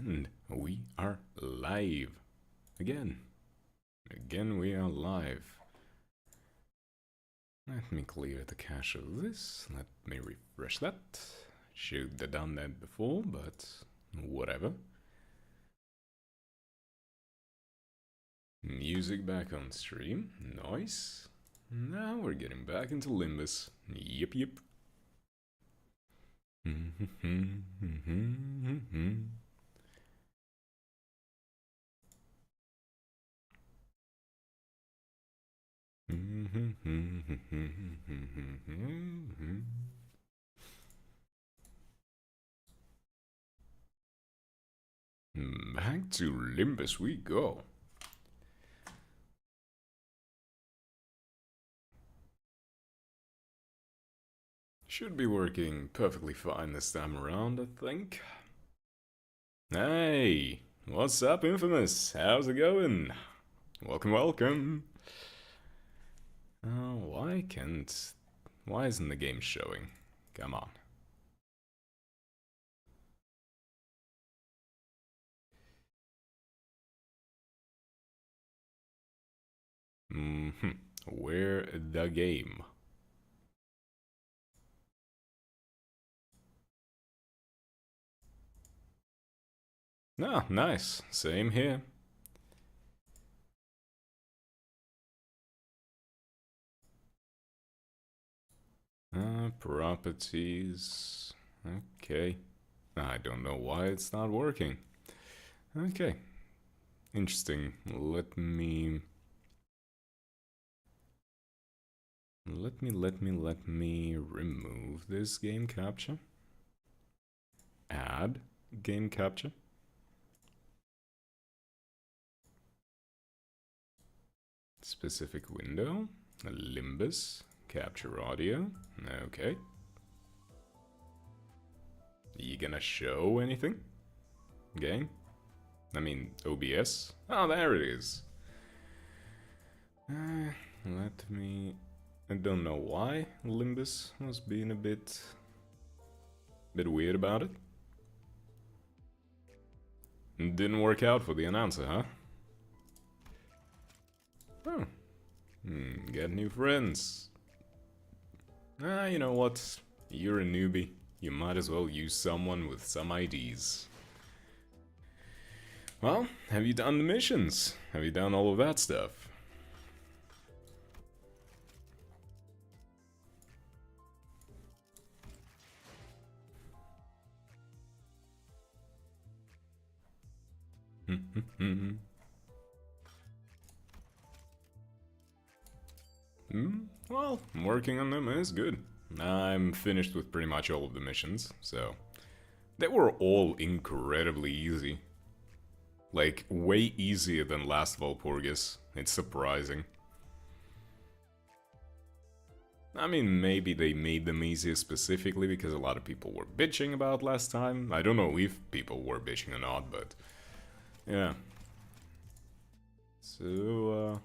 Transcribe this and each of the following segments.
And we are live. Again we are live. Let me clear the cache of this. Let me refresh that. Should have done that before, but whatever. Music back on stream. Nice. Now we're getting back into Limbus. Yep. Back to Limbus we go. Should be working perfectly fine this time around, I think. Hey, what's up, Infamous? How's it going? Welcome. Why isn't the game showing? Come on. Where the game? Ah, nice. Same here. Properties. Okay. I don't know why it's not working. Okay. Interesting. Let me remove this game capture. Add game capture. Specific window. Limbus. Capture audio. Okay. You gonna show anything? Game? I mean, OBS? Oh, there it is. I don't know why Limbus was being a bit weird about it. Didn't work out for the announcer, huh? Oh. Get new friends. You know what? You're a newbie. You might as well use someone with some IDs. Well, have you done the missions? Have you done all of that stuff? Well, working on them is good. I'm finished with pretty much all of the missions, so... They were all incredibly easy. Like, way easier than last Walpurgis. It's surprising. I mean, maybe they made them easier specifically because a lot of people were bitching about last time. I don't know if people were bitching or not, but... Yeah. So,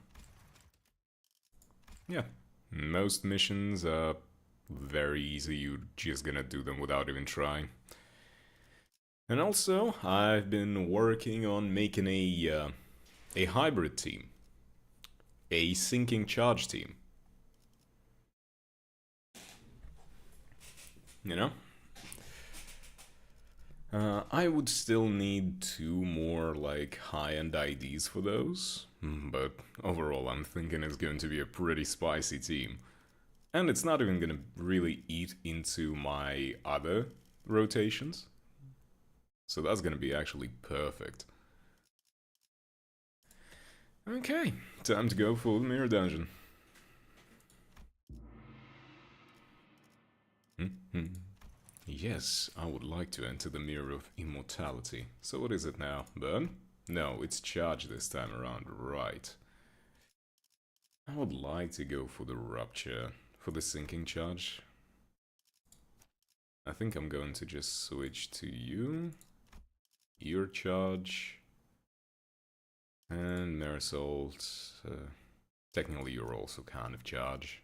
yeah. Most missions are very easy, you're just gonna do them without even trying. And also, I've been working on making a hybrid team. A sinking charge team. You know? I would still need 2 more, like, high-end IDs for those. But overall, I'm thinking it's going to be a pretty spicy team. And it's not even gonna really eat into my other rotations. So that's gonna be actually perfect. Okay, time to go for the mirror dungeon. Yes, I would like to enter the mirror of immortality. So what is it now? Burn? No, it's charge this time around, right. I would like to go for the rupture, for the sinking charge. I think I'm going to just switch to you. Your charge. And Marisol, technically you're also kind of charge.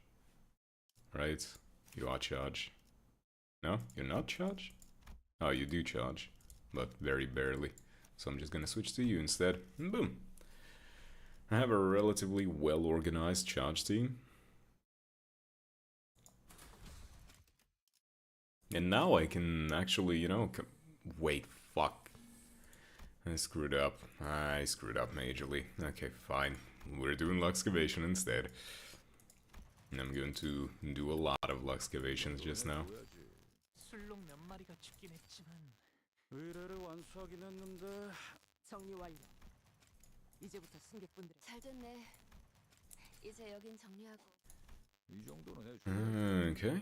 Right? You are charge. No? You're not charge? Oh, you do charge. But very barely. so I'm just gonna switch to you instead. And boom. I have a relatively well-organized charge team. And now I can actually, you know... Wait, fuck. I screwed up. I screwed up majorly. Okay, fine. We're doing Luxcavation instead. And I'm going to do a lot of Luxcavations just now. 의뢰를 완수하긴 했는데 정리 완료. 이제부터 승객분들 잘 됐네. 이제 여긴 정리하고. 이 정도는 해줘. Okay.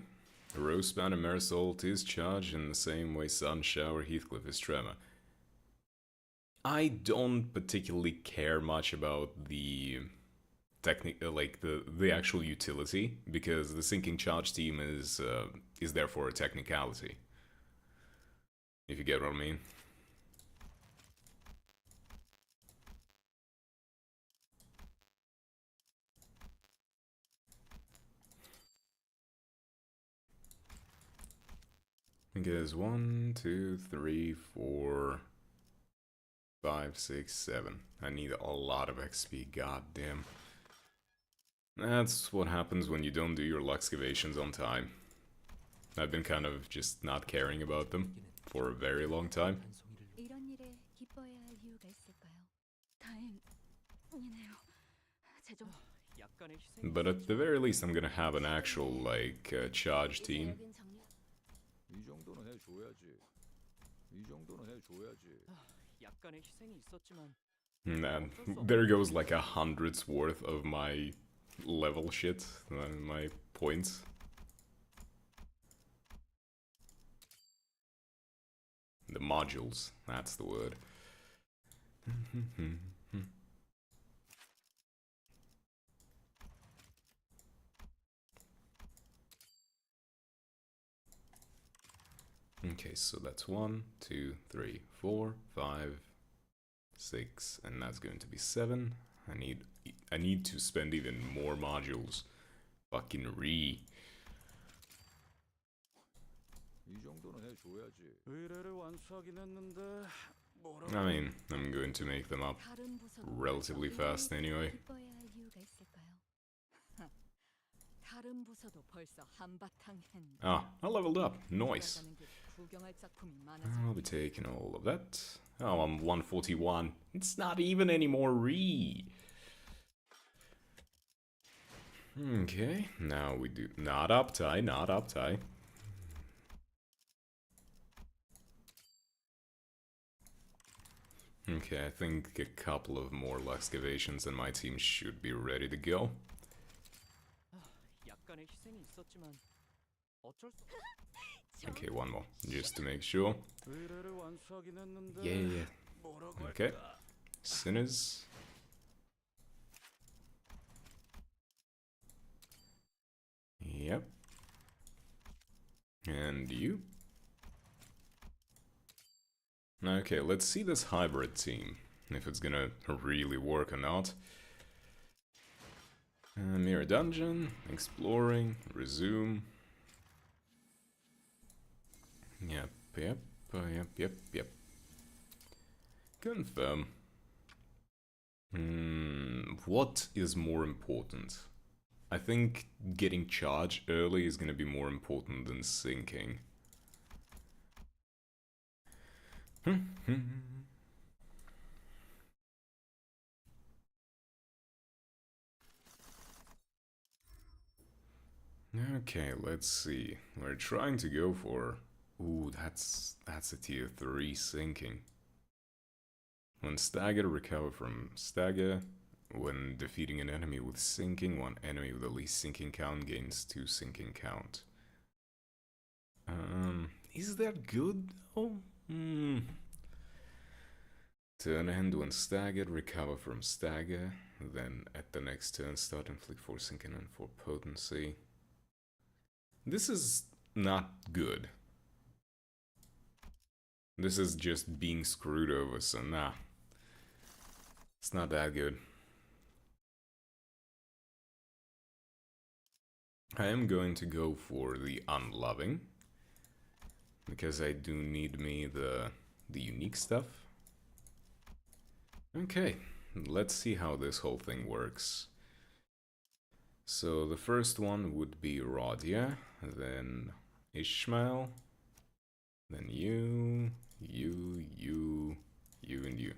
Roseban and Marisol is charged in the same way Sunshower Heathcliff is Tremor. I don't particularly care much about the the actual utility, because the sinking charge team is there for a technicality. If you get what I mean. I guess 1, 2, 3, 4, 5, 6, 7. I need a lot of XP, goddamn. That's what happens when you don't do your Luxcavations on time. I've been kind of just not caring about them for a very long time. 이런 일에 기뻐해야 할 이유가 있을까요? 다행이네요. 제좀 약간의 희생. But at the very least, I'm gonna have an actual, like, charge team. 여긴 정리. 이 정도는 해줘야지. 이 정도는 해줘야지. 약간의 희생이 있었지만 And there goes like 100's worth of my level shit, my points. The modules, that's the word. Okay, so that's 1, 2, 3, 4, 5, 6, and that's going to be 7. I need to spend even more modules. Fucking re. 이 정도는 해줘야지. 의뢰를 완수하긴 했는데 뭐라고? I mean, I'm going to make them up 다른 부서도 relatively fast anyway. 기뻐해야 할 이유가 있을까요? 다른 부서도 벌써 한바탕 했네. Ah, I leveled up. Nice. 돌아가는 길 구경할 작품이 I'll be taking all of that. Oh, I'm 141. It's not even anymore re. Okay, now we do... Not uptie, not uptie. Okay, I think a couple of more Luxcavations and my team should be ready to go. 약간의 희생이 있었지만 어쩔 수 Okay, one more, just to make sure. 의뢰를 완수하긴 했는데 Yeah. 뭐라고 Okay. 할까? Sinners. Yep. And you. Okay, let's see this hybrid team, if it's gonna really work or not. Mirror dungeon, exploring, resume. Yep. Confirm. What is more important? I think getting charge early is gonna be more important than sinking. Okay, let's see. We're trying to go for... Ooh, that's a tier 3 sinking. When stagger, recover from stagger. When defeating an enemy with sinking, one enemy with the least sinking count gains 2 sinking count. Is that good? Oh, Turn end when staggered, recover from stagger. Then at the next turn, start inflict 4 sinking and 4 potency. This is not good. This is just being screwed over, so nah. It's not that good. I am going to go for the unloving, because I do need me the unique stuff. Okay, let's see how this whole thing works. So the first one would be Radia, then Ishmael, then you, and you.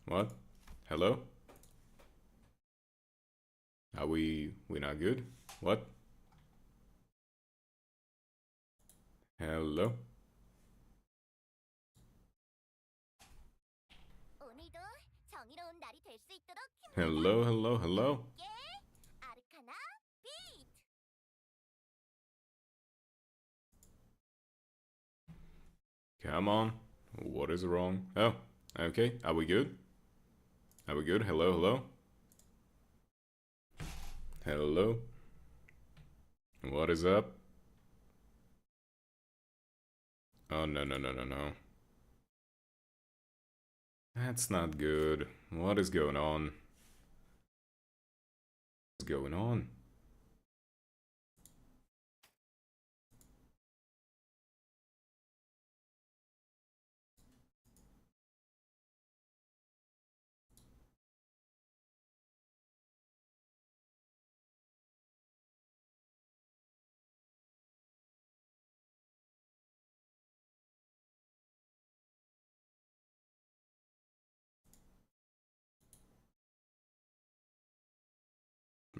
What? Hello? Are we not good? What? Hello? 오늘도 정의로운 날이 될 수 있도록 Hello, hello, hello? 힘내게 아르카나 비트. Come on. What is wrong? Oh, okay. Are we good? Are we good? Hello, hello? Hello? What is up? Oh, no, no, no, no, no. That's not good. What is going on? What's going on?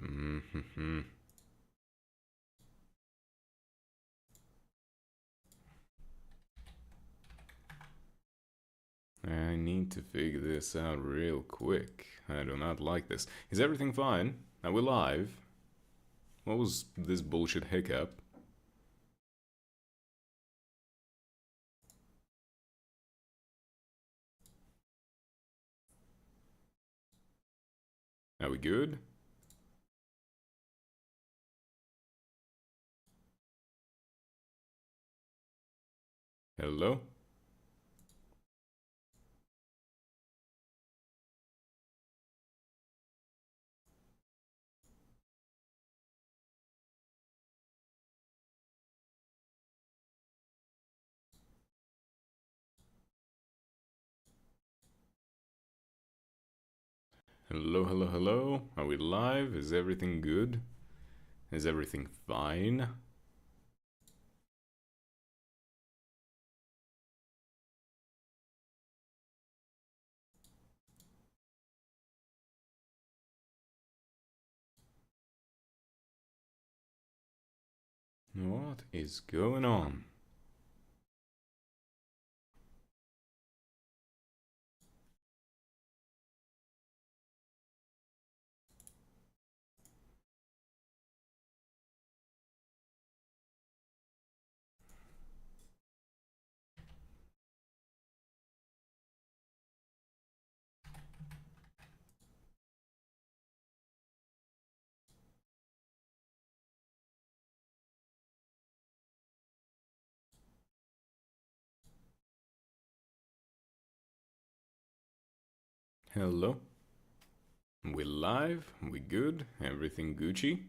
Mm-hmm. I need to figure this out real quick. I do not like this. Is everything fine? Are we live? What was this bullshit hiccup? Are we good? Hello? Hello, hello, hello? Are we live? Is everything good? Is everything fine? What is going on? Hello? We live? We good? Everything Gucci?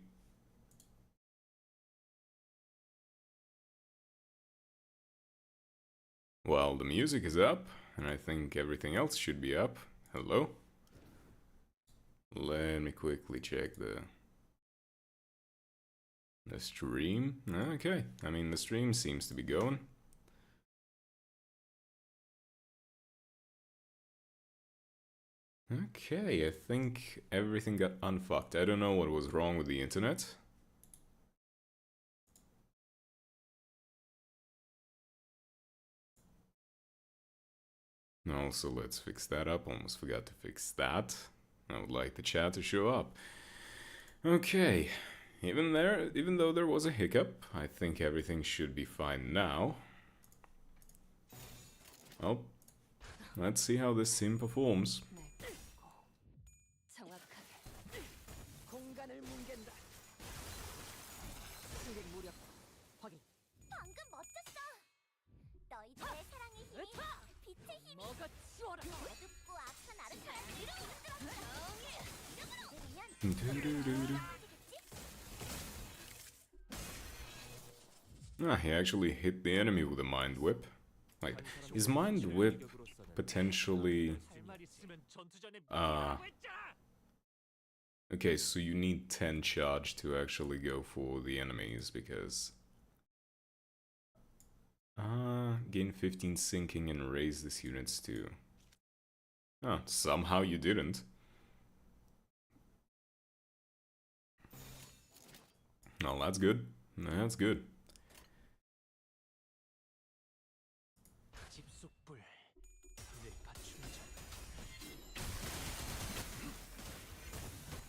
Well, the music is up, and I think everything else should be up. Hello? Let me quickly check the stream. Okay, I mean the stream seems to be going. Okay, I think everything got unfucked. I don't know what was wrong with the internet. Also, let's fix that up. Almost forgot to fix that. I would like the chat to show up. Okay, even though there was a hiccup, I think everything should be fine now. Oh, let's see how this sim performs. 정확하게 공간을 뭉갠다. 승객 무력 확인. 방금 멋졌어. 너희들의 사랑의 힘이 빛의 힘이 뭐가 치워라. 어둡고 악한 아르카나를 Doo-doo-doo-doo. Ah, he actually hit the enemy with a Mind Whip. Wait, is Mind Whip potentially... Okay, so you need 10 charge to actually go for the enemies, because... gain 15 sinking and raise this units too. Ah, somehow you didn't. Well, that's good. That's good.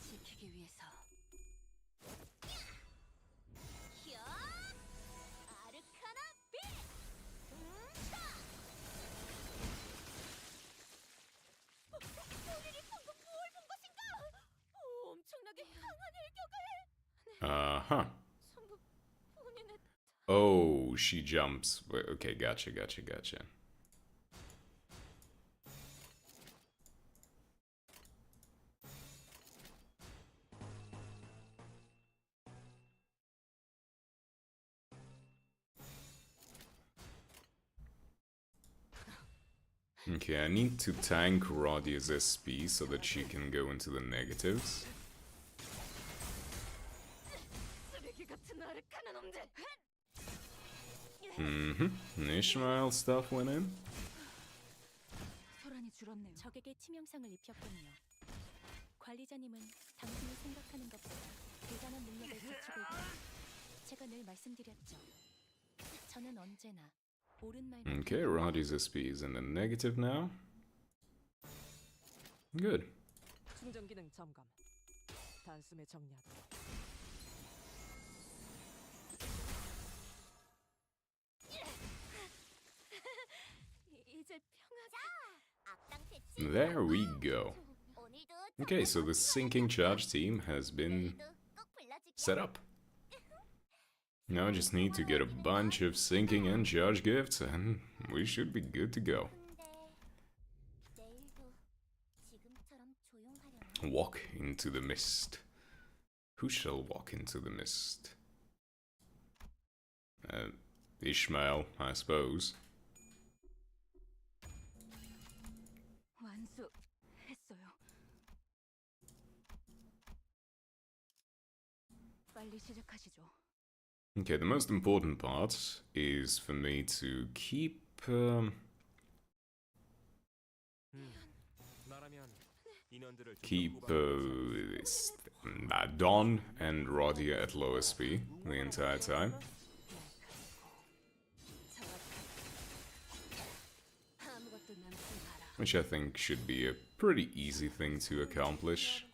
지키기 위해서 야! 아르카나 빛! 차! 본인이 방금 뭘 본 것인가? 엄청나게 강한 일격을! Uh-huh. 전부 본인의 Oh, she jumps. Wait, okay, gotcha. Okay, I need to tank Rodia's SP so that she can go into the negatives. 쓰레기 같은 아르카나 놈들. Ishmael stuff went in. 소란이 줄었네요. 적에게 치명상을 입혔군요. 관리자님은 당신이 생각하는 것보다 대단한 능력을 갖추고 있다. 제가 늘 말씀드렸죠. 저는 언제나 옳은 말. Okay, Rodia's SP is in the negative now. Good. 충전 기능 점검. 단숨에 정리하도록. 이제 평화가. 악당 퇴치! There we go. 오늘도 Okay, so the sinking charge team has been 내일도 꼭 불러줄게. set up. Now I just need to get a bunch of sinking and charge gifts, and we should be good to go. 근데 내일도 지금처럼 조용하려나? Walk into the mist. Who shall walk into the mist? Ishmael, I suppose. 완수했어요. 빨리 시작하시죠. Okay, the most important part is for me to keep Don and Rodia at low SP the entire time. 아무것도 남지 마라. Which I think should be a pretty easy thing to accomplish.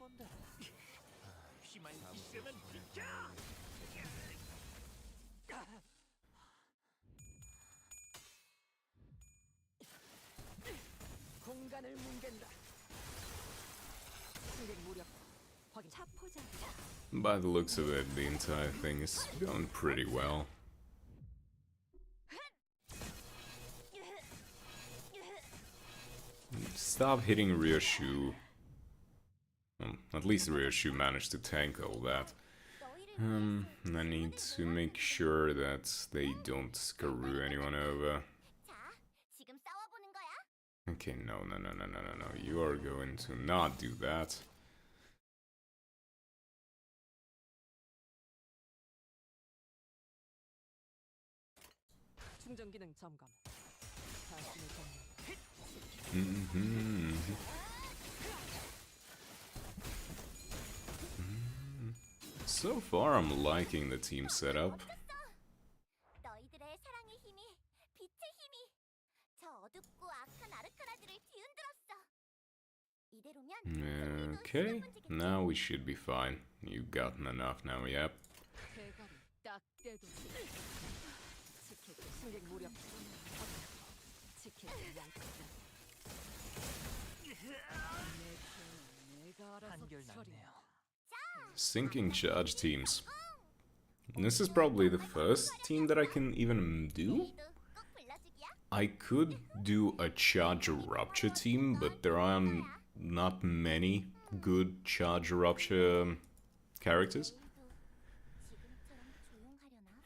공간을 뭉갠다. 승객 무력 확인. 차포자. By the looks of it, the entire thing is going pretty well. Stop hitting Ryoshu. Well, at least Ryoshu managed to tank all that. I need to make sure that they don't screw anyone over. 자, 지금 싸워보는 거야. Okay, no. You are going to not do that. 충전 기능 점검. 단숨에 정리. So far, I'm liking the team setup. 너희들의 사랑의 힘이, 빛의 힘이, 저 어둡고 악한 아르카나들을 뒤흔들었어. 이대로면 Okay, now we should be fine. You've gotten enough now, yep. 대가리 딱 떼도. 지키고 승객 무력 확인. 지키고 양끝다. 내가 알아서 처리해. Sinking charge teams. This is probably the first team that I can even do. 꼭 불러주기야. I could do a charge rupture team, but there are not many good charge rupture characters. 지금처럼 조용하려나?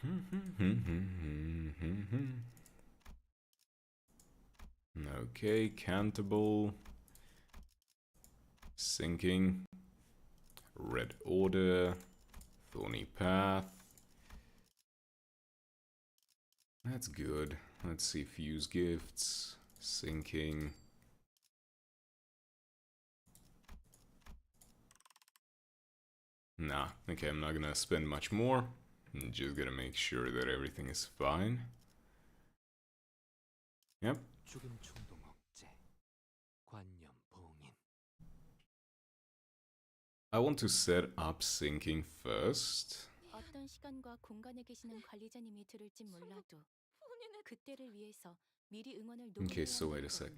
Okay, cantable. Sinking. Red Order. Thorny Path. That's good. Let's see, fuse gifts. Sinking. Nah, okay, I'm not gonna spend much more. I'm just gonna make sure that everything is fine. Yep. 죽음 충동 억제, 관념 봉인. I want to set up sinking first. 어떤 시간과 공간에 계시는 관리자님이 들을진 몰라도 그때를 위해서 미리 응원을 Okay, so wait a sec.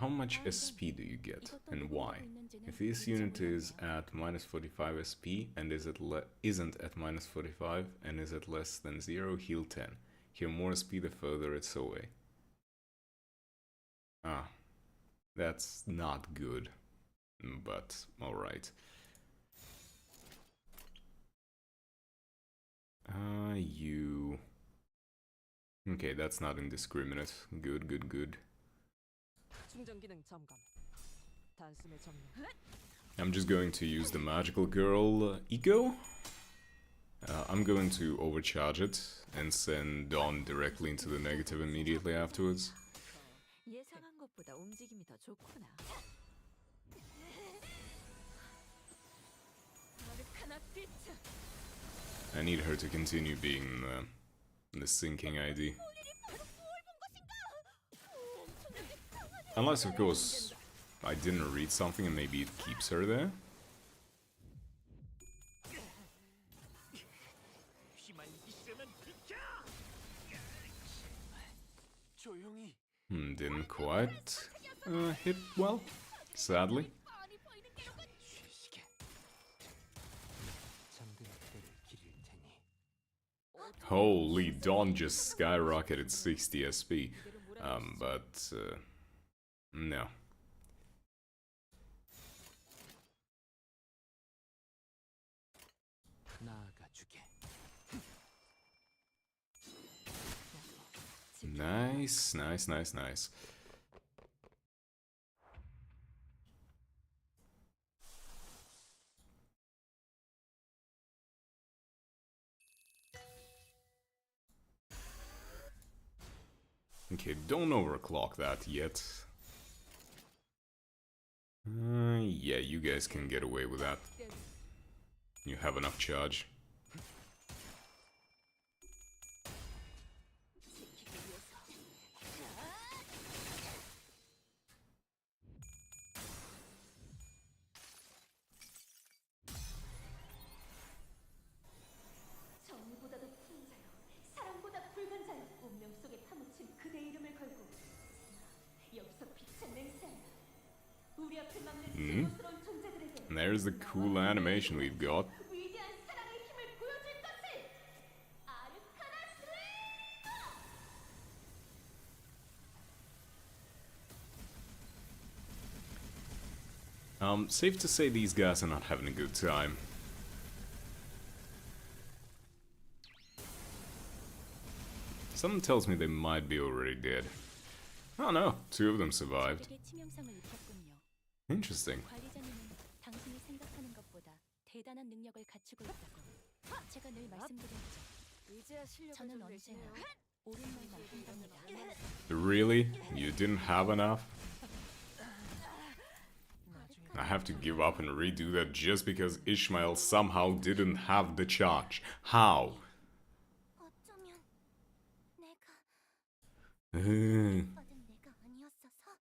How much SP do you get and why? If this unit is at minus 45 SP and isn't at minus 45 and is at less than 0, heal 10. Heal more SP the further it's away. Ah, that's not good, but alright. You... Okay, that's not indiscriminate. Good, good, good. 충전 기능 점검. 단숨에 점령. I'm just going to use the magical girl eco. I'm going to overcharge it and send Dawn directly into the negative immediately afterwards. 예상한 것보다 움직임이 더 좋구나. I need her to continue being the sinking ID. Unless, of course, I didn't read something and maybe it keeps her there. 조용히. Didn't quite hit well, sadly. 쉬시게. 잠든 때를 기릴 테니. Holy, Dawn just skyrocketed 60 SP. But no. 나아가 주게. Nice, nice, nice, nice. Okay, don't overclock that yet. Yeah, you guys can get away with that. You have enough charge. 정의보다도 큰 자요, 사랑보다 붉은 자요, 운명 속에 파묻힌 그대 이름을 걸고 여기서 빛의 맹세한다. 우리 앞을 막는 증오스러운 존재들에게 And there's the cool animation we've got. 위대한 사랑의 힘을 보여줄 것을. 아르카나 슬레이어! Safe to say these guys are not having a good time. Something tells me they might be already dead. Oh no, two of them survived. 적에게 치명상을 입혔군요. Interesting. 관리자님은 당신이 생각하는 것보다 대단한 능력을 갖추고 있다고. 제가 늘 말씀드렸죠. 이제야 실력을 저는 좀 언제나 내시네요. 옳은 말만 한답니다. Really? You didn't have enough? I have to give up and redo that just because Ishmael somehow didn't have the charge. How? 어쩌면 내가 Now 받은 내가 아니었어서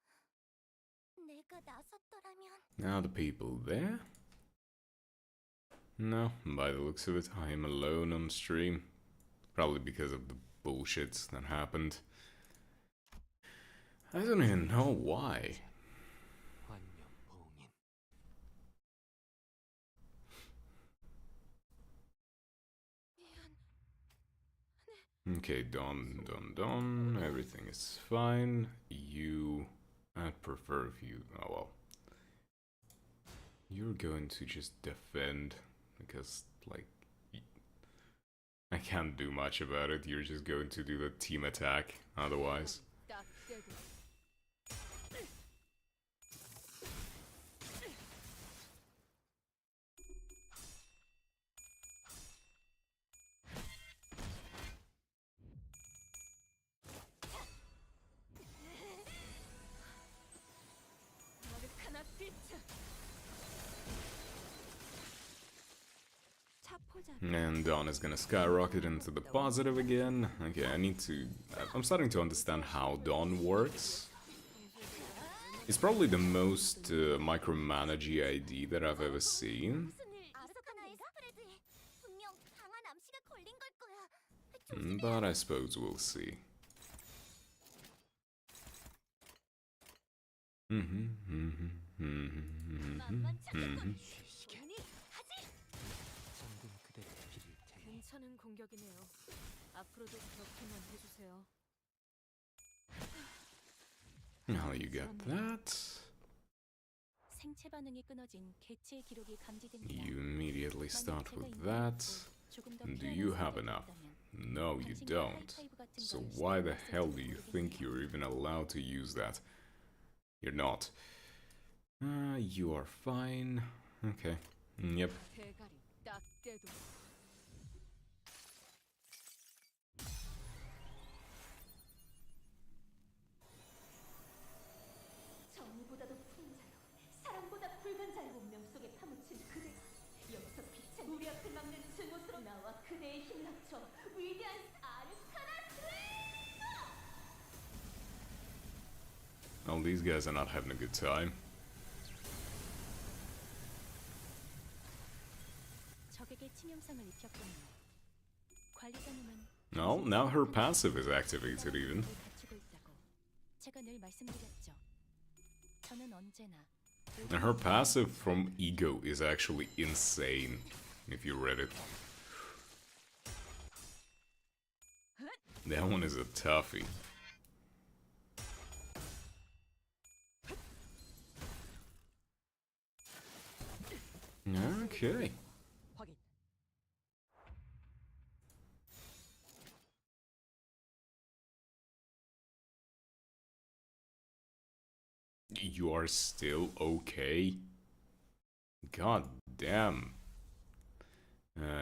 내가 나섰더라면 the people there? No, by the looks of it, I am alone on stream. Probably because of the bullshit that happened. I don't even know why. 관념 봉인. Okay, Don, everything is fine. You... I'd prefer if you... Oh well. You're going to just defend, because, like... I can't do much about it. You're just going to do the team attack otherwise. 딱 대도. 아르카나 빛. 차포자. And Dawn is gonna skyrocket into the positive again. Okay, I need to... I'm starting to understand how Dawn works. It's probably the most micromanagey ID that I've ever seen. 무슨 일? 아르카나의 스프레드에 분명 강한 암시가 걸린 걸 거야. But I suppose we'll see. 쉬시게 잠든 그대를 기릴 테니 괜찮은 공격이네요. 앞으로도 그렇게만 해주세요. Now you get that. 생체 반응이 끊어진 개체의 기록이 감지됩니다. You immediately 만약 start 제가 with 있는 that. 곳, 조금 더 Do 피하는 you have 생각이 enough? 있다면 No, you 당신과 don't. 하이파이브 같은 So 걸 why the 시도해봤을지 hell do you think 모르겠네요. you're even allowed to use that? You're not. You are fine. Okay. Yep. 대가리 딱 대도. 정의보다도 푸른 자유, 사랑보다 붉은 자유 운명 속에 파묻힌 그대. 여기서 빛은 우리 앞을 막는 증오스러 나와 그대의 힘을 합쳐 위대한 아르카나 슬레이어! Well, these guys are not having a good time. 적에게 치명상을 입혔군요. 관리자님은 Well, now her passive is activated even. 갖추고 있다고 제가 늘 말씀드렸죠. 저는 언제나 And her passive from Ego is actually insane, if you read it. That one is a toughie. Okay. 확인. You are still okay? God damn.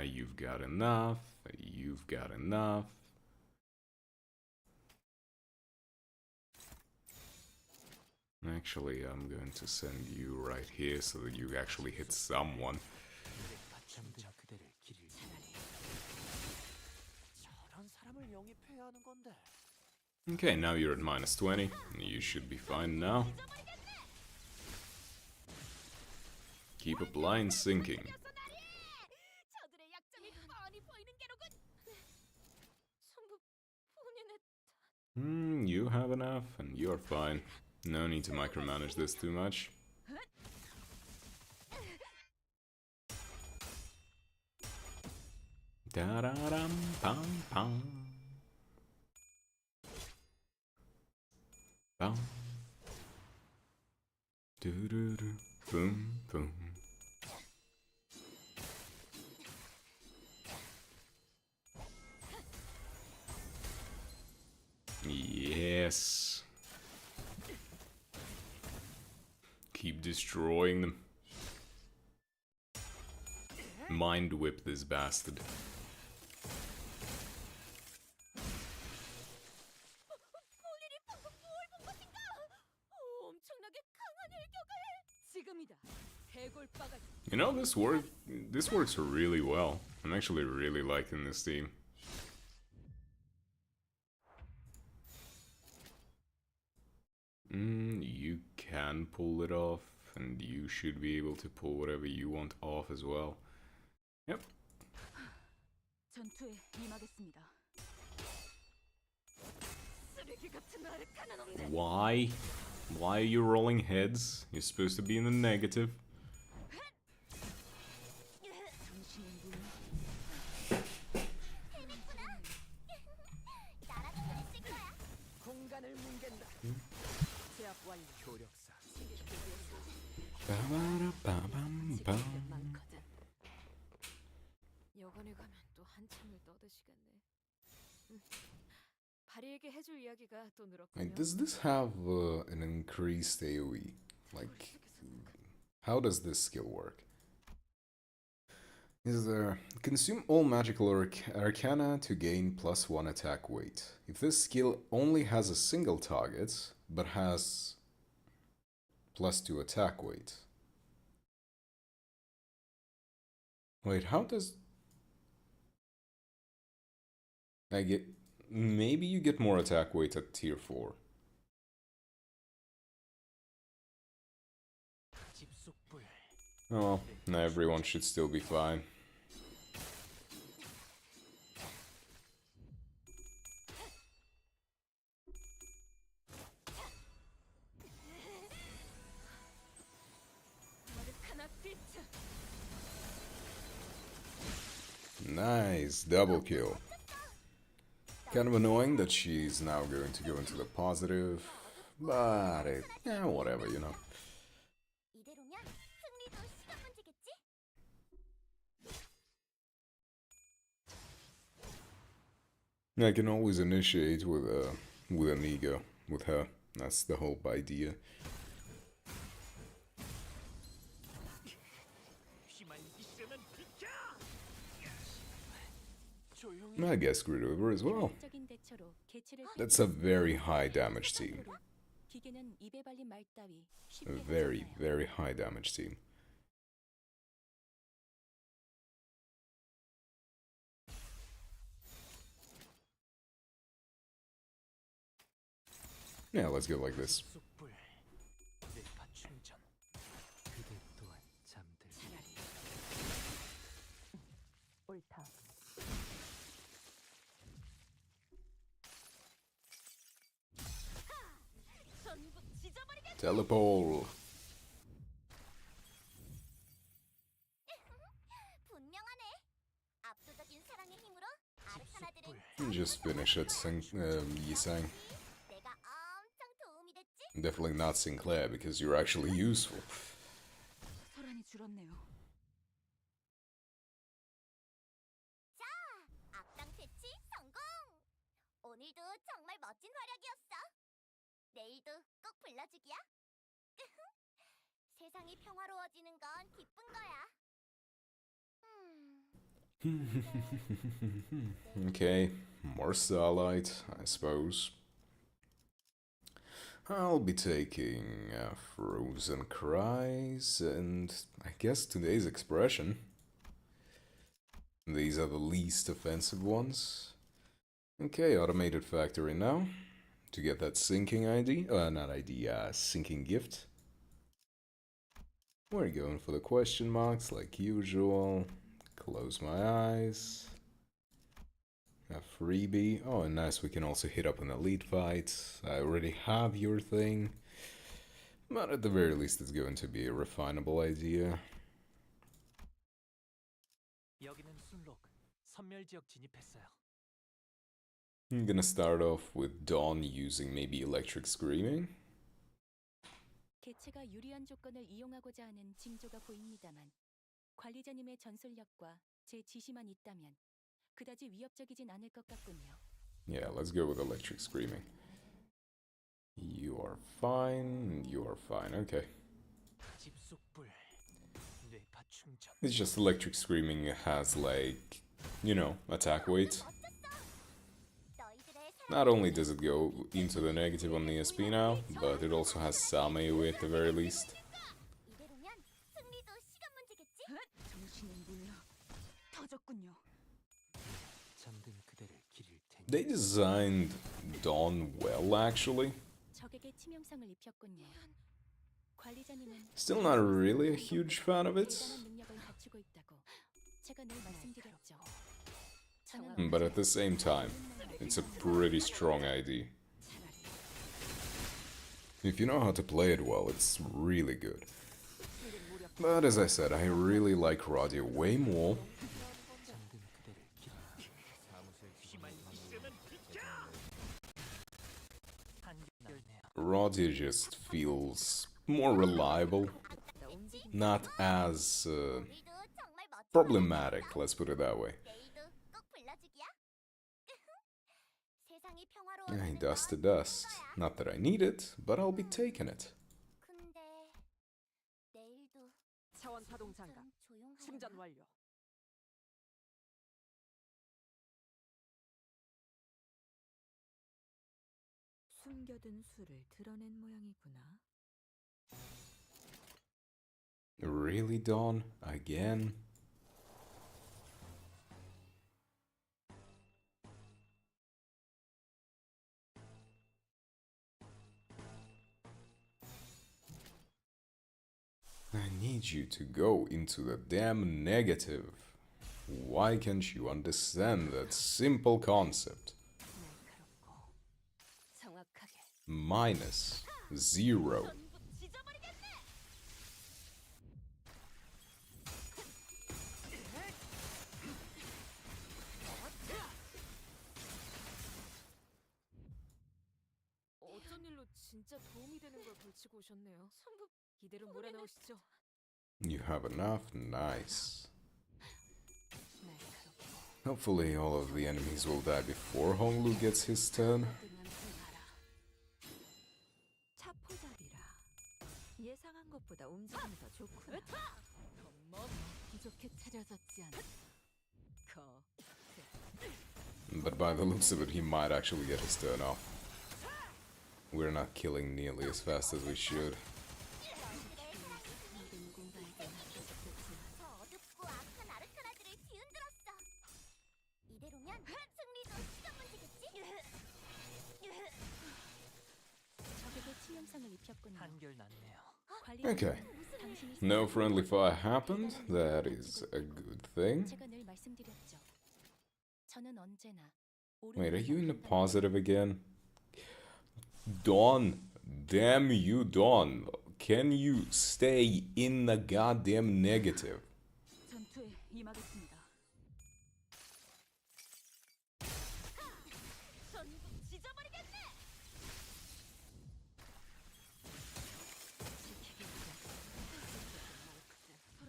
You've got enough. You've got enough. Actually, I'm going to send you right here so that you actually hit someone. 잠든 그대를 기릴 테니 저런 사람을 영입해야 하는 건데. Okay, now you're at minus 20. You should be fine now. Keep up line sinking. 저들의 약점이 뻔히 보이는 게로군. 전부 본인의 You have enough, and you're fine. No need to micromanage this too much. Da-da-dum, pam, pam. Bum. Do-do-do, boom, boom. Yes. Keep destroying them. Mind whip this bastard. 본인이 방금 뭘 본 것인가? 엄청나게 강한 일격을. 지금이다. 해골바가지. You know, this works really well. I'm actually really liking this team. You can pull it off, and you should be able to pull whatever you want off as well. Yep. 전투에 임하겠습니다. 쓰레기 같은 아르카나 놈들. Why? Why are you rolling heads? You're supposed to be in the negative. 당신의 눈은 해냈구나. 나라도 그랬을 거야. 공간을 뭉갠다. 제압 완료. 효력사 Ba-ba-da-ba-bam-bam. 많거든. 여관에 가면 또 한참을 떠드시겠네. 바리에게 해줄 이야기가 또 늘었군요. Like, does this have an increased AoE? Like, how does this skill work? Is there consume all magical arcana to gain +1 attack weight. If this skill only has a single target but has +2 attack weight. Wait, how does I get? Maybe you get more attack weight at tier 4. 집속불 Oh, well, everyone should still be fine. Nice, double kill. Kind of annoying that she's now going to go into the positive, but whatever, you know. 이대로면 승리도 시간 문제겠지? I can always initiate with an ego with her. That's the whole idea. 휘말리시려면 비켜! I guess Grid Over as well. 적인 대처로 개체를 That's a very high damage team. 기계는 입에 발린 말 따위 A 쉽게 very, 하지 않아요. very high damage team. Yeah, let's go like this. 집속불 뇌파 충전 그대 또한 잠들 옳다. 전부 지져버리겠. Telepole. 분명하네. 압도적인 사랑의 힘으로 아르카나들은 Just finish it, Yisang. 내가 엄청 도움이 됐지? Definitely not Sinclair because you're actually useful. 소란이 줄었네요. 자, 악당 퇴치 성공. 오늘도 정말 멋진 활약이었어. 내일도 꼭 불러주기야. 세상이 평화로워지는 건 기쁜 거야. Okay, more Starlight, I suppose. I'll be taking Frozen Cries and I guess today's expression. These are the least offensive ones. Okay, automated factory now. To get that sinking ID, not ID, sinking gift. We're going for the question marks like usual. Close my eyes. A freebie. Oh, and nice, we can also hit up an elite fight. I already have your thing. But at the very least, it's going to be a refinable idea. 여기는 순록 선멸지역 진입했어요. I'm gonna start off with Dawn using maybe Electric Screaming. 개체가 유리한 조건을 이용하고자 하는 징조가 보입니다만 관리자님의 전술력과 제 지시만 있다면 그다지 위협적이진 않을 것 같군요. Yeah, let's go with Electric Screaming. You are fine, you are fine, okay. 집속불 뇌파 충전 It's just Electric Screaming has like, you know, attack weight. 너희들의 Not only does it go into the negative on the SP now, but it also has some AoE at the very least. 이대로면 승리도 시간 문제겠지? 정신은 물러 터졌군요. 잠든 그대를 기릴 테니 They designed Dawn well, actually. 적에게 치명상을 입혔군요. 관리자님은 Still not really a huge fan of it, 대단한 능력을 갖추고 있다고 제가 늘 말씀드렸죠. 저는 but at the same time, it's a pretty strong ID. If you know how to play it well, it's really good. But as I said, I really like Radia way more. 잠든 그대를 기릴 사무소에 휘말리시려면 비켜! 한결네요. Radia just feels more reliable, not as 오늘도 정말 멋진 problematic, let's put it that way. 내일도 꼭 Hey, dust to dust. Not that I need it, but I'll be taking it. 근데 내일도 차원 파동 장갑 충전 조용하려나? 완료. 숨겨둔 수를 드러낸 모양이구나. Really, Dawn? Again? I need you to go into the damn negative. Why can't you understand that simple concept? 날카롭고 정확하게. Minus 0. 전부 찢어버리겠네. 어쩐 일로 진짜 도움이 되는 걸 걸치고 오셨네요. 이대로 몰아넣으시죠. You have enough? Nice. 날카롭고 Hopefully all of the enemies will die before Honglu gets his turn. 뜨거운 생하라. 차포잡이라. 예상한 것보다 움직임이 더 좋구나. 부족해 차려졌지 않아. But by the looks of it, he might actually get his turn off. We're not killing nearly as fast as we should. 저 어둡고 악한 아르카나들을 뒤흔들었어. 이대로면 승리도 시간 문제겠지? 적에게 치명상을 입혔군요. 한결 낫네요. Okay. 당신이 No friendly fire happened. That is a good thing. 제가 늘 말씀드렸죠. 저는 언제나 Wait, are you in the positive again? Dawn. Damn you, Dawn. Can you stay in the goddamn negative? 전투에 임하겠습니다. 전부 찢어버리겠네.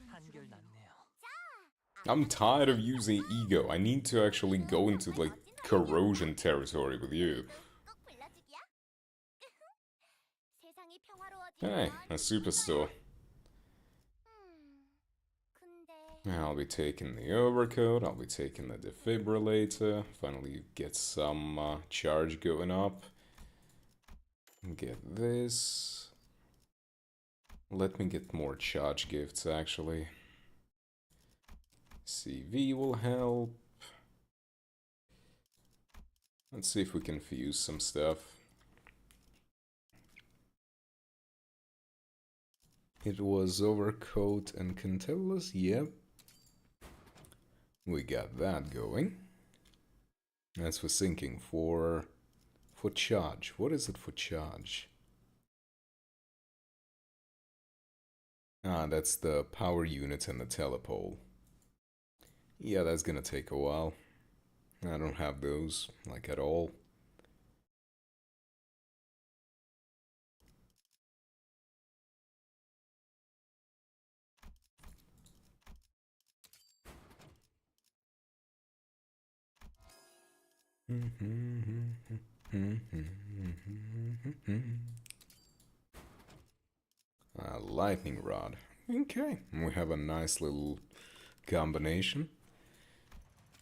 한결 낫네요. I'm tired of using ego. I need to actually go into like corrosion territory with you. 꼭 불러주기야. 세상이 Hey, 평화로워지면 a superstore. 근데 I'll be taking the overcoat, I'll be taking the defibrillator, finally get some charge going up. Get this. Let me get more charge gifts actually. CV will help. Let's see if we can fuse some stuff. It was overcoat and Cantillas, yep. We got that going. As for sinking, for charge. What is it for charge? Ah, that's the power unit and the telepole. Yeah, that's gonna take a while. I don't have those, like, at all. Lightning rod. Okay, we have a nice little combination.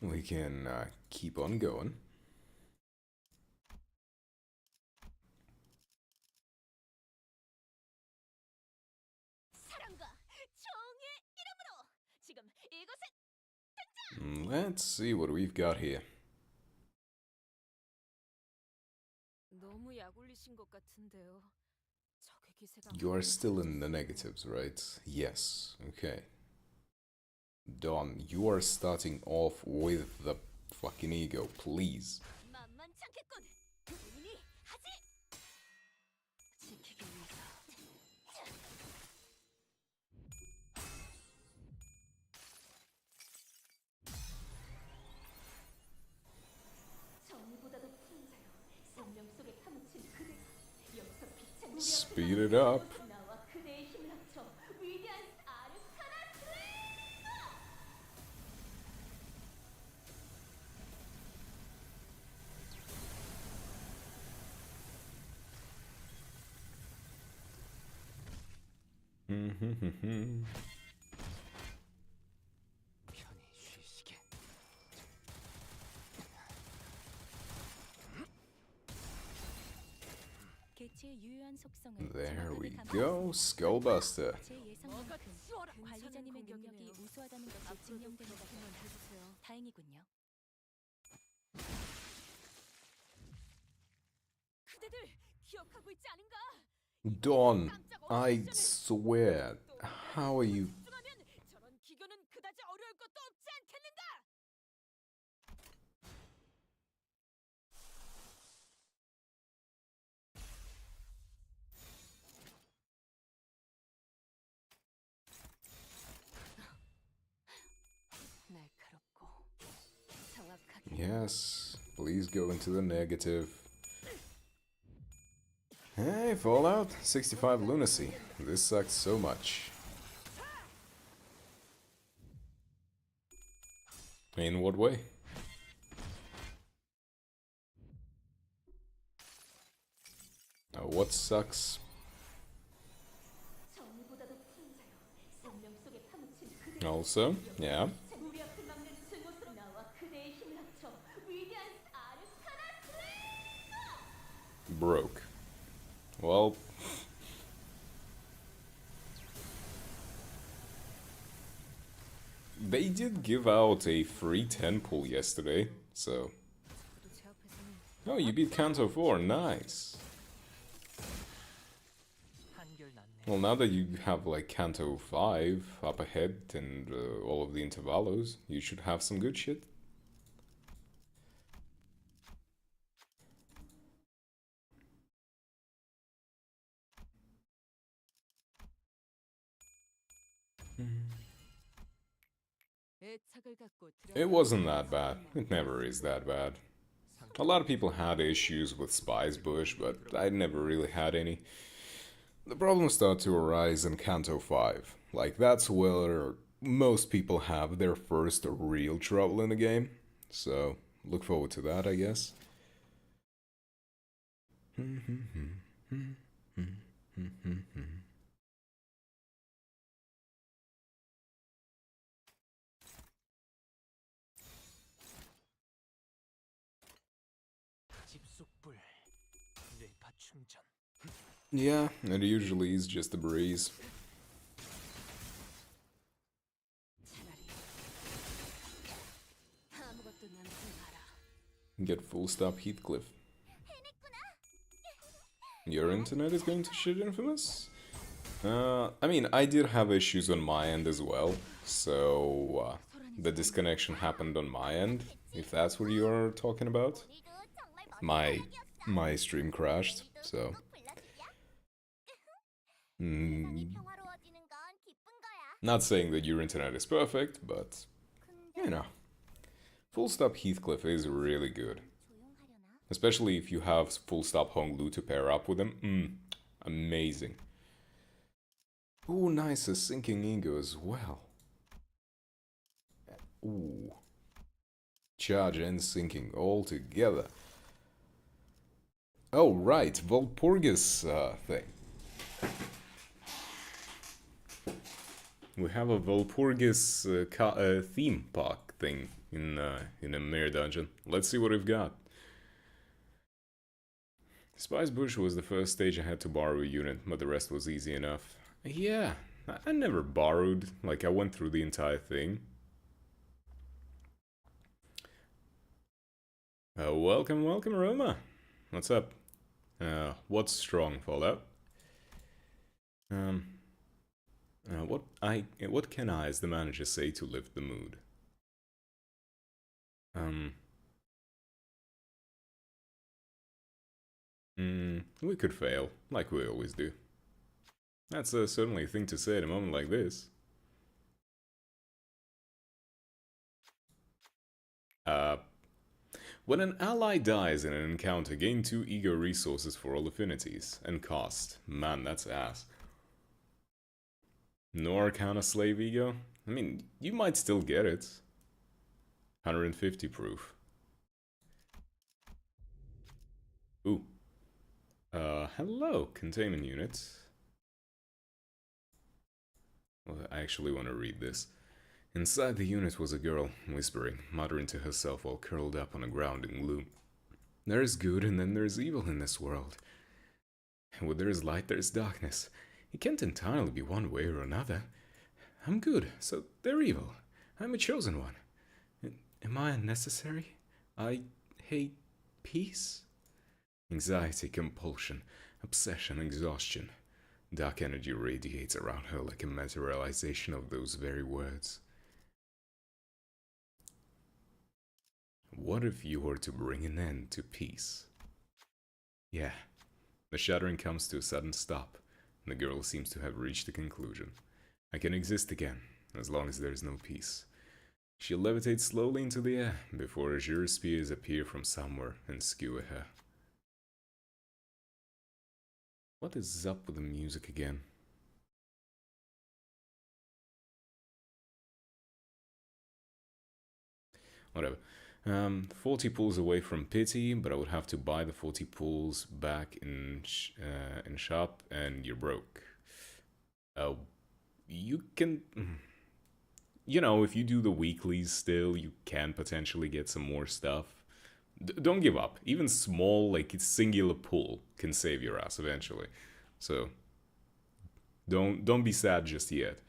We can keep on going. 사랑과 정의 이름으로 지금 이곳에 Let's see what we've got here. 너무 약올리신 것 같은데요. 적의 기세가 You are still in the negatives, right? Yes, okay. Dawn, you are starting off with the fucking ego, please. 만만치 않겠군. 본인이 하지. 지키기 위해서 정의보다도 푸른 자요. 생명 속에 파묻힌 그대가 여기서 빛의 무려 Speed it up. 나와 그대의 힘을 합쳐 위대한 아르카나 편히 쉬시게. 개체의 유효한 속성을 There we 정확하게 go, Skullbuster. 제 예상만큼 관리자님의 능력이 우수하다는 것이 증명되는 것 같아 다행이군요. 그대들 기억하고 있지 않은가? Dawn, I swear, how are you? 집중하면 저런 기교는 그다지 어려울 것도 없지 않겠는가? 날카롭고 정확하게. Yes, please go into the negative. Hey, Fallout, 65 lunacy. This sucks so much. In what way? What sucks? 정의보다도 큰 자요. 생명 속에 파묻힌 그대. Also, yeah. 우리 앞을 막는 증오스러운 나와 그대의 힘을 합쳐 위대한 아르카나스. Broke. Well, they did give out a free 10 pull yesterday, so... Oh, you beat Kanto 4, nice! 한결 낫네요. Well, now that you have like Kanto 5 up ahead and all of the intervalos, you should have some good shit. It wasn't that bad. It never is that bad. A lot of people had issues with Spice Bush, but I never really had any. The problems start to arise in Kanto 5. Like, that's where most people have their first real trouble in the game. So, look forward to that, I guess. 집속불. 뇌파 충전. Yeah, it usually is just a breeze. Get full stop Heathcliff. Your internet is going to shit, Infamous? I mean, I did have issues on my end as well, so the disconnection happened on my end, if that's what you're talking about. My stream crashed, so... Not saying that your internet is perfect, but, you know. Full stop Heathcliff is really good. Especially if you have full stop Honglu to pair up with him. Amazing. Ooh, nice, a sinking ego as well. Ooh. Charge and sinking all together. Oh, right, Volpurgis thing. We have a Volpurgis theme park thing in a Mirror Dungeon. Let's see what we've got. Spice Bush was the first stage I had to borrow a unit, but the rest was easy enough. Yeah, I never borrowed, like I went through the entire thing. Welcome, Roma. What's up? What's strong, Fallout? What can I, as the manager, say to lift the mood? We could fail, like we always do. That's certainly a thing to say at a moment like this. When an ally dies in an encounter, gain 2 ego resources for all affinities, and cost. Man, that's ass. No Arcana Slave ego? I mean, you might still get it. 150 proof. Ooh. Hello, containment unit. Well, I actually want to read this. Inside the unit was a girl, whispering, muttering to herself while curled up on the ground in gloom. There's good and then there's evil in this world. And where there's light, there's darkness. It can't entirely be one way or another. I'm good, so they're evil. I'm a chosen one. Am I unnecessary? I hate peace? Anxiety, compulsion, obsession, exhaustion. Dark energy radiates around her like a materialization of those very words. What if you were to bring an end to peace? Yeah. The shattering comes to a sudden stop, and the girl seems to have reached a conclusion. I can exist again, as long as there's no peace. She levitates slowly into the air, before azure spears appear from somewhere and skewer her. What is up with the music again? Whatever. 40 pulls away from pity, but I would have to buy the 40 pulls back in shop, and you're broke. You can... You know, if you do the weeklies still, you can potentially get some more stuff. Don't give up. Even small, like, singular pull can save your ass eventually. So, don't be sad just yet.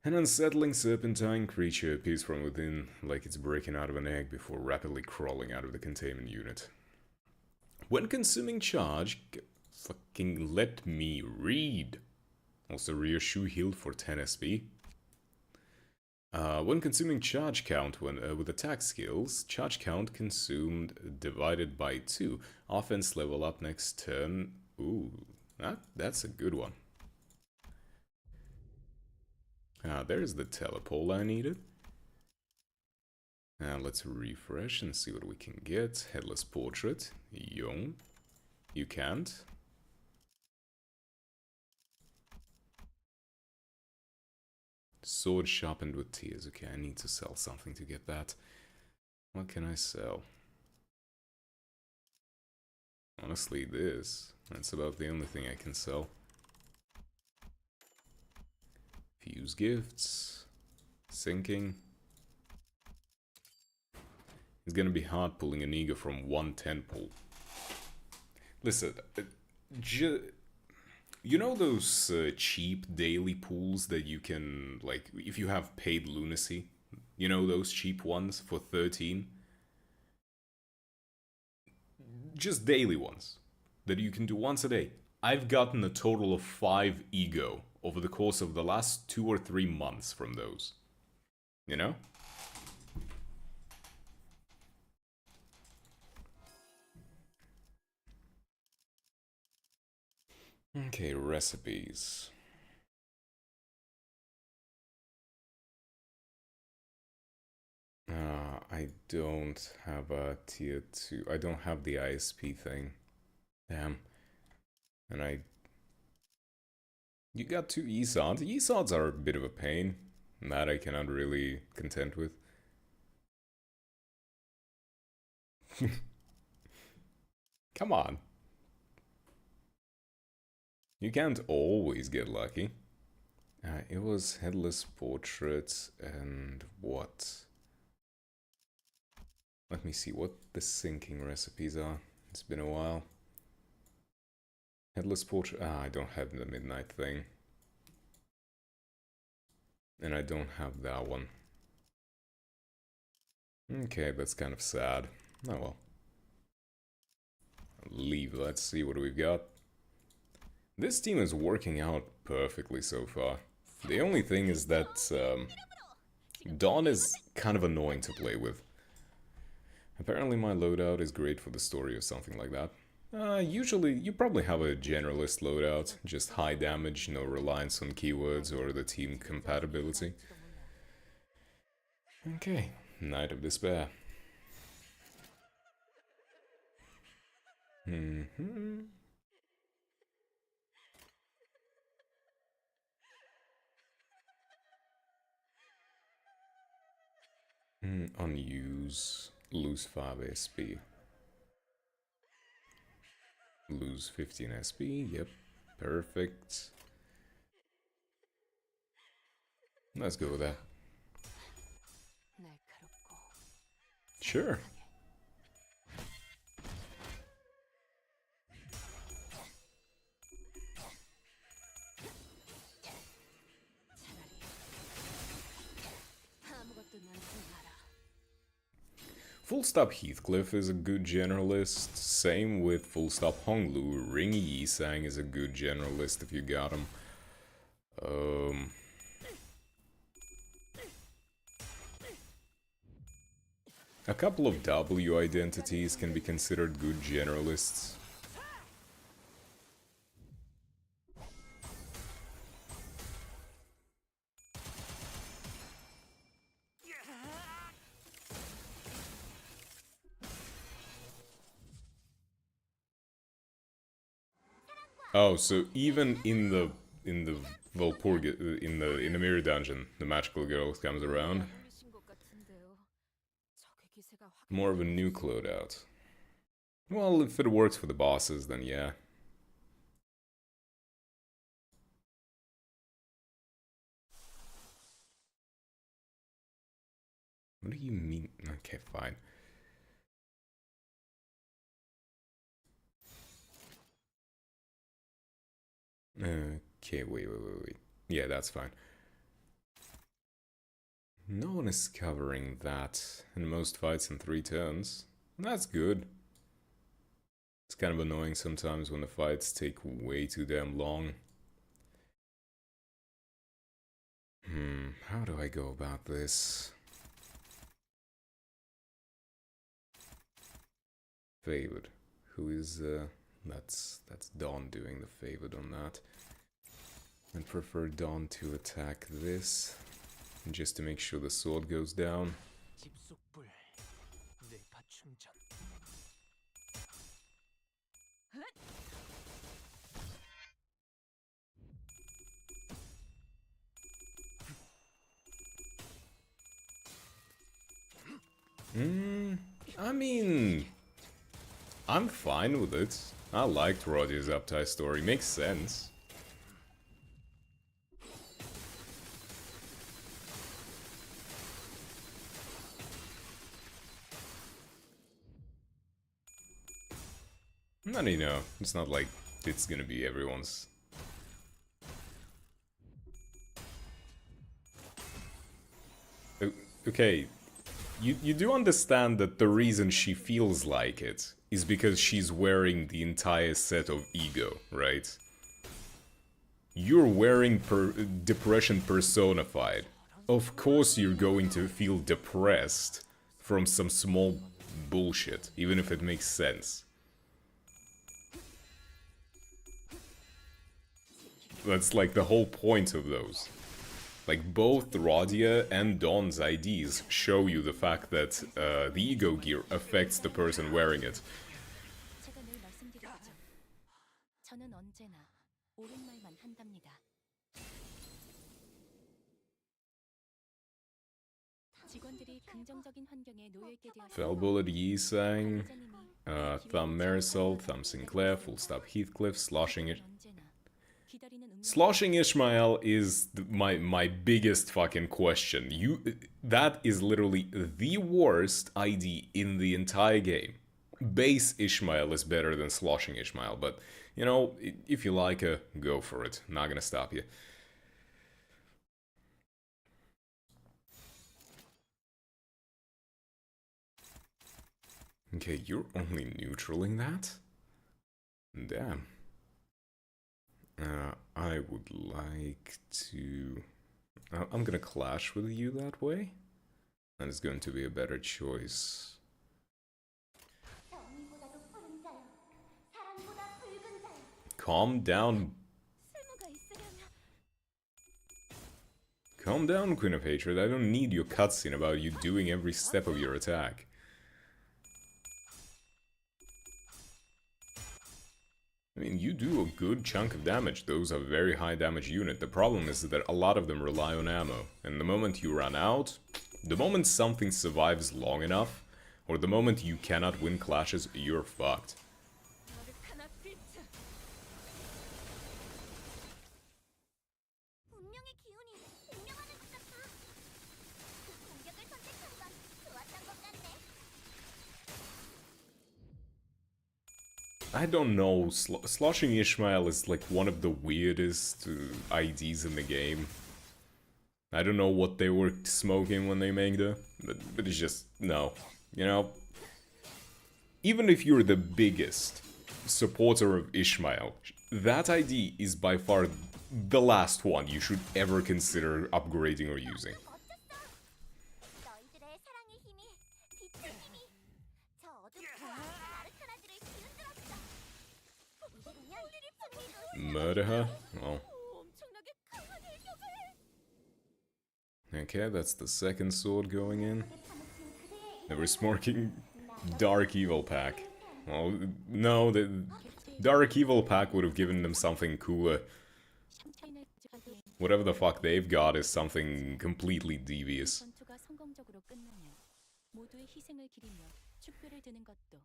An unsettling serpentine creature appears from within, like it's breaking out of an egg before rapidly crawling out of the containment unit. When consuming charge... Fucking let me read! Also, rear shoe healed for 10 SP. When consuming charge count with attack skills, charge count consumed divided by 2. Offense level up next turn. Ooh, that's a good one. There's the telepole I needed. Let's refresh and see what we can get. Headless portrait. Young. You can't. Sword sharpened with tears. Okay, I need to sell something to get that. What can I sell? Honestly, this. That's about the only thing I can sell. Fuse gifts. Sinking. It's gonna be hard pulling an ego from 110 pull. Listen, you know those cheap daily pools that you can, like, if you have paid lunacy? You know those cheap ones for 13? Just daily ones that you can do once a day. I've gotten a total of 5 ego over the course of the last 2 or 3 months from those. You know? Okay, recipes. I don't have a tier 2. I don't have the ISP thing. Damn. And you got 2 ESODs. ESODs are a bit of a pain. That I cannot really contend with. Come on. You can't always get lucky. It was headless portraits and what? Let me see what the sinking recipes are. It's been a while. Headless portrait. I don't have the midnight thing. And I don't have that one. Okay, that's kind of sad. Oh well. Leave. Let's see what we've got. This team is working out perfectly so far. The only thing is that Dawn is kind of annoying to play with. Apparently my loadout is great for the story or something like that. Usually, you probably have a generalist loadout, just high damage, no reliance on keywords or the team compatibility. Okay, Night of Despair. Unuse, lose 5 SP. Lose 15 SP, yep, perfect. Let's go with that. 날카롭고 Sure. 아무것도 나한테 말아. Full Stop Heathcliff is a good generalist. Same with Full Stop Honglu. Ringy Yisang is a good generalist if you got him. A couple of W identities can be considered good generalists. Oh, so even in the Valpurga in the mirror dungeon, the magical girl comes around. 어울리신 것 같은데요. 적의 기세가 확 More of a new loadout. Well, if it works for the bosses, then yeah. What do you mean? Okay, fine. Okay, wait. Yeah, that's fine. No one is covering that in most fights in 3 turns. That's good. It's kind of annoying sometimes when the fights take way too damn long. How do I go about this? Favored. Who is, that's Dawn doing the favored on that. I'd prefer Dawn to attack this, just to make sure the sword goes down. 집속불 뇌파 충전. I mean, I'm fine with it. I liked Roddy's Uptie story, makes sense. And you know, it's not like it's gonna be everyone's. Okay, you do understand that the reason she feels like it is because she's wearing the entire set of ego, right? You're wearing depression personified. Of course you're going to feel depressed from some small bullshit, even if it makes sense. That's like the whole point of those. Like both Radia and Dawn's IDs show you the fact that the ego gear affects the person wearing it. 제가 늘 말씀드렸죠. 저는 언제나 옳은 말만 한답니다. 직원들이 긍정적인 환경에 놓여 있게 되었습니다. Fellbullet Yisang, Thumb Marisol, Thumb Sinclair, Full Stop Heathcliff, Sloshing it. Sloshing Ishmael is my biggest fucking question. That is literally the worst ID in the entire game. Base Ishmael is better than Sloshing Ishmael, but you know, if you like go for it. Not gonna stop you. Okay, you're only neutraling that? Damn. I would like to... I'm gonna clash with you that way. And it's going to be a better choice. 정의보다도 푸른 자여, 사랑보다 붉은 자여. Calm down. 쓸모가 있으려면 Calm down, Queen of Hatred. I don't need your cutscene about you doing every step of your attack. I mean, you do a good chunk of damage. Those are very high damage unit. The problem is that a lot of them rely on ammo. And the moment you run out, the moment something survives long enough, or the moment you cannot win clashes, you're fucked. 운명의 기운이 공명하는 것 같아. I don't know, Sloshing Ishmael is like one of the weirdest IDs in the game. I don't know what they were smoking when they made it, but it's just, no. You know, even if you're the biggest supporter of Ishmael, that ID is by far the last one you should ever consider upgrading or using. 너희들의 사랑의 힘이, 빛의 힘이 저 어둡고 아름다운 아르카나들을 뒤흔들었어. 이대로면 승리도 Murder her? Oh. 엄청나게 강한 일격을. Okay, that's the second sword going in. They were smoking Dark Evil Pack. Well, no, the Dark Evil Pack would have given them something cooler. 샴페인을 가져가기엔 Whatever the fuck they've got is something completely devious. 전투가 성공적으로 끝나면 모두의 희생을 기리며 축배를 드는 것도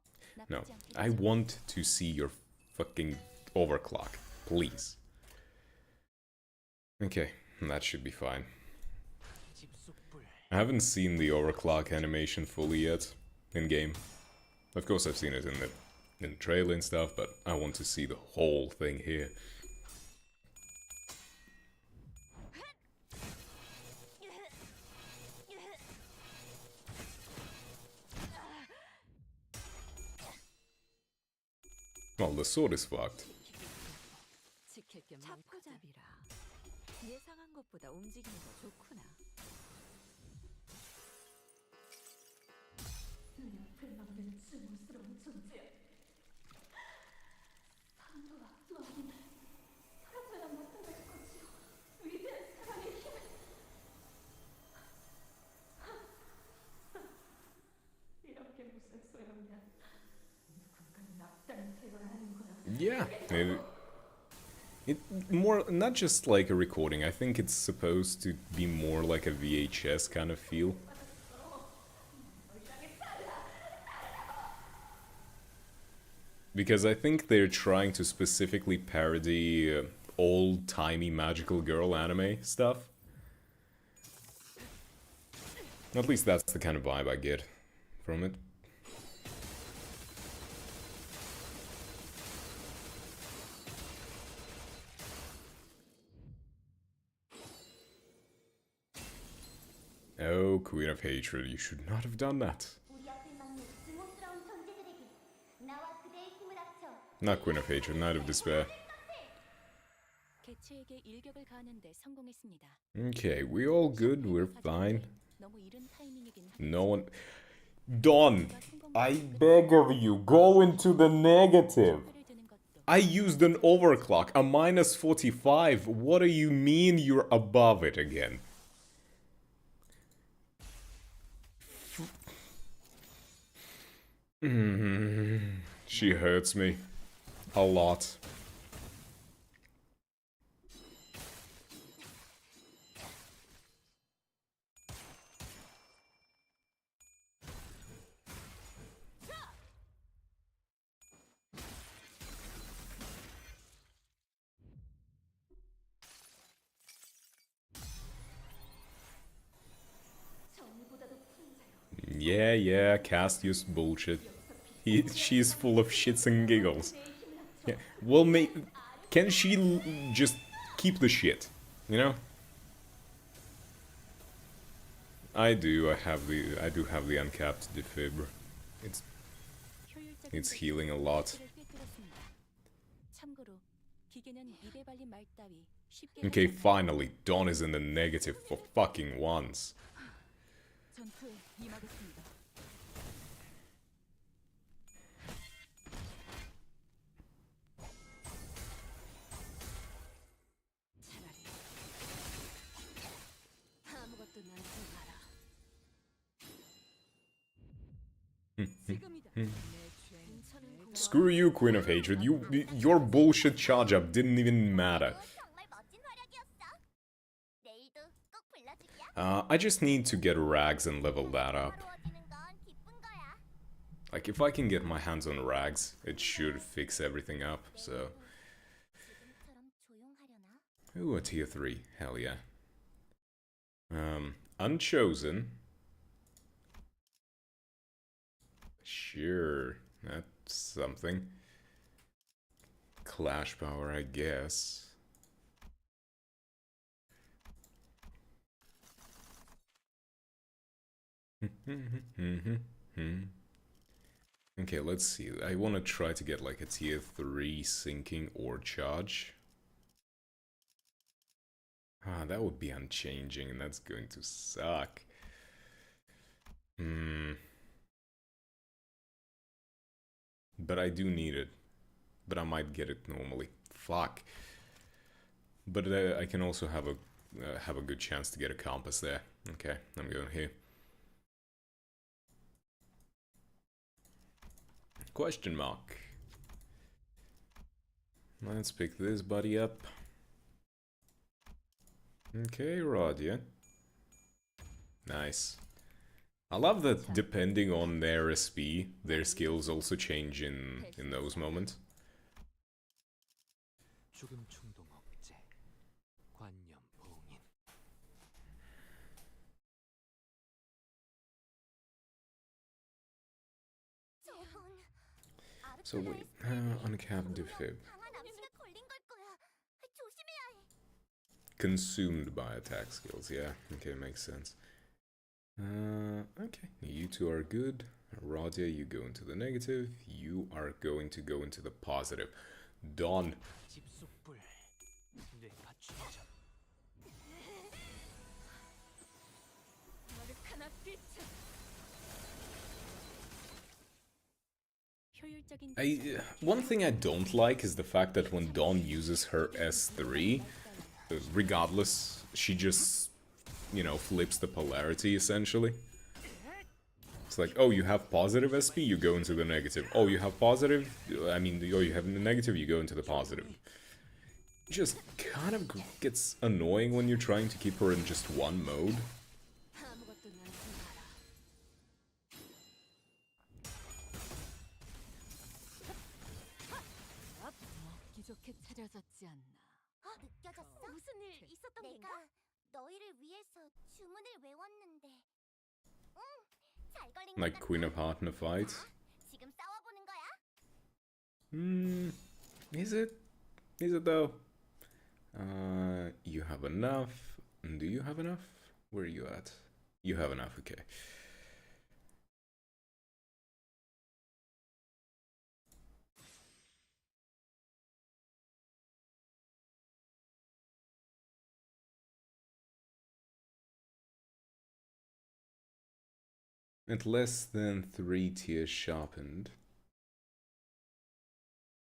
No, 나쁘지 않겠죠. I want to see your fucking overclock, please. Okay, that should be fine. 집속불. I haven't seen the overclock animation fully yet in game. Of course, I've seen it in the trailer and stuff, but I want to see the whole thing here. Well, the sword is fucked. 지킬 게 많고 잡이라. 예상한 것보다 움직이는 거 좋구나. 숲을 막는 증오스러운 존재야. 산도와 너희는 사라져야 마땅할 것이오. 위대한 사랑의 힘을. 이렇게 무슨 소용이야. 누군가 낙담 대화를 하는 거야. Yeah, it more not just like a recording. I think it's supposed to be more like a VHS kind of feel. Because I think they're trying to specifically parody old-timey magical girl anime stuff. At least that's the kind of vibe I get from it. Oh, Queen of Hatred, you should not have done that. 우리 앞을 막는 증오스러운 존재들에게 나와 그대의 힘을 합쳐 Not Queen of Hatred, Knight of Despair. 개체에게 일격을 가하는데 성공했습니다. Okay, we all good, we're fine. 너무 이른 타이밍이긴 No one... Don! I beg of you, go into the negative! 축배를 드는 것도 I used an overclock, a minus 45. What do you mean you're above it again? She hurts me. A lot. Yeah, Castius bullshit. She's full of shits and giggles. Yeah, well, can she just keep the shit? You know? I do have the uncapped defib. 효율적인 It's healing a lot. 배치를 꿰뚫었습니다. 참고로 기계는 입에 발린 말 따위 쉽게 Okay, 하지 않아요. finally, Dawn is in the negative for fucking once. 전투에 임하겠습니다. 차라리 아무것도 나지 마라. 지금이다. 내 죄는 괜찮은 Screw you, Queen of Hatred. Your bullshit charge up didn't even matter. 정말 멋진 활약이었어. 내일도 꼭 불러줄게. I just need to get rags and level that up. 이루어지는 건 기쁜 거야. Like, if I can get my hands on rags, it should fix everything up, so... 지금처럼 조용하려나? Ooh, a tier 3. Hell yeah. Unchosen. Sure, that's something. Clash power, I guess. Okay, let's see. I want to try to get like a tier 3 sinking or charge. Ah, that would be unchanging, and that's going to suck. But I do need it. But I might get it normally. Fuck. But I can also have a good chance to get a compass there. Okay, I'm going here. Question mark. Let's pick this buddy up. Okay, Rod, yeah. Nice. I love that depending on their SP, their skills also change in those moments. 죽음 충동 억제. 관념 봉인. So wait, uncapped defib. 강한 암시가 걸린 걸 거야. 조심해야 해. Consumed by attack skills, yeah, okay, makes sense. Okay, you two are good. Radia, you go into the negative. You are going to go into the positive. Dawn. 집속불. 뇌파 충전. One thing I don't like is the fact that when Dawn uses her S3, regardless, she just, you know, flips the polarity essentially. It's like, oh, you have positive SP, you go into the negative. Oh, you have positive, oh, you have the negative, you go into the positive. Just kind of gets annoying when you're trying to keep her in just one mode. 느껴졌어? 무슨 일 있었던 건가? 내가 너희를 위해서 주문을 외웠는데. 응, 잘 걸린 것 Like 같아. Queen of Heart in a fight. 지금 싸워보는 거야? Is it? Is it though? You have enough. Do you have enough? Where are you at? You have enough, okay. At less than 3 tiers sharpened.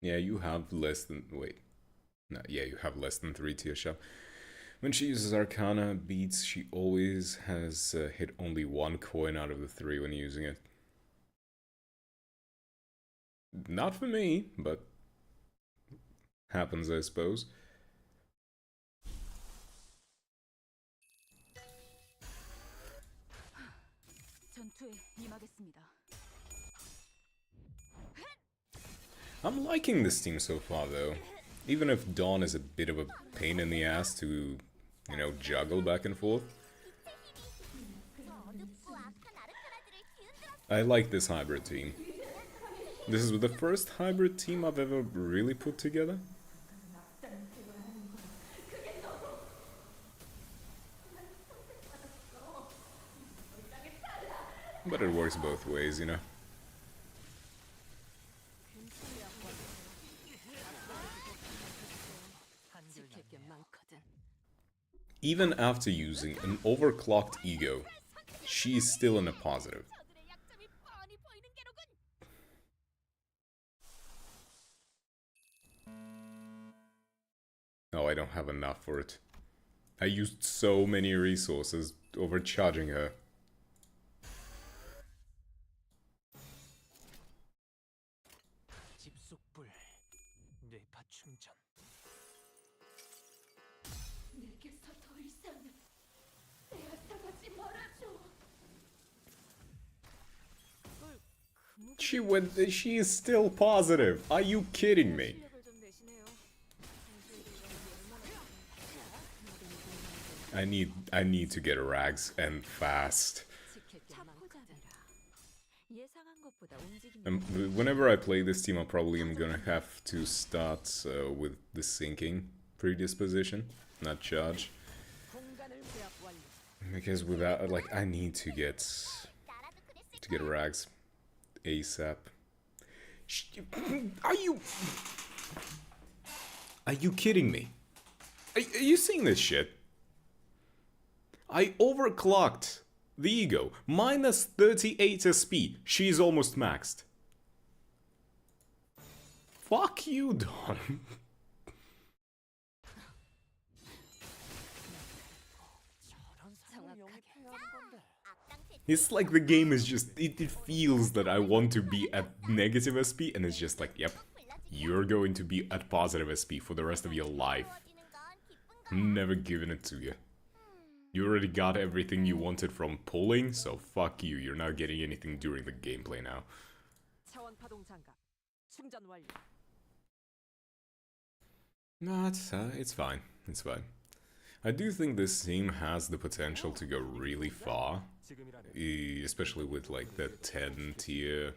Yeah, you have less than... Wait. No, yeah, you have less than 3 tiers sharp. When she uses Arcana beats, she always has hit only 1 coin out of the 3 when using it. Not for me, but happens, I suppose. I'm liking this team so far, though. Even if Dawn is a bit of a pain in the ass to, you know, juggle back and forth. I like this hybrid team. This is the first hybrid team I've ever really put together. But it works both ways, you know. Even after using an overclocked ego, she is still in a positive. Oh, I don't have enough for it. I used so many resources overcharging her. 집속불. 뇌파 충전. 내게서 더 이상은 빼앗아가지 말아줘. She is still positive. Are you kidding me? I need to get rags and fast. 예상한 것보다 생각보다 움직임이 Whenever I play this team, I probably am gonna have to start with the sinking predisposition, not charge. 공간을 제압 완료. Because without, like, I need to get rags ASAP. Are you kidding me? Are you seeing this shit? I overclocked the ego. Minus 38 SP. She's almost maxed. Fuck you, Don. 저런 사람을 영입해야 하는 건데. It's like the game is just... It feels that I want to be at negative SP, and it's just like, yep, you're going to be at positive SP for the rest of your life. I'm never giving it to you. You already got everything you wanted from pulling, so fuck you, you're not getting anything during the gameplay now. 차원 파동 장갑 충전 완료. No, it's fine, it's fine. I do think this team has the potential to go really far, especially with like the 10 tier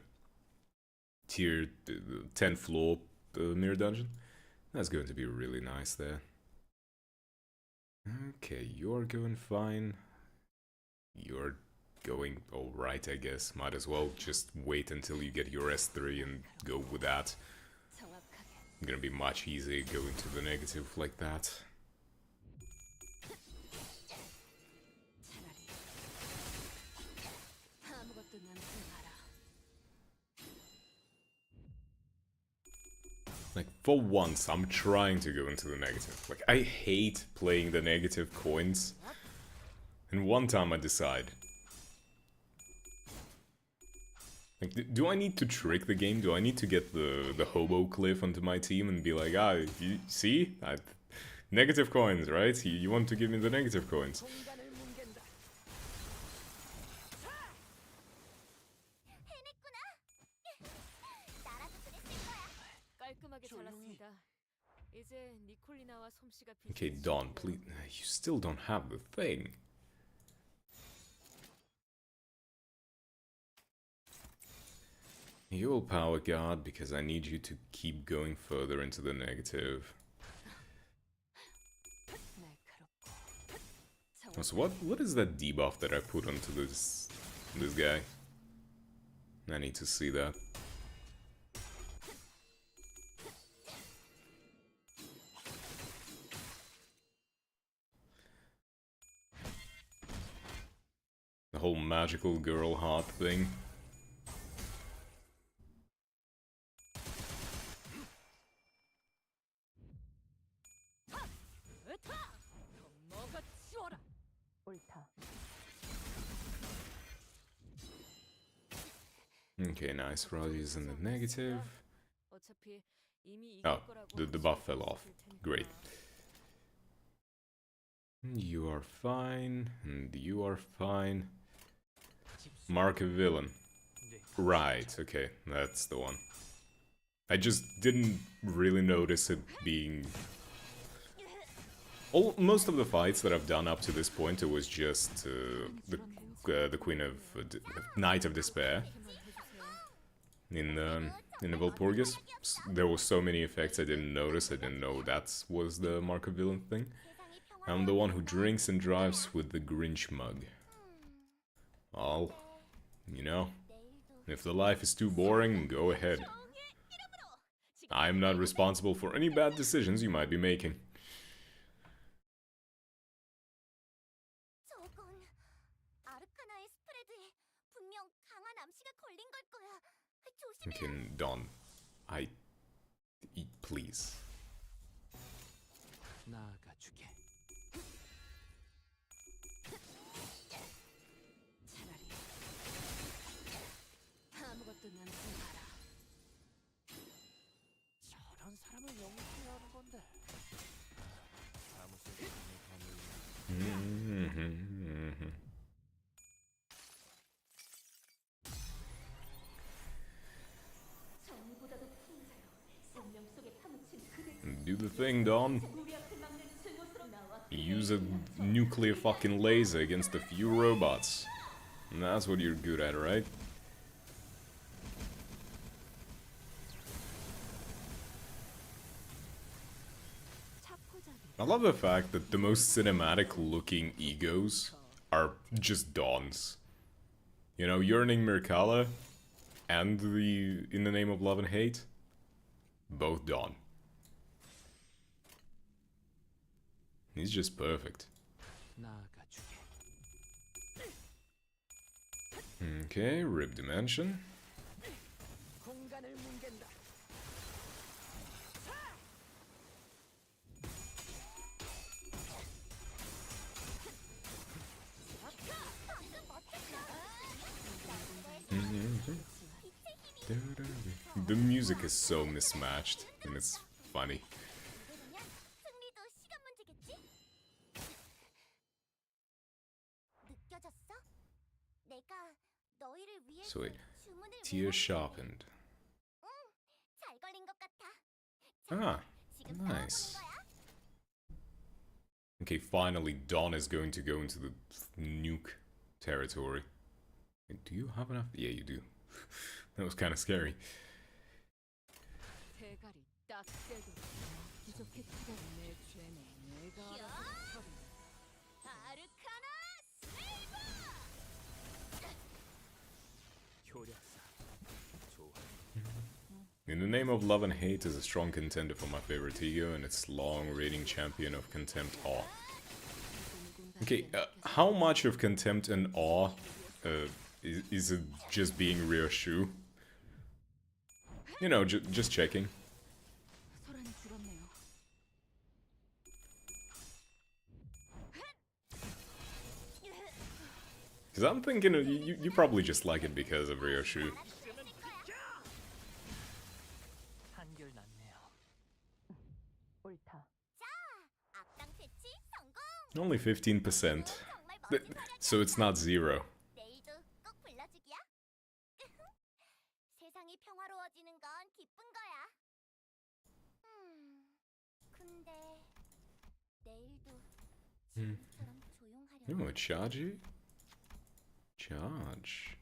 10 floor mirror dungeon. That's going to be really nice there. Okay, you're going fine. You're going alright, I guess. Might as well just wait until you get your S3 and go with that. 정확하게. Gonna be much easier going to the negative like that. 차라리 아무것도 남지 마라. Like, for once, I'm trying to go into the negative. Like, I hate playing the negative coins. And one time I decide. Like, do I need to trick the game? Do I need to get the hobo cliff onto my team and be like, ah, you see? Negative coins, right? You want to give me the negative coins. 공간을 뭉갠다. 깔끔하게 잘랐습니다. 이제 니콜리나와 솜씨가 Okay, Dawn, please. You still don't have the thing. You'll power guard because I need you to keep going further into the negative. 날카롭고. So what is that debuff that I put onto this guy? I need to see that. The whole magical girl heart thing. 으타! 더 먹어치워라. 옳다. Okay, nice. Roger's in the negative. 어차피 이미 Oh, 이길 거라고 the buff fell off. 있을 테니까. Great. You are fine, and you are fine. Mark a villain. Right, okay, that's the one. I just didn't really notice it being... most of the fights that I've done up to this point, it was just the Queen of... Knight of Despair. In the Valpurgis. There were so many effects I didn't notice, I didn't know that was the Mark a villain thing. I'm the one who drinks and drives with the Grinch mug. Well, you know, if the life is too boring, go ahead. I'm not responsible for any bad decisions you might be making. 저건 아르카나의 스프레드에 분명 강한 암시가 걸린 걸 거야. 조심해. Okay, Dawn. Please. 나아가주게. 차라리 아무것도 남지 마라. 저런 사람을 영입해야 하는 건데. 아무 소리를 정보다도 풍자요. 생명 속에 파묻힌 그대. Do the thing, Dawn. 우리 앞을 막는 증오스러 나와. Use a nuclear fucking laser against a few robots. And that's what you're good at, right? I love the fact that the most cinematic looking egos are just Dawns. You know, Yearning Mirkala and the In the Name of Love and Hate, both Dawn. He's just perfect. 나아가주게. Okay, Rib Dimension. 공간을 뭉갠다. The music is so mismatched, and it's funny. 이대로면 승리도 시간 문제겠지? 느껴졌어? 내가 너희를 위해서 Sweet. 주문을 Tear 외웠는데. sharpened. 잘 걸린 것 같아. Ah, 지금 nice. 싸워보는 거야? Okay, finally Dawn is going to go into the nuke territory. Wait, do you have enough? Yeah, you do. That was kind of scary. 대가리 딱 떼도 부족했던 내 죄는 내가 알아서 처리. 아르카나 세이버! 효력사. 좋아. In the Name of Love and Hate is a strong contender for my favorite ego, and its long reigning champion of Contempt Awe. Okay, how much of Contempt and Awe is it just being Ryoshu? You know, just checking. 소란이 줄었네요. Because I'm thinking you probably just like it because of Ryoshu. 한결 낫네요. 옳다. 악당 패치 성공! Only 15%. 정말 멋진 So it's not zero. 내일도 꼭 불러주기야. 세상이 평화로워지는 건 기쁜 거야. 근데 내일도 지금처럼 조용하려나? Oh, charge? Charge.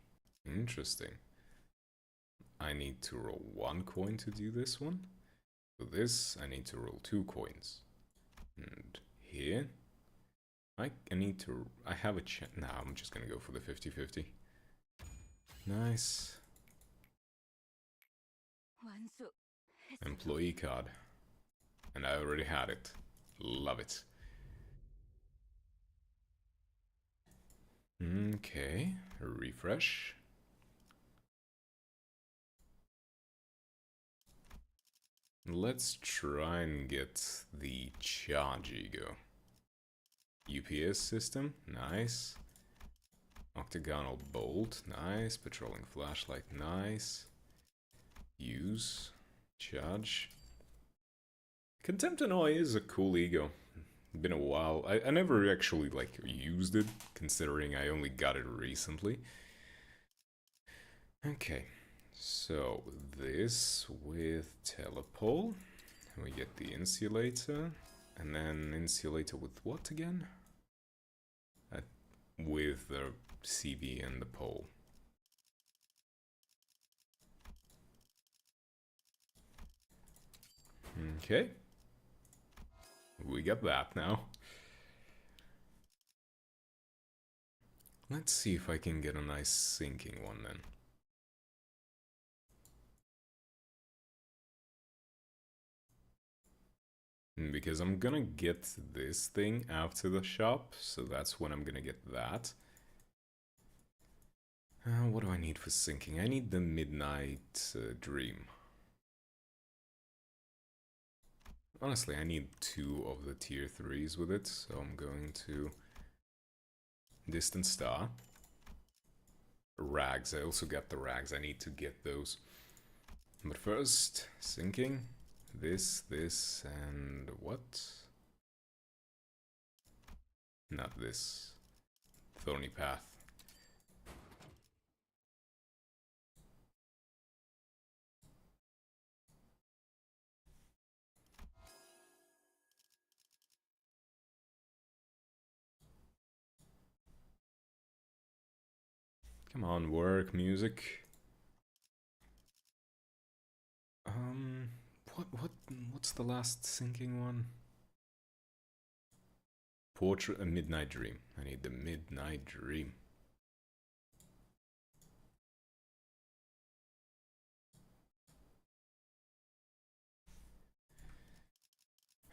Interesting. I need to roll 1 coin to do this one. For this, I need to roll 2 coins. And here, I need to... I have a chance. Nah, I'm just gonna go for the 50-50. Nice. 완수. Employee card. And I already had it. Love it. Okay, refresh. Let's try and get the charge ego. UPS system, nice. Octagonal bolt, nice. Patrolling flashlight, nice. Use, charge. Contempt and Awe is a cool ego. Been a while. I never actually like used it, considering I only got it recently. Okay, so this with telepole. We get the insulator, and then insulator with what again? With the CV and the pole. Okay. We got that now. Let's see if I can get a nice sinking one then. Because I'm gonna get this thing after the shop, so that's when I'm gonna get that. What do I need for sinking? I need the Midnight Dream. Honestly, I need 2 of the tier 3s with it, so I'm going to Distant Star. Rags, I also got the rags, I need to get those. But first, sinking. This, and what? Not this. Thorny Path. Come on, work, music. What's the last sinking one? Portrait, a Midnight Dream. I need the Midnight Dream.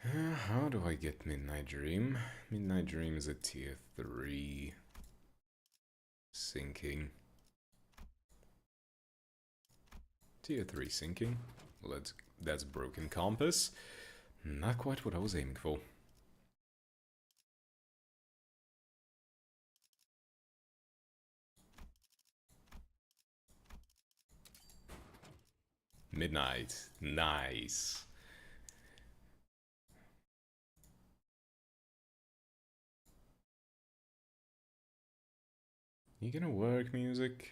How do I get Midnight Dream? Midnight Dream is a tier 3. Sinking. Tier 3 sinking. That's Broken Compass. Not quite what I was aiming for. Midnight. Nice. You gonna work, music?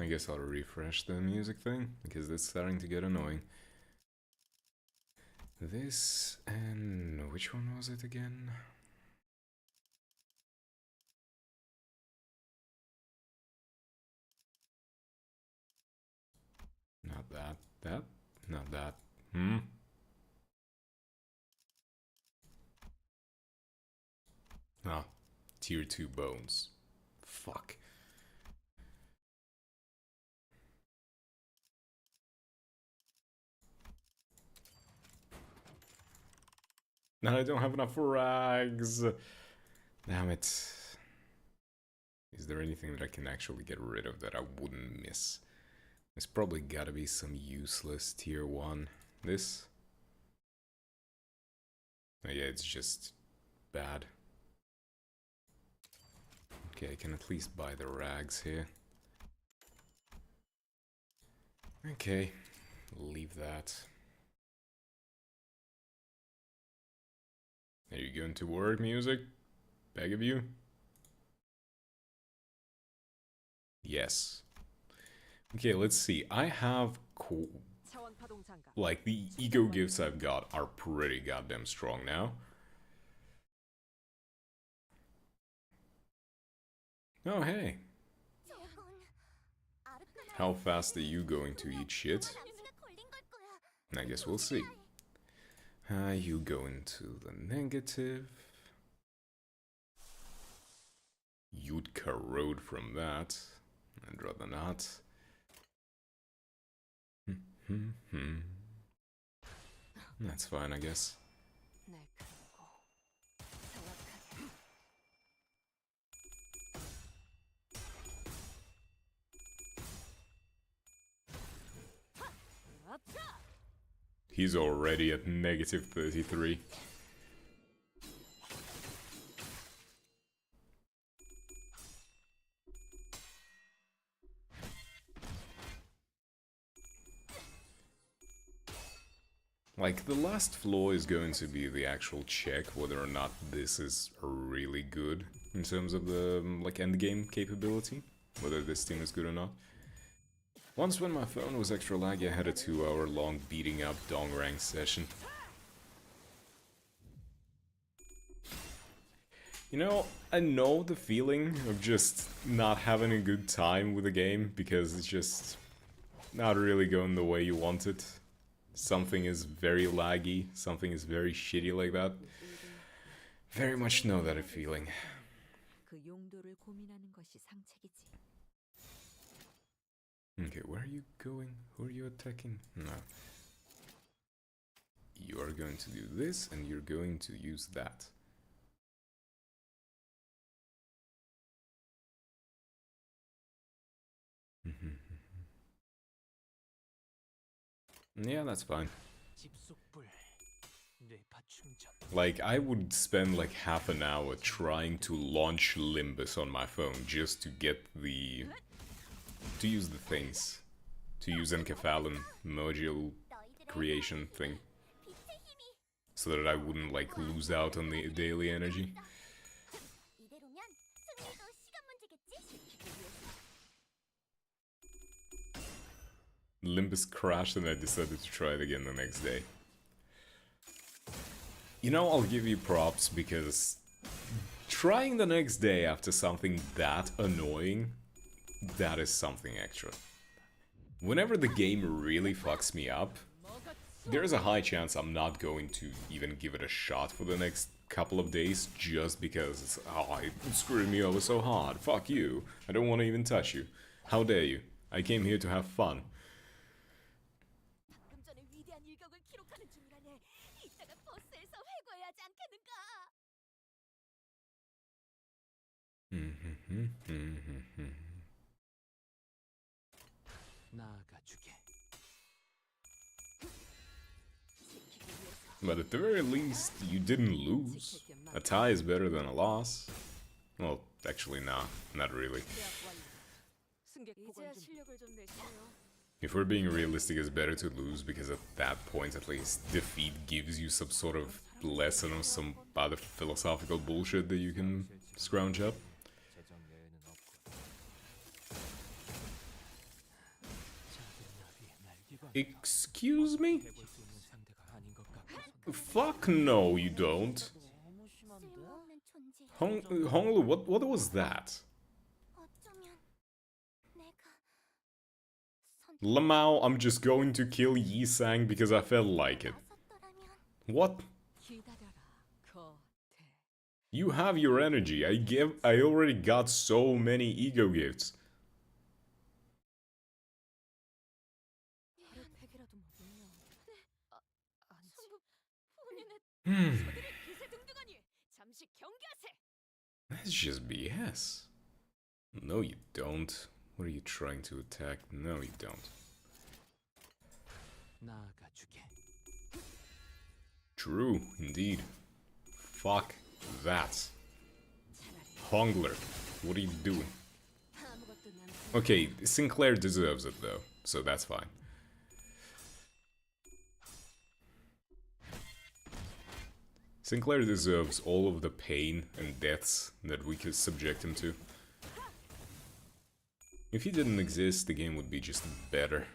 I guess I'll refresh the music thing, because it's starting to get annoying. This, and which one was it again? Not that. That? Not that. Ah, tier 2 bones. Fuck. Now I don't have enough rags. Damn it. Is there anything that I can actually get rid of that I wouldn't miss? There's probably gotta be some useless tier 1. This? Oh yeah, it's just bad. Okay, I can at least buy the rags here. Okay, leave that. Are you going to work, music? Beg of you? Yes. Okay, let's see. I have like, the ego gifts I've got are pretty goddamn strong now. Oh, hey. How fast are you going to eat shit? I guess we'll see. You go into the negative. You'd corrode from that. I'd rather not. That's fine, I guess. He's already at negative 33. Like, the last flaw is going to be the actual check whether or not this is really good in terms of the, like, endgame capability. Whether this team is good or not. Once when my phone was extra laggy, I had a 2-hour-long beating up Dong rank session. You know, I know the feeling of just not having a good time with the game because it's just not really going the way you want it. Something is very laggy, something is very shitty like that. Very much know that feeling. Okay, where are you going? Who are you attacking? No. You are going to do this, and you're going to use that. Yeah, that's fine. Like, I would spend like half an hour trying to launch Limbus on my phone just to get the... to use the things. To use Encephalon module creation thing. So that I wouldn't like lose out on the daily energy. Limbus crashed and I decided to try it again the next day. You know, I'll give you props because trying the next day after something that annoying, that is something extra. Whenever the game really fucks me up, there's a high chance I'm not going to even give it a shot for the next couple of days just because it's, oh, it screwed me over so hard. Fuck you. I don't want to even touch you. How dare you? I came here to have fun. 방금 전에 위대한 일격을 기록하는 중이라네. 이따가 버스에서 회고해야지 않겠는가? 나아가주게. But at the very least, you didn't lose. A tie is better than a loss. Well, actually, nah, not really. 이제야 실력을 좀 내시네요. If we're being realistic, it's better to lose because at that point, at least, defeat gives you some sort of lesson or some other philosophical bullshit that you can scrounge up. 재정 여유는 없고. 작은 나비의 날개가 Excuse me? 해볼 수 있는 상대가 아닌 것 같아서. Fuck no, you don't. 너무 심한데? 쓸모없는 존재. Honglu, what was that? 어쩌면 내가 Lamau, I'm just going to kill Yi Sang because I felt like it. 나섰더라면 What? 기다려라. 거대. You have your energy. I already got so many ego gifts. 하루 팩이라도 먹으면. 안지. 본인의 Hmm. 저들의 기세 등등하니 잠시 경계하세. That's just BS. No, you don't. What are you trying to attack? No, you don't. 나아가주게. True, indeed. Fuck that. Hongler, what are you doing? 아무것도 난 Okay, Sinclair deserves it though, so that's fine. Sinclair deserves all of the pain and deaths that we could subject him to. If he didn't exist, the game would be just better.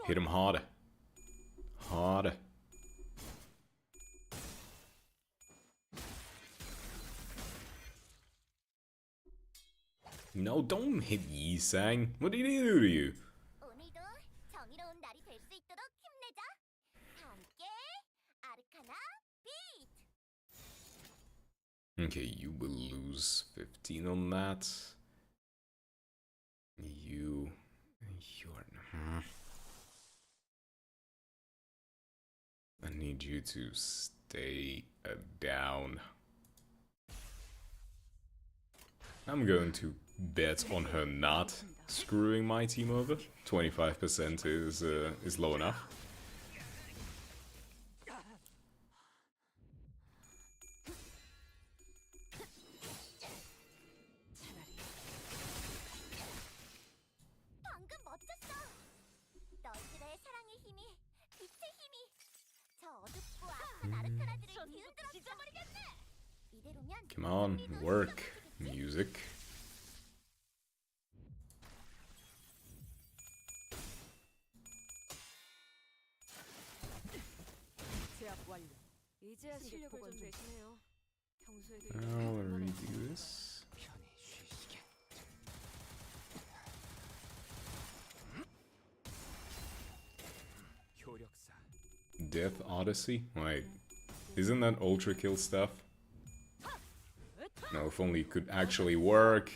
Hit him harder. Harder. No, don't hit Yi Sang. What did he do to you? 오늘도 정의로운 날이 될 수 있도록 힘내자. 다 함께 아르카나 비트. Okay, you will lose 15 on that. You're... I need you to stay down. I'm going to bet on her not screwing my team over. 25% is low enough. 방금 멋졌어. 너희들의 사랑의 힘이, 빛의 힘이 저 어둡고 아픈 아르카나들을 뒤흔들었어. 이대로면 Come on, work, music. 제압 완료. 이제야 실력을 좀 내시네요. 평소에도 I'll redo this. 편히 쉬시게. 효력사. Death Odyssey? Wait, isn't that Ultra Kill stuff? No, if only it could actually work.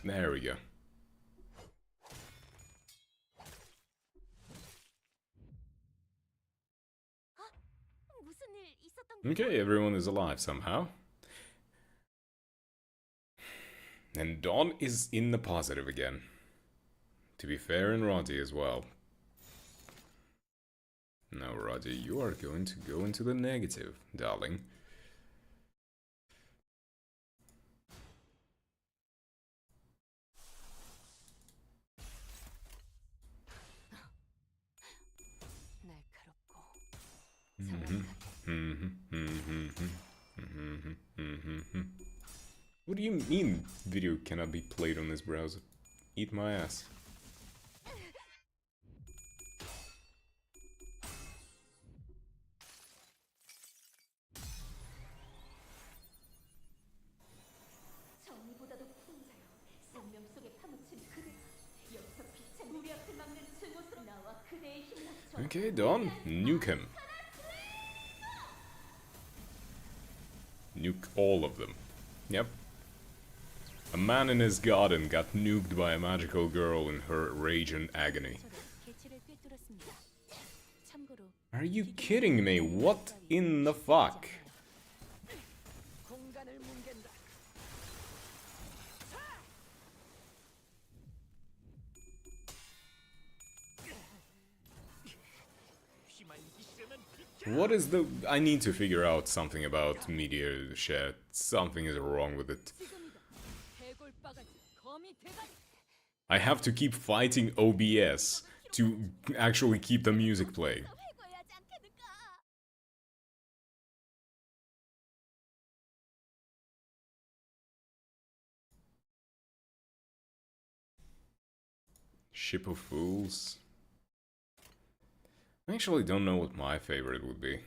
There we go. 무슨 일 있었던 거야? Okay, everyone is alive somehow. And Dawn is in the positive again. To be fair, and Roddy as well. Now, Roddy, you are going to go into the negative, darling. What do you mean video cannot be played on this browser? Eat my ass. 정의보다도 큰 자요. 생명 속에 파묻힌 그대. 여기서 빛의 우리 앞을 막는 증오스러운 나와 그대의 힘을 합쳐. Okay, done. Nuke him. Nuke all of them. Yep. A man in his garden got nuked by a magical girl in her rage and agony. 저를 개체를 꿰뚫었습니다. 참고로 Are you kidding me? What in the fuck? 공간을 뭉갠다. 휘말리기 싫으면 What is the... I need to figure out something about media share. Something is wrong with it. 지금이다. 해골바가지 거미 대가리. I have to keep fighting OBS to actually keep the music playing. 해고해야지 않겠는가? Ship of Fools. I actually don't know what my favorite would be.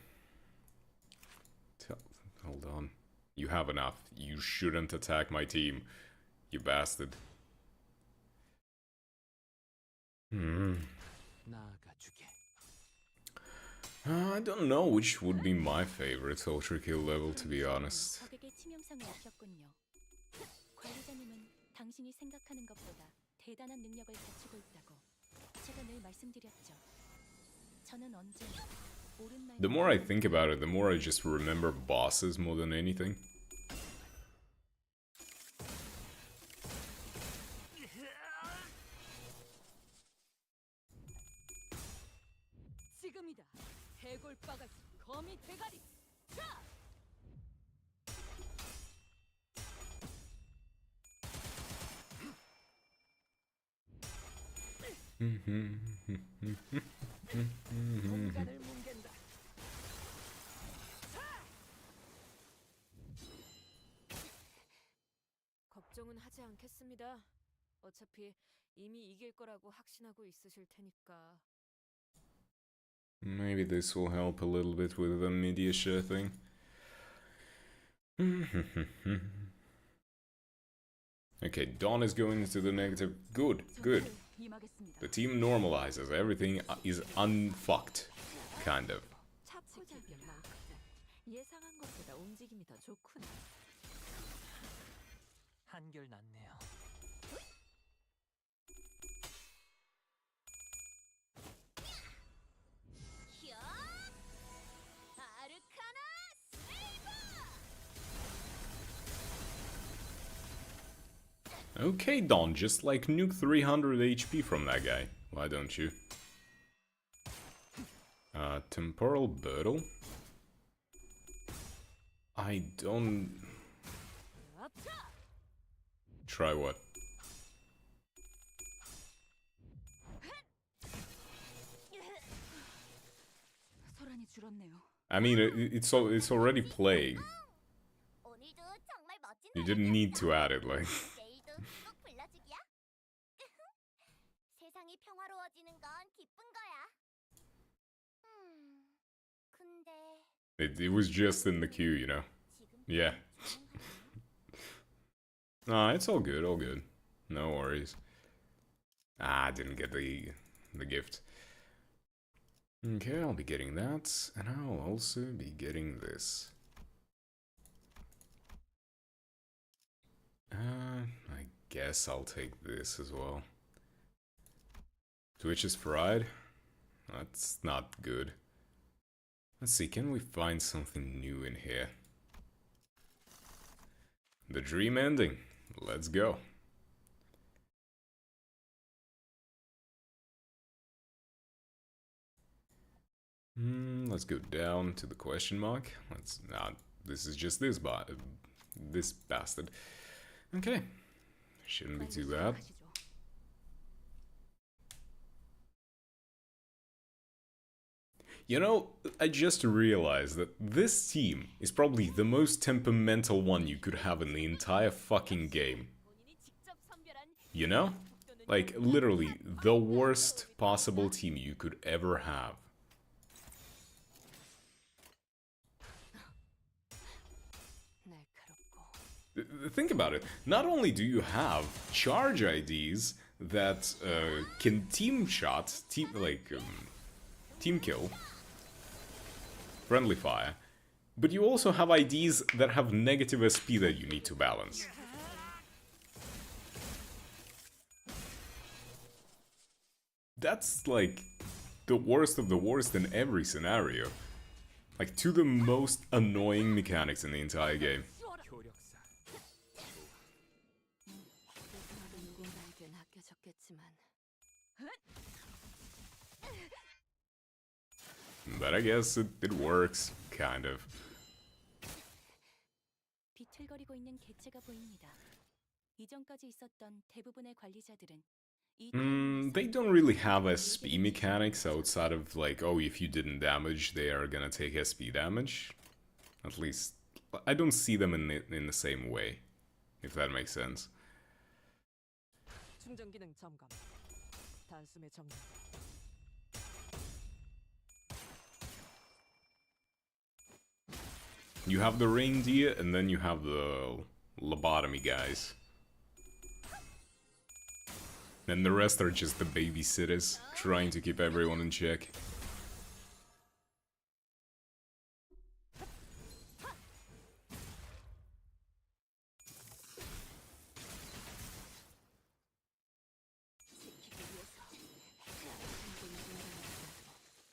Hold on. You have enough. You shouldn't attack my team, you bastard. 나아가주게. I don't know which would be my favorite ultra kill level, to be honest. 적에게 치명상을 입혔군요. 관리자님은 당신이 생각하는 것보다 대단한 능력을 갖추고 있다고 제가 늘 말씀드렸죠. 저는 언제나 옳은 말. The more I think about it, the more I just remember bosses more than anything. 지금이다. 해골바가지 거미 대가리. 자! 공간을 뭉갠다. 걱정은 하지 않겠습니다. 어차피 이미 이길 거라고 확신하고 있으실 테니까. Maybe this will help a little bit with the media share thing. Okay, Dawn is going into the negative. Good, good. The team normalizes. Everything is unfucked. Kind of. 차포자기 마크다. 예상한 것보다 움직임이 더 좋구나. 한결 낫네요. 히어! 아르카나 세이버! Okay, Dawn, just like nuke 300 HP from that guy. Why don't you? Temporal Girdle? I don't... Try what? 소란이 줄었네요. I mean, it's already playing. 오늘도 정말 멋진 You didn't need to add it, like... 내일도 꼭 불러주기야. 세상이 평화로워지는 건 기쁜 거야. 근데 It was just in the queue, you know? Yeah. Nah, it's all good, all good. No worries. Ah, I didn't get the gift. Okay, I'll be getting that, and I'll also be getting this. I guess I'll take this as well. Twitch is fried? That's not good. Let's see, can we find something new in here? The dream ending. Let's go. Let's go down to the question mark. Let's not. This is just this bastard. Okay, shouldn't be too bad. You know, I just realized that this team is probably the most temperamental one you could have in the entire fucking game. You know? Like, literally, the worst possible team you could ever have. Think about it. Not only do you have charge IDs that can team shot, team kill, friendly fire, but you also have IDs that have negative SP that you need to balance. That's like the worst of the worst in every scenario. Like, two of the most annoying mechanics in the entire game. 누군가에겐 아껴졌겠지만 But I guess it works, kind of. 비틀거리고 있는 개체가 보입니다. 이전까지 있었던 대부분의 관리자들은 이 They don't really have SP mechanics outside of like, oh, if you didn't damage, they are gonna take SP damage. At least, I don't see them in the same way, if that makes sense. 충전 기능 점검. 단숨에 정리. You have the reindeer, and then you have the lobotomy guys. And the rest are just the babysitters, trying to keep everyone in check.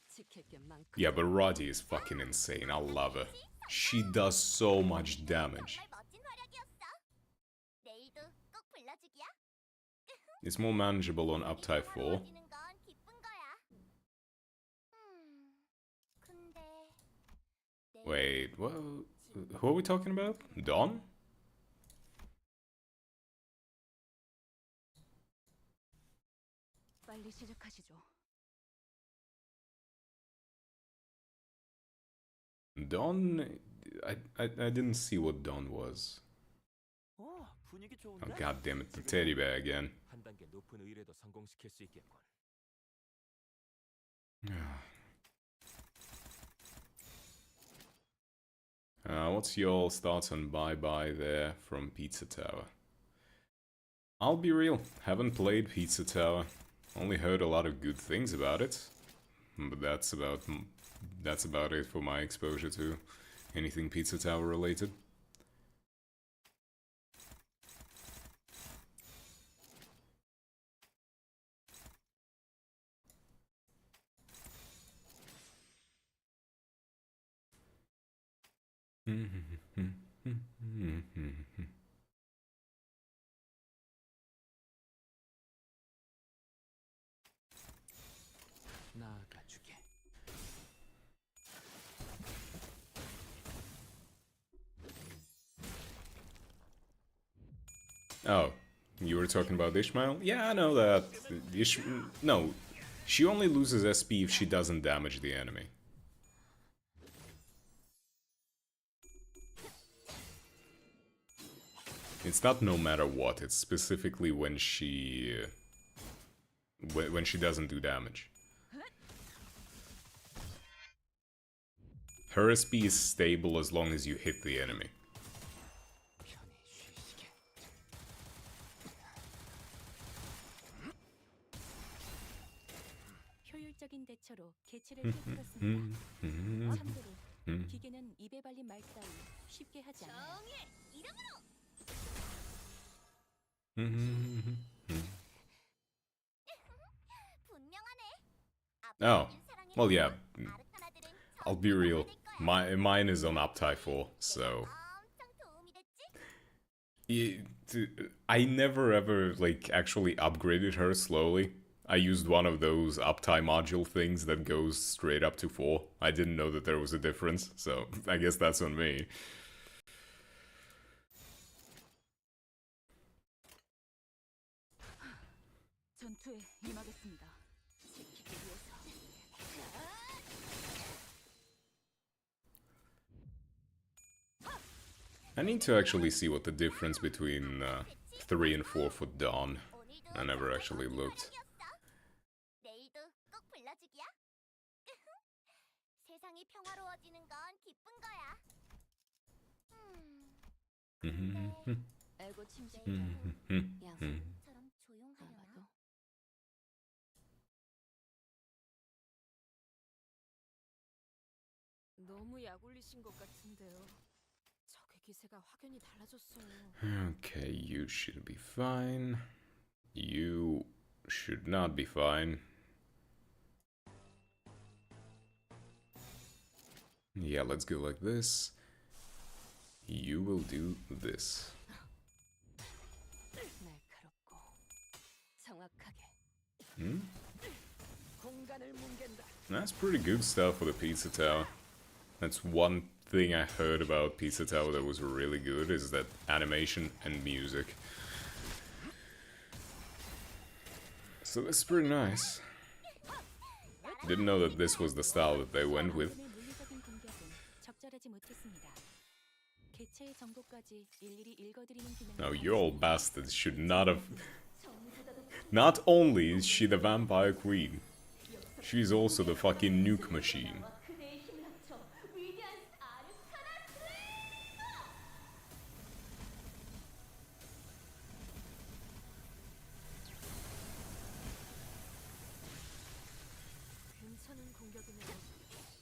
지킬 게 많고 Yeah, but Roddy is fucking insane. I love her. She does so much damage. 정말 멋진 활약이었어. 내일도 꼭 불러주기야. It's more manageable on Uptype 4. 어울리는 건 기쁜 거야. 근데 Wait, what? Who are we talking about? Dawn? 빨리 시작하시죠. Dawn? I didn't see what Dawn was. 분위기 Oh, 좋은데? god damn it, the teddy bear again. 한 단계 높은 의뢰도 성공시킬 수 있겠군. What's your thoughts on Bye Bye there from Pizza Tower? I'll be real, haven't played Pizza Tower. Only heard a lot of good things about it. But that's about it for my exposure to anything Pizza Tower related. 나아가주게. Oh, you were talking about Ishmael? Yeah, I know that. No, she only loses SP if she doesn't damage the enemy. It's not no matter what, it's specifically when she doesn't do damage. Her SP is stable as long as you hit the enemy. 편히 쉬시게. 효율적인 대처로 개체를 꿰뚫었습니다. 참고로 기계는 입에 발린 말 따위 쉽게 하지 않아요. 분명하네. Oh, well, yeah. I'll be real. Mine is on Uptype 4, so 엄청 도움이 됐지? I never ever like actually upgraded her slowly. I used one of those uptime module things that goes straight up to 4. I didn't know that there was a difference, so I guess that's on me. 전투에 임하겠습니다. 지키기 위해서. I need to actually see what the difference between 3 and 4 for Dawn. I never actually looked. 내일도 꼭 불러주기야. 세상이 평화로워지는 건 기쁜 거야. 알고 침식. 양처럼 조용하려나? 아마도. 너무 약올리신 것 같은데요. 적의 기세가 확연히 달라졌어요. Okay, you should be fine. You should not be fine. Yeah, let's go like this. You will do this. 날카롭고 정확하게. 공간을 뭉갠다. That's pretty good stuff for the Pizza Tower. That's one thing I heard about Pizza Tower that was really good, is that animation and music. So that's pretty nice. Didn't know that this was the style that they went with. 물리적인 공격은 적절하지 못했습니다. 개체의 정보까지 일일이 읽어드리는 기능. Now, you all bastards should not have... Not only is she the vampire queen, she's also the fucking nuke machine. 그대의 힘을 합쳐 위대한 아르카나스! 괜찮은 공격이네요.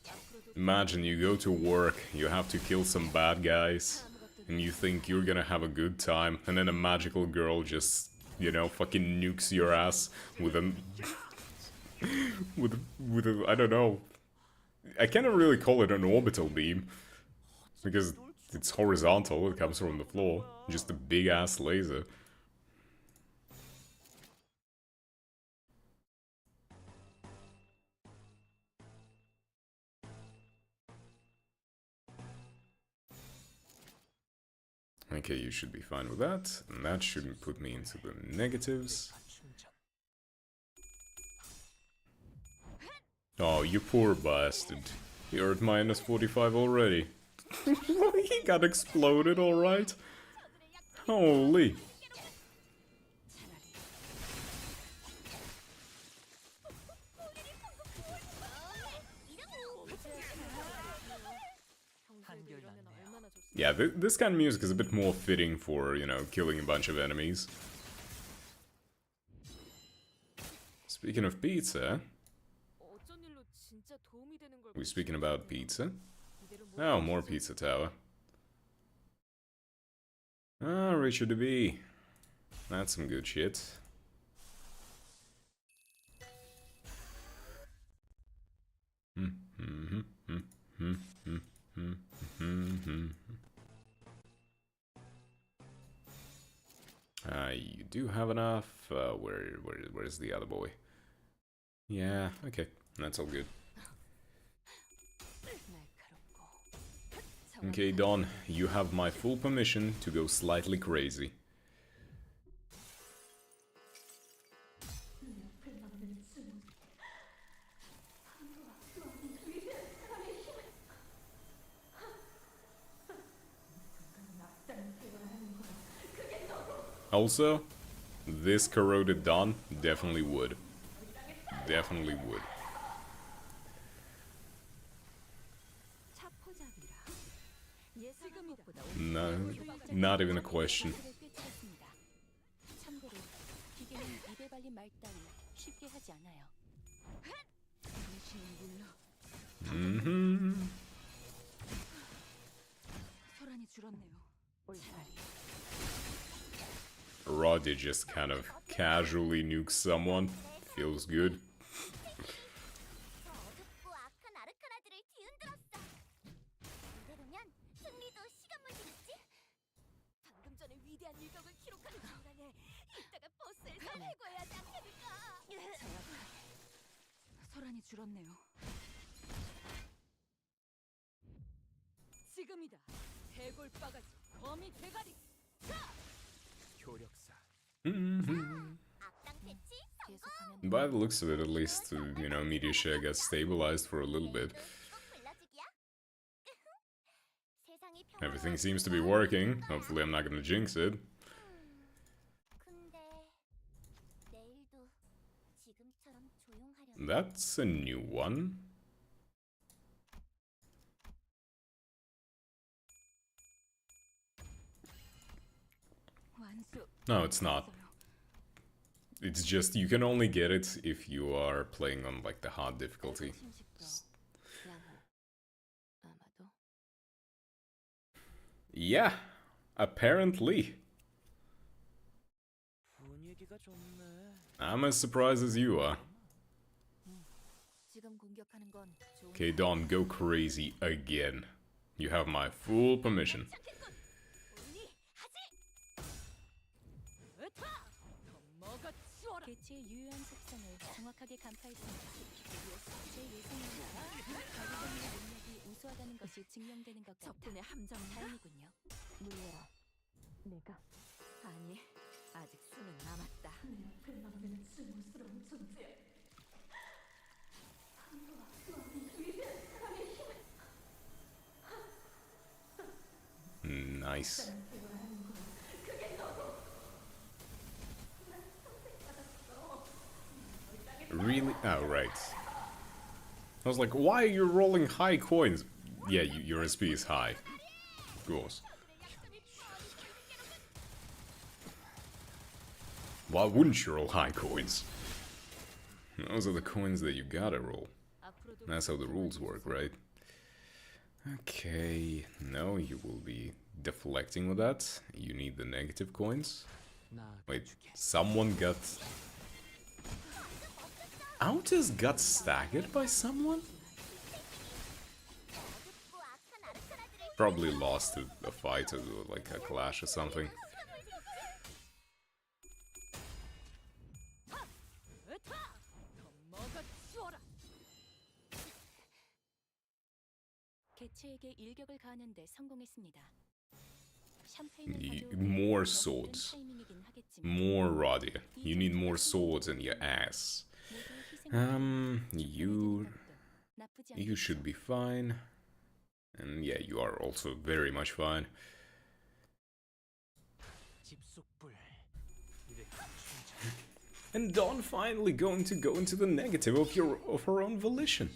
앞으로도 Imagine you go to work, you have to kill some bad guys, and you think you're gonna have a good time, and then a magical girl just, you know, fucking nukes your ass with a... with a... I don't know. I cannot really call it an orbital beam, because it's horizontal, it comes from the floor. Just a big-ass laser. Okay, you should be fine with that, and that shouldn't put me into the negatives. Oh, you poor bastard. You're at minus 45 already. He got exploded, alright? Holy. 평소에도 이러면 얼마나 좋습니까? Yeah, this kind of music is a bit more fitting for, you know, killing a bunch of enemies. Speaking of pizza, 어쩐 일로 진짜 도움이 되는 걸 we speaking about pizza? 이대로 Oh, more Pizza Tower. Ah, Richard the Bee. That's some good shit. You do have enough. Where's the other boy? Yeah, okay, that's all good. 날카롭고 Okay, Don, you have my full permission to go slightly crazy. 눈앞을 막는 주문. 한도와 수없는 위대한 사람의 힘을. 누군가 낙산되어야 하는 거야. 그게 너고. Also, this corroded Don definitely would. Definitely would. 차포잡이라. 예상한 것보다 No, not even a question. 꿰뚫었습니다. 참고로 기계는 입에 발린 말 따위 쉽게 하지 않아요. Mm-hmm. 소란이 줄었네요. 올타리. Roddy just kind of casually nukes someone. Feels good. 저 어둡고 악한 아르카나들을 뒤흔들었어. 이대로면 승리도 시간 문제겠지? 방금 전에 위대한 일격을 기록하는 순간에 이따가 버스에서 해고해야 하지 않겠을까? 소란이 줄었네요. 지금이다. 해골 바가지. 거미 대가리. 효력사. 악당 배치 성공! 계속하면 By the looks of it, at least, you know, Meteor Share got stabilized for a little bit. 꼭 불러주기야. 세상이 Everything seems to be working. Hopefully I'm not gonna jinx it. 근데 내일도 지금처럼 조용하려나? That's a new one. 완수. No, it's not. It's just you can only get it if you are playing on like the hard difficulty. 아마도. Yeah, apparently. 분위기가 좋네. I'm as surprised as you are. 지금 공격하는 건 좋은. Okay, Don, go crazy again. You have my full permission. 개체의 유효한 속성을 정확하게 간파했습니다. 제 예상입니다. 관리자님의 능력이 우수하다는 것이 증명되는 것 같아 적군의 함정 다행이군요. 물려라. 내가 아니 아직 수는 남았다. 그 막는 증오스러운 존재. 한도와 마음이 위대한 사랑의 힘을 Nice. Really? Oh, right. I was like, why are you rolling high coins? Yeah, your SP is high. Of course. Why wouldn't you roll high coins? Those are the coins that you gotta roll. That's how the rules work, right? Okay, no, you will be deflecting with that. You need the negative coins. Wait, someone got... Outis got staggered by someone? Probably lost a fight or like a clash or something. 개체에게 일격을 가하는데 성공했습니다. 샴페인을 가져오기엔 More 너무 swords. 늦은 타이밍이긴 하겠지만 More Radia. You need more swords in your ass. 모두 희생을 You 나쁘지 you should be fine. And yeah, you are also very much fine. 집속불. And Dawn finally going to go into the negative of her own volition.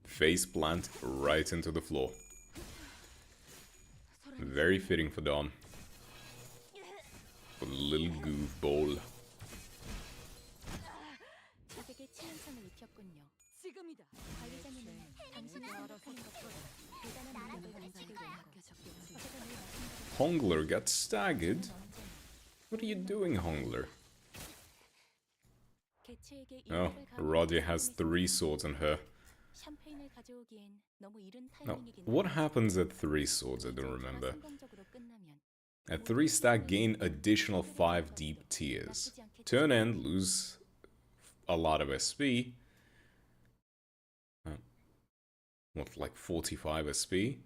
Face plant right into the floor. Very fitting for Dawn. For the little goofball. 적에게 치명상을 입혔군요. 지금이다. 관리자님은 당신이 생각하는 것보다 대단한 능력을 가지고 있는 것. 제가 늘 말씀드렸죠. Hongler got staggered. What are you doing, Hongler? 개체에게 Oh, 일격을 가하는데 Radia has 성공했습니다. 3 swords on her. 샴페인을 가져오기엔 너무 이른 Now, 타이밍이긴 what 하겠지만 happens at 3 swords? I don't 전투가 remember. 성공적으로 끝나면 At 3 stack, gain additional 5 deep tiers. Turn end, lose a lot of SP. What, like 45 SP?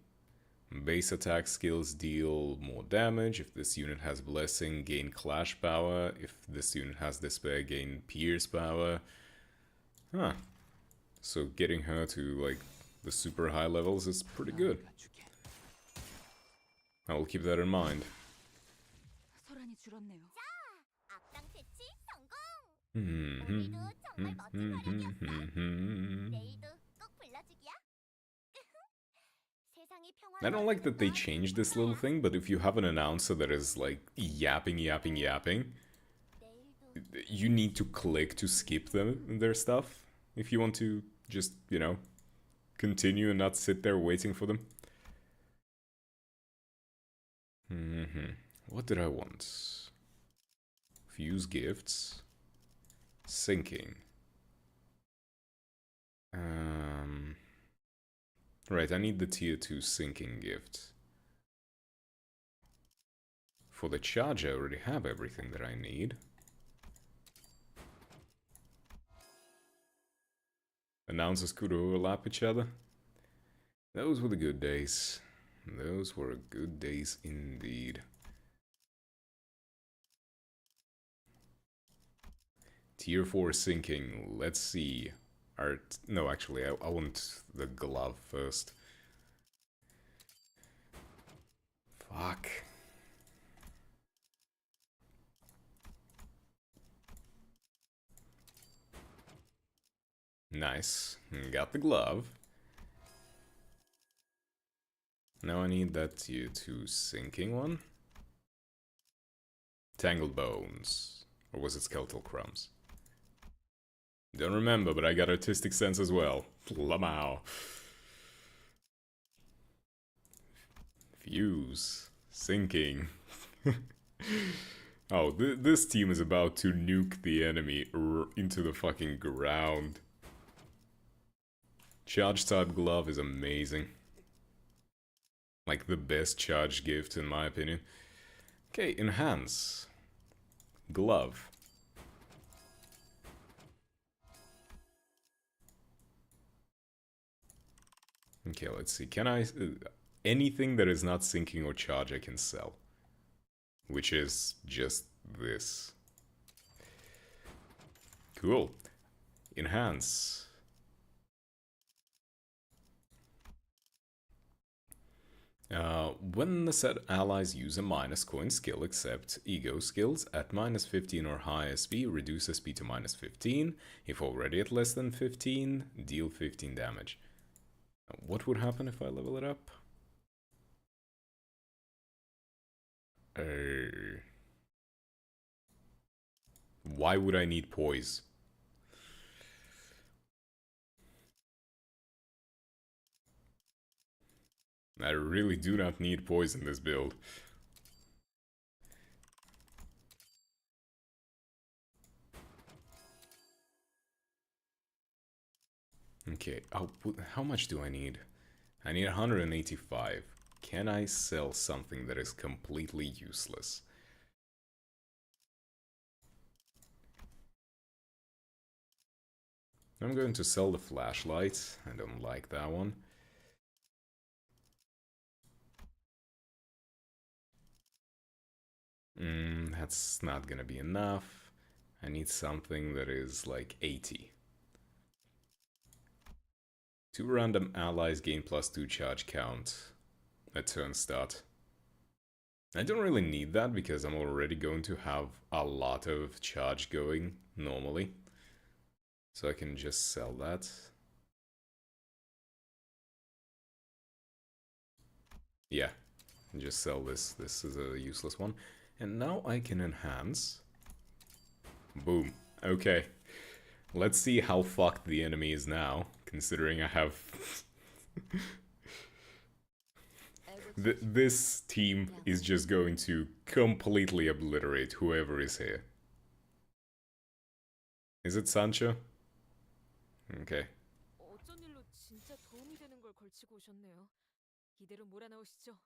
Base attack skills deal more damage. If this unit has Blessing, gain Clash power. If this unit has Despair, gain Pierce power. Huh. So getting her to, like, the super high levels is pretty good. I will keep that in mind. 소란이 줄었네요. 악당 퇴치 성공! Hmm. 오늘도 정말 멋진 활약이었어. 내일도 꼭 불러주기야. 세상이 I don't like that they changed this little thing, but if you have an announcer that is like yapping, you need to click to skip their stuff if you want to just, you know, continue and not sit there waiting for them. What did I want? Fuse gifts. Sinking. Right, I need the tier 2 sinking gift. For the charge, I already have everything that I need. Announcers could overlap each other. Those were the good days. Those were good days indeed. Tier 4 sinking. Let's see. No, actually, I want the glove first. Fuck. Nice. Got the glove. Now I need that tier 2 sinking one. Tangled Bones. Or was it Skeletal Crumbs? Don't remember, but I got artistic sense as well. Lamau. Fuse. Sinking. Oh, this team is about to nuke the enemy into the fucking ground. Charge type glove is amazing. Like the best charge gift in my opinion. Okay, enhance. Glove. Okay, let's see. Can I... anything that is not sinking or charge I can sell. Which is just this. Cool. Enhance. When the set allies use a minus coin skill except ego skills at minus 15 or high SP, reduce SP to minus 15. If already at less than 15, deal 15 damage. What would happen if I level it up? Why would I need poise? I really do not need poise in this build. Okay, how much do I need? I need 185. Can I sell something that is completely useless? I'm going to sell the flashlight. I don't like that one. That's not gonna be enough. I need something that is like 80. 2 random allies gain +2 charge count at turn start. I don't really need that because I'm already going to have a lot of charge going normally. So I can just sell that. Yeah, just sell this. This is a useless one. And now I can enhance. Boom. Okay. Let's see how fucked the enemy is now, considering I have... This team is just going to completely obliterate whoever is here. Is it Sancho? Okay. 어쩐 일로 진짜 도움이 되는 걸 걸치고 오셨네요. 이대로 몰아넣으시죠.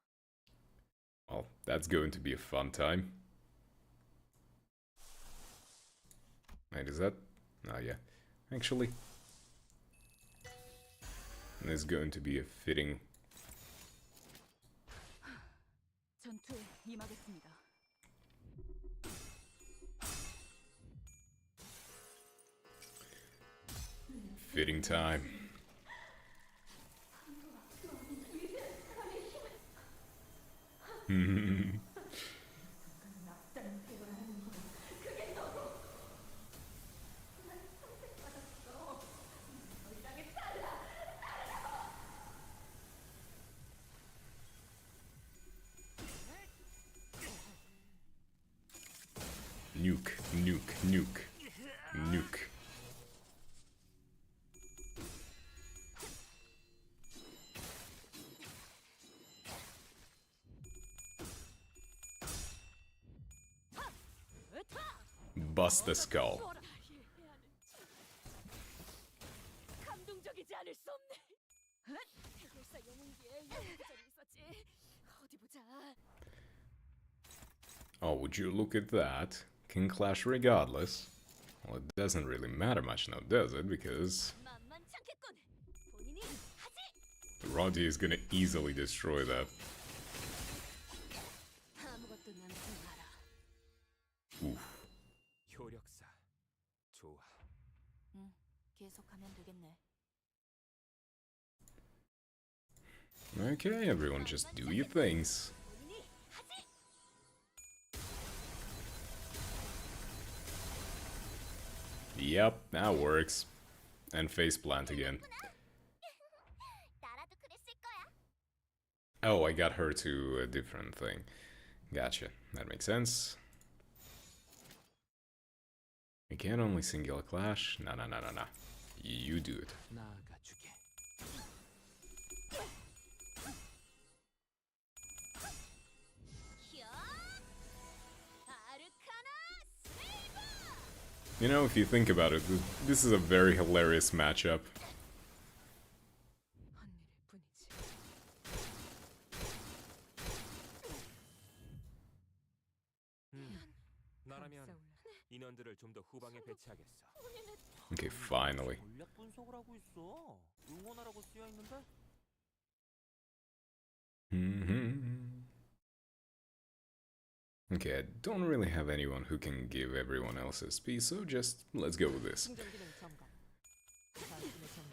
Well, that's going to be a fun time. Wait, is that? Oh, yeah. Actually, there's going to be a fitting... 전투에 임하겠습니다. fitting time. Nuke, nuke, nuke, nuke. Bust the skull. 감동적이지 않을 수 없네. 해결사 영웅기에 연구전이 있었지. 어디 보자. Oh, would you look at that? Can clash regardless. Well, it doesn't really matter much now, does it? Because 만만치 않겠군. 본인이 하지. Roddy is gonna easily destroy that. 아무것도 남지 마라. Oof. 효력사. 좋아. 계속하면 되겠네. Okay, everyone, just do your things. Yep, that works. And faceplant again. 나라도 그랬을 거야. Oh, I got her to a different thing. Gotcha, that makes sense. We can only single clash. No. You do it. 나아가주게. You know, if you think about it, this is a very hilarious matchup. 언니일 뿐이지. 나라면 싸울래. 인원들을 좀 더 후방에 배치하겠어. Okay, finally. 전략 분석을 하고 있어. 응원하라고 쓰여 있는데. Okay, I don't really have anyone who can give everyone else SP, so just let's go with this. 충전 기능 점검. 말씀의 정리.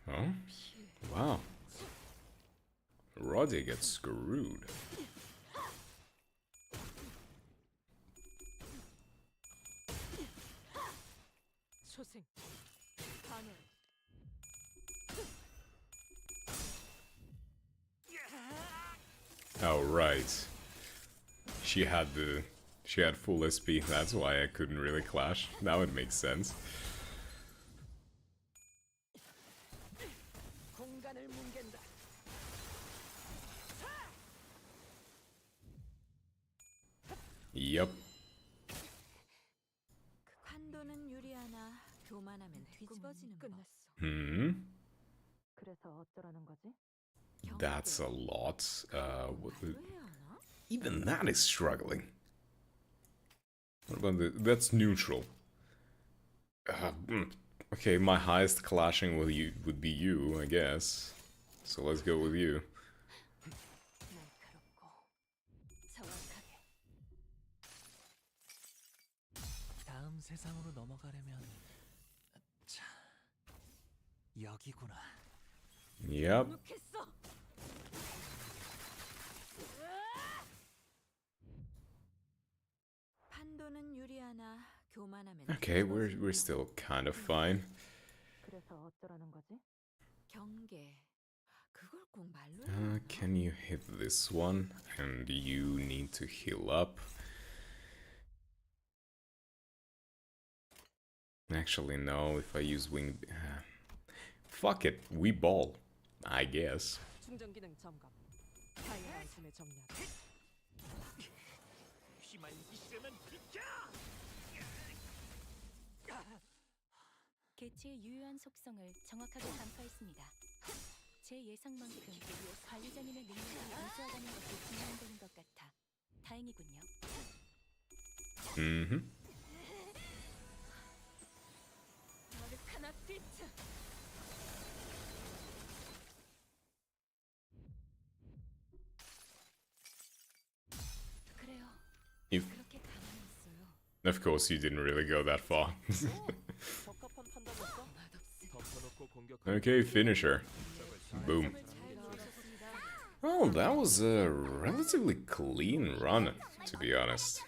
Oh? Wow. Roddy gets screwed. 소생. 반응. Oh, right. She had full SP, that's why I couldn't really clash. Now it makes sense. 공간을 뭉갠다. Yep. 판도는 유리하나 교만하면 뒤집어지는 거. 끝났어. 그래서 어쩌라는 거지? That's a lot. What the... 말로 해야 하나? Even that is struggling. What about the... That's neutral. Okay, my highest clashing would be you, I guess. So let's go with you. 날카롭고 정확하게. 다음 세상으로 넘어가려면 자 여기구나. Yep. 묵했어. 판도는 유리하나 교만하면 Okay, we're still kind of fine. 그래서 어쩌라는 거지? 경계. 그걸 꼭 말로 해야 Can you hit this one? And you need to heal up. Actually, no, if I use wing... fuck it, we ball. I guess. 충전 기능 점검. 타이어 말씀의 정리하다. 휘만 있으면 비켜. 개체의 유효한 속성을 정확하게 간파했습니다. 제 예상만큼 관리자님의 능력이 우수하다는 것이 증명되는 것 같아 다행이군요. 아르카나 필트. 그래요. If, 그렇게 가만히 있어요. of course, you didn't really go that far. 적합한 판단이었어? 덮어놓고 공격. Okay, finish her. Boom. 잘 넣으셨습니다. Oh, that was a relatively clean run, to be honest.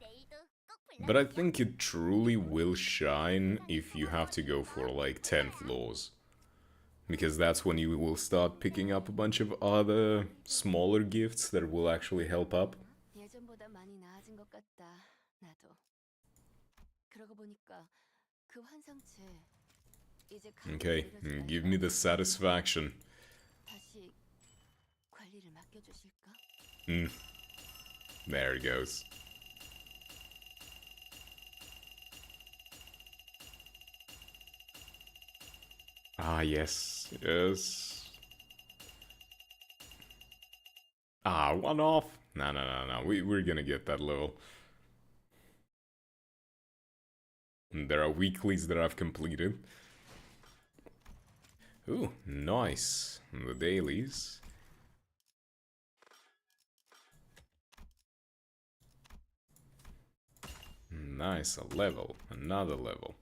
내일도 꼭 But I think it truly will shine if you have to go for like 10 floors. Because that's when you will start picking up a bunch of other smaller gifts that will actually help up. 예전보다 많이 나아진 것 같다. 나도. 그러고 보니까 그 환상체 이제 Okay, give me the satisfaction. 다시 관리를 맡겨주실까? There it goes. Ah, yes, yes. Ah, one off. No. We're gonna get that level. And there are weeklies that I've completed. Ooh, nice. And the dailies. Nice, a level. Another level.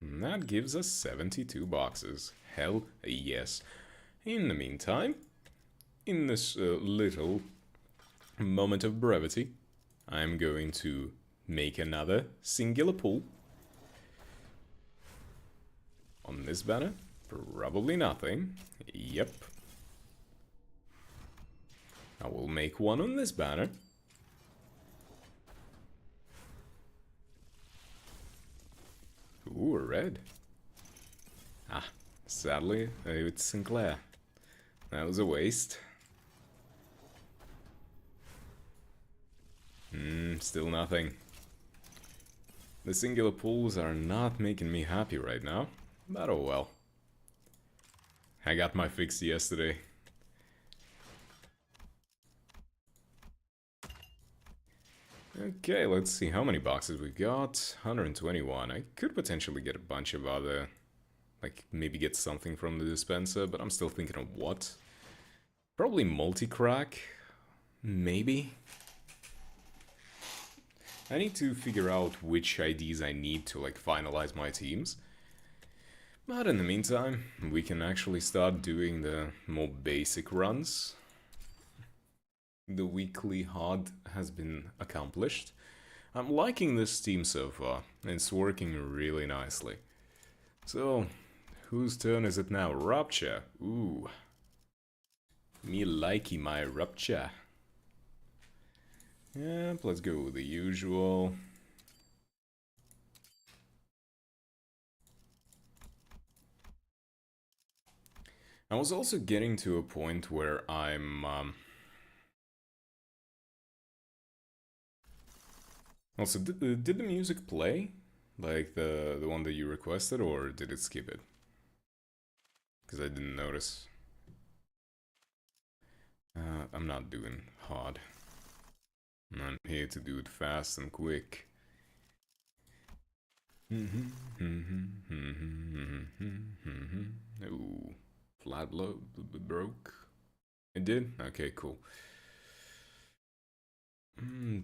And that gives us 72 boxes. Hell yes. In the meantime, in this little moment of brevity, I'm going to make another singular pull. On this banner, probably nothing. Yep. I will make one on this banner. Ooh, a red. Ah, sadly, it's Sinclair. That was a waste. Still nothing. The singular pulls are not making me happy right now, but oh well. I got my fix yesterday. Okay, let's see how many boxes we got. 121. I could potentially get a bunch of other... like, maybe get something from the dispenser, but I'm still thinking of what. Probably multi-crack. Maybe. I need to figure out which IDs I need to, like, finalize my teams. But in the meantime, we can actually start doing the more basic runs. The weekly hard has been accomplished. I'm liking this team so far. It's working really nicely. So, whose turn is it now? Rupture. Ooh. Me likey my Rupture. Yep, let's go with the usual. I was also getting to a point where I'm... Also, did the music play? Like the one that you requested, or did it skip it? Because I didn't notice. I'm not doing hard. I'm here to do it fast and quick. Ooh, flat blow broke. It did? Okay, cool.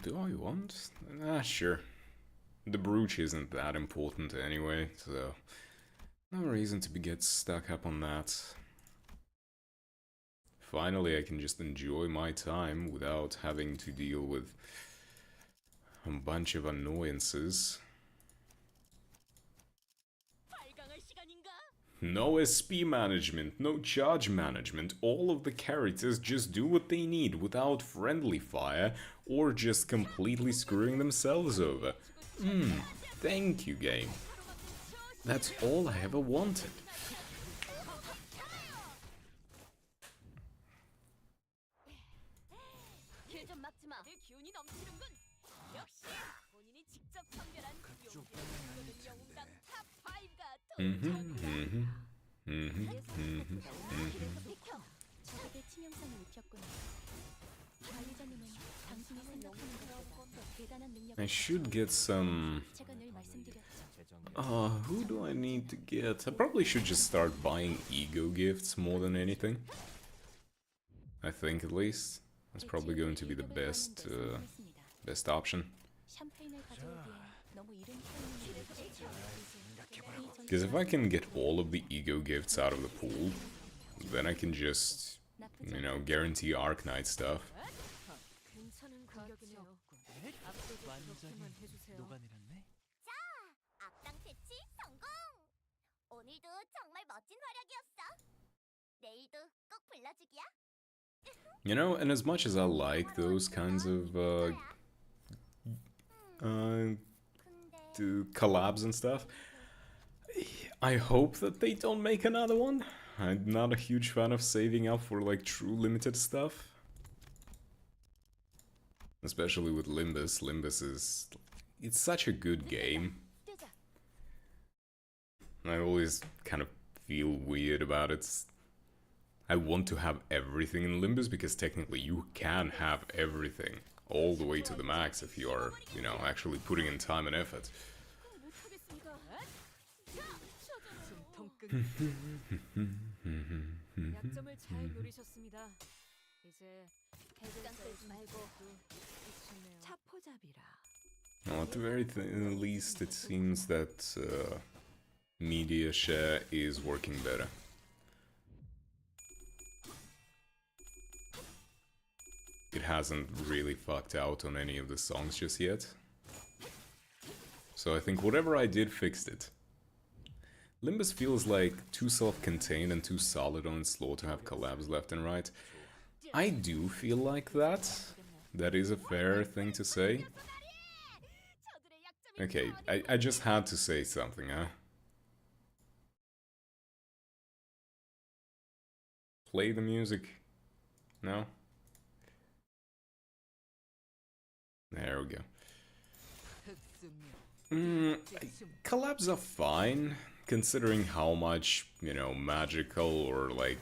Do I want? Ah, sure. The brooch isn't that important anyway, so no reason to get stuck up on that. Finally, I can just enjoy my time without having to deal with a bunch of annoyances. No SP management, no charge management, all of the characters just do what they need without friendly fire or just completely screwing themselves over. Thank you, game. That's all I ever wanted. 적에게 치명상을 입혔군요. 관리자님은 당신이 생각하는 것보다 대단한 능력을 I should get some... 제가 늘 말씀드렸죠. who do I need to get? I probably should just start buying ego gifts more than anything. I think, at least. That's probably going to be the best, best option. 샴페인을 가져오기엔 너무 이른 타이밍이었죠. Because if I can get all of the ego gifts out of the pool, then I can just, you know, guarantee Arknight stuff. 괜찮은 공격이네요. 앞으로도 그렇게만 해주세요. 녹아내렸네. 자, 악당 퇴치 성공! 오늘도 정말 멋진 활약이었어. 내일도 꼭 불러주기야. You know, and as much as I like those kinds of collabs and stuff, I hope that they don't make another one. I'm not a huge fan of saving up for like true limited stuff. Especially with Limbus. Limbus is... it's such a good game. I always kind of feel weird about it. I want to have everything in Limbus because technically you can have everything all the way to the max if you are, you know, actually putting in time and effort. 약점을 잘 노리셨습니다. 이제 해결사의 말고 끝이네요. 차포잡이라. Well, at the very least, it seems that media share is working better. It hasn't really fucked out on any of the songs just yet. So I think whatever I did fixed it. Limbus feels like too self-contained and too solid on its lore to have collabs left and right. I do feel like that. That is a fair thing to say. Okay, I just had to say something, huh? Play the music. No? There we go. Collabs are fine, considering how much, you know, magical or like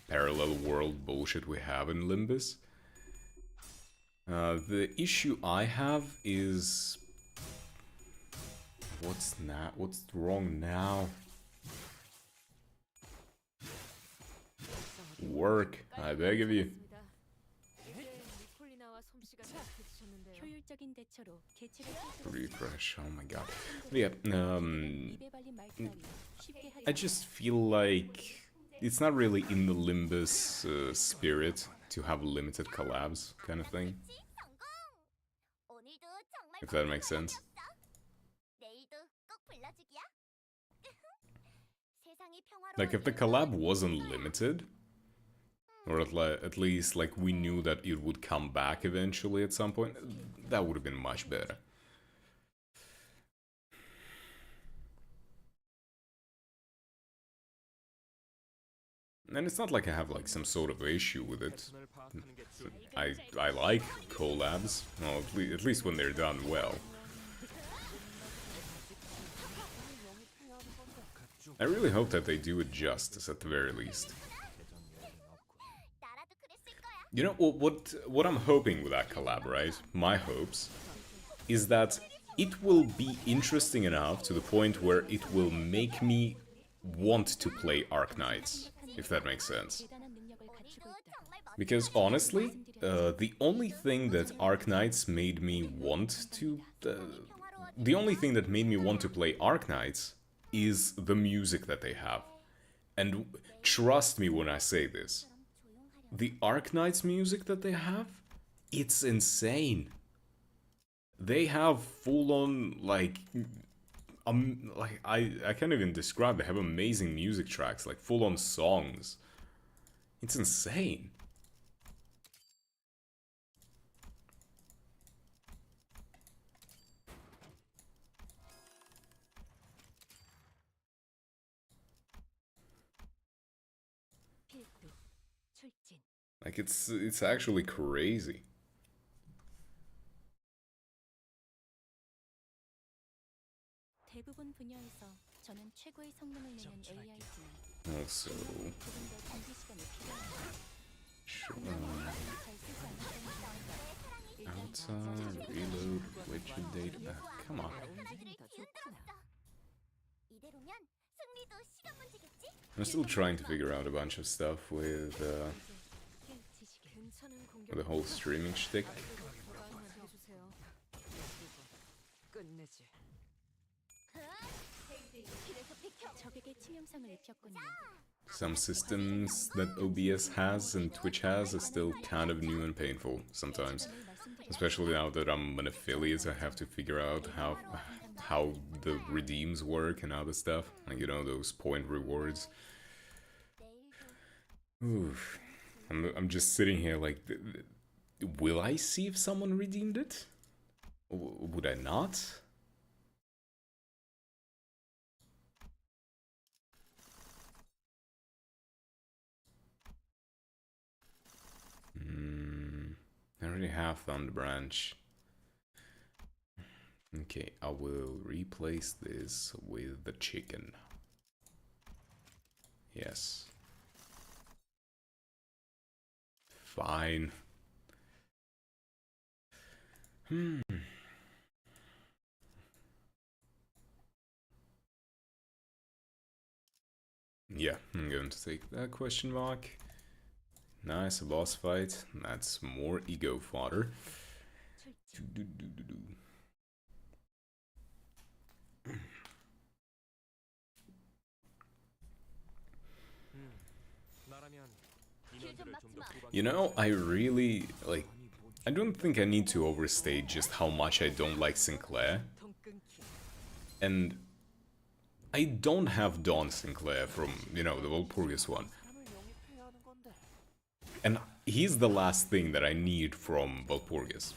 parallel world bullshit we have in Limbus. The issue I have is... What's wrong now? Work, I beg of you. 효율적인 대처로 개체를 Refresh, oh my god. But yeah, 입에 발린 말투라니 쉽게 하지 I just feel like it's not really in the Limbus spirit to have limited collabs kind of thing, 오늘도 정말 if that makes sense. 내일도 꼭 불러주기야. 세상이 평화로워. Like if the collab wasn't limited, or at least like we knew that it would come back eventually at some point, that would have been much better. And it's not like I have like some sort of issue with it. I like collabs, well, at least when they're done well. I really hope that they do it justice at the very least. 나라도 그랬을 거야. You know, what I'm hoping with that collab, right? My hopes is that it will be interesting enough to the point where it will make me want to play Arc Knights, if that makes sense. 대단한 능력을 갖추고 있다. Because honestly, the only thing that Arc Knights made me want to... the only thing that made me want to play Arc Knights is the music that they have. And trust me when I say this. The Arc Knights music that they have, it's insane. They have full-on, like I can't even describe. They have amazing music tracks, like full-on songs. It's insane. 필두, 출진. Like it's actually crazy. 대부분 분야에서 저는 최고의 성능을 내는 AI지만 Also, 조금 더 준비 시간이 필요합니다. 잘 쓰지 않는 outside, reload, widget data. Come on. 이대로면 승리도 시간 문제겠지? I'm still trying to figure out a bunch of stuff with the whole streaming shtick. 끝내지. 적에게 치명상을 입혔군요. Some systems that OBS has and Twitch has are still kind of new and painful sometimes. Especially now that I'm an affiliate, I have to figure out how the redeems work and other stuff. Like, you know, those point rewards. Oof. I'm just sitting here like, will I see if someone redeemed it? Would I not? I already have Thunder Branch. Okay, I will replace this with the chicken. Yes. Fine. Yeah, I'm going to take that question mark. Nice, a boss fight. That's more ego fodder. 나라면 인원들을 좀더 You know, I really, like, I don't think I need to overstate just how much I don't like Sinclair. 통 끊기. And I don't have Don Sinclair from, you know, the Walpurgis one. 사람을 영입해야 하는 건데. And he's the last thing that I need from Walpurgis.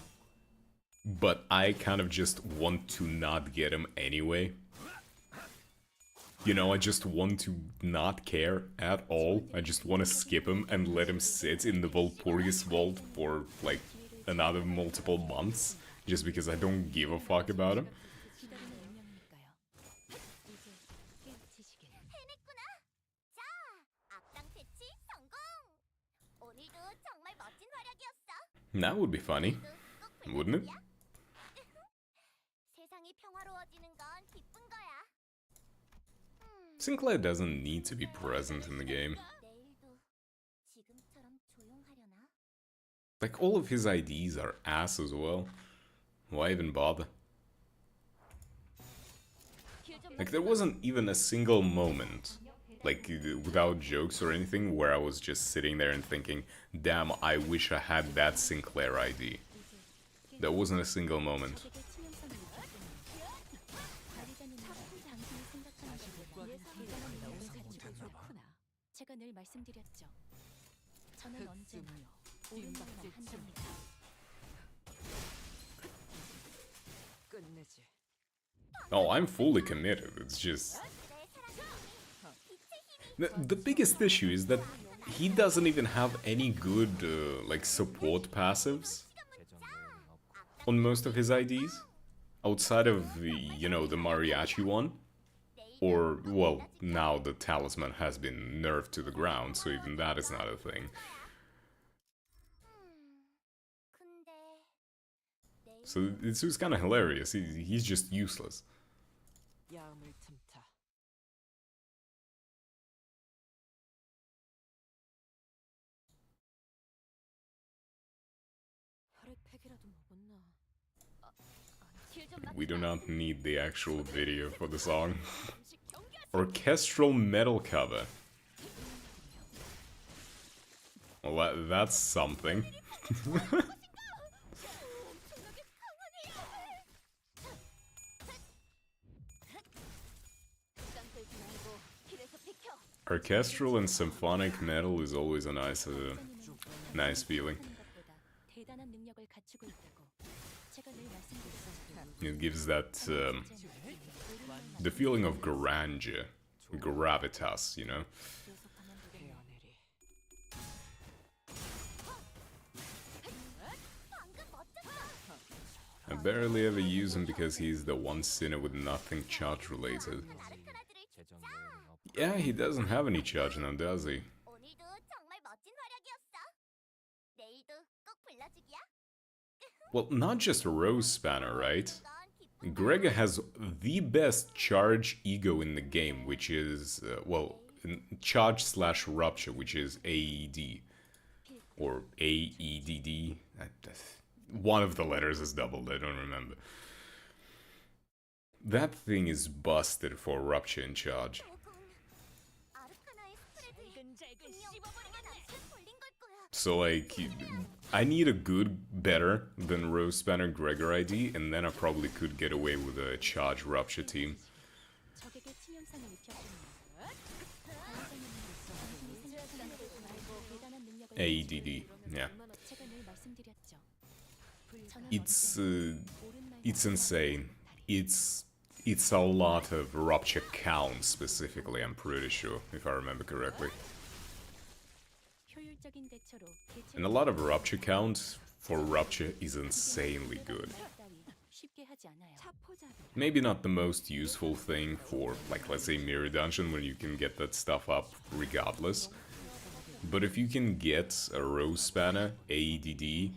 But I kind of just want to not get him anyway. You know, I just want to not care at all. I just want to skip him and let him sit in the Walpurgis vault for, like, another multiple months. Just because I don't give a fuck about him. 기다리는 운명이니까요. 이제 깨우치시길. 해냈구나. 자, 악당 퇴치 성공. 오늘도 정말 멋진 활약이었어. That would be funny, 꼭 wouldn't it? 불러줄이야. 세상이 평화로워지는 건 기쁜 거야. Sinclair doesn't need to be present in the game. 내일도 지금처럼 조용하려나? Like, all of his IDs are ass as well. Why even bother? Like, there wasn't even a single moment, like, without jokes or anything, where I was just sitting there and thinking, damn, I wish I had that Sinclair ID. There wasn't a single moment. 제게 치명성을 입혔군요. 관리자님은 당신이 생각하는 것보다 대단한 능력을 가지고 있구나. 제가 늘 말씀드렸죠. 저는 언제나 옳은 것만 한답니다. 끝내지. Oh, I'm fully committed, it's just... The biggest issue is that he doesn't even have any good, like, support passives on most of his IDs. Outside of the, you know, the mariachi one. Or, well, now the talisman has been nerfed to the ground, so even that is not a thing. 근데 내일 So it's just kind of hilarious, he's just useless. 야음을 틈타. 혈액팩이라도 먹었나? We do not need the actual video for the song. Orchestral metal cover. Well, that's something. Orchestral and symphonic metal is always a nice feeling. 대단한 능력을 갖추고 있다고 제가 늘 말씀드렸죠. It gives that the feeling of grandeur, gravitas, you know. 헤어내리. I barely ever use him because he's the one sinner with nothing charge related. 재정 내용은 없. Yeah, he doesn't have any charge now, does he? 오늘도 정말 멋진 활약이었어. 내일도 꼭 불러주기야. Well, not just Rose Spanner, right? 건 기쁜 Gregor has the best charge ego in the game, which is, well, charge slash rupture, which is AED. Or AEDD. One of the letters is doubled, I don't remember. That thing is busted for rupture in charge. 아르카나의 스프레드에 분명 하나씩 걸린 걸 거야. So, like, I need a good, better than Rose Spanner Gregor ID, and then I probably could get away with a charge rupture team. 적에게 치명상을 입혔군요. 관리자님은 당신이 생각하는 것보다 대단한 능력을 AEDD, yeah. 제가 늘 말씀드렸죠. 저는 It's, 언제나 옳은 말 it's insane. It's a lot of rupture count specifically, I'm pretty sure, if I remember correctly. 효율적인 대처로 And a lot of rupture count for rupture is insanely good. 쉽게 하지 않아요. Maybe not the most useful thing for, like, let's say Mirror Dungeon, when you can get that stuff up regardless. But if you can get a Rose Spanner, AEDD,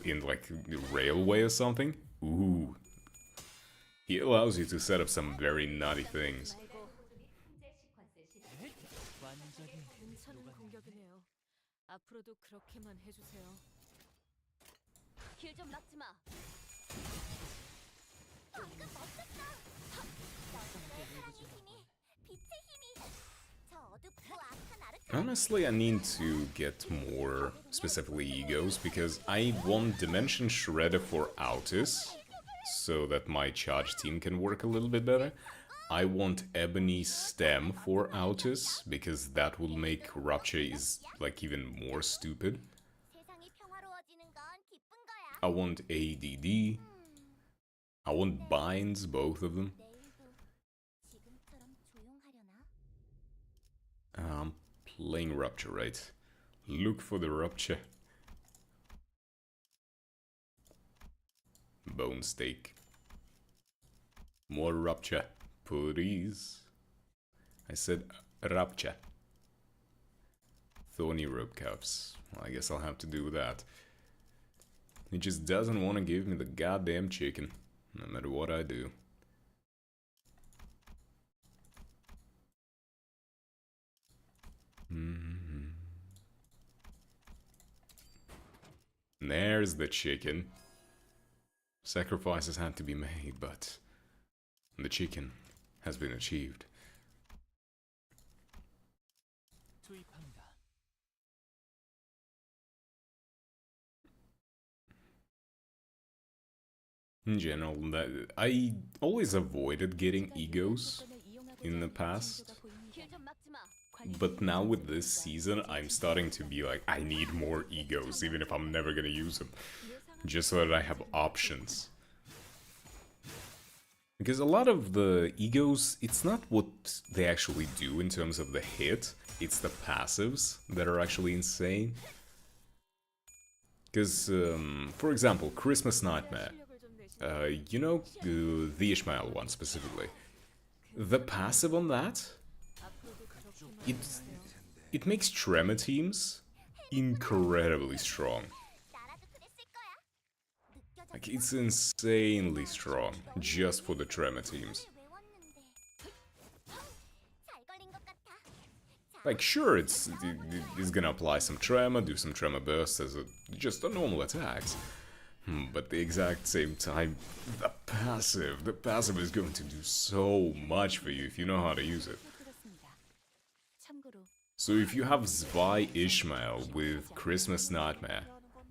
in, like, Railway or something, ooh. He allows you to set up some very nutty things. 괜찮은 공격이네요. 앞으로도 그렇게만 해주세요. 길 좀 막지 마. 방금 멋졌어. 너의 사랑의 힘이, 빛의 힘이, 저 어둡고 악한 Honestly, I need to get more, specifically egos, because I want Dimension Shredder for Autis, so that my charge team can work a little bit better. I want Ebony Stem for Autis, because that will make Rupture is like even more stupid. 세상이 평화로워지는 건 기쁜 거야. I want ADD. I want Binds, both of them. 내일도 지금처럼 조용하려나? I'm playing Rupture, right? Look for the Rupture. Bone Steak. More Rupture, please. I said Rupture. Thorny rope cuffs. Well, I guess I'll have to do that. He just doesn't want to give me the goddamn chicken, no matter what I do. There's the chicken. Sacrifices had to be made, but the chicken has been achieved. 투입합니다. In general, I always avoided getting egos in the past, 길좀 막지 마. but now with this season, I'm starting to be like, I need more egos, even if I'm never gonna use them, just so that I have options. Because a lot of the egos, it's not what they actually do in terms of the hit, it's the passives that are actually insane. Because, for example, Christmas Nightmare, you know, the Ishmael one specifically, the passive on that, it makes Tremor teams incredibly strong. 나라도 그랬을 거야. 느껴졌어? Like, it's insanely strong, just for the Tremor teams. 외웠는데 잘 걸린 것 같아. Like, sure, it's gonna apply some Tremor, do some Tremor bursts as just a normal attacks. But at the exact same time, the passive is going to do so much for you if you know how to use it. 들었습니다. 참고로 So if you have Zwei Ishmael with Christmas Nightmare,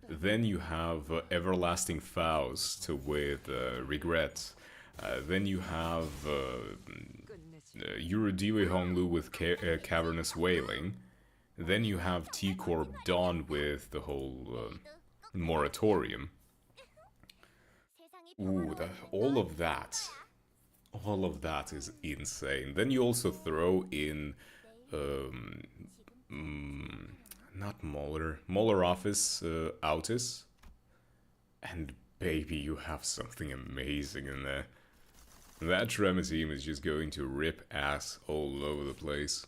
then you have Everlasting Faust with Regret, then you have Yuridiri Honglu with Cavernous Wailing, then you have T-Corp Dawn with the whole Moratorium. 세상이 Ooh, all of that is insane. Then you also throw in, not Molar Office Autis, and baby, you have something amazing in there. That Tremor team is just going to rip ass all over the place.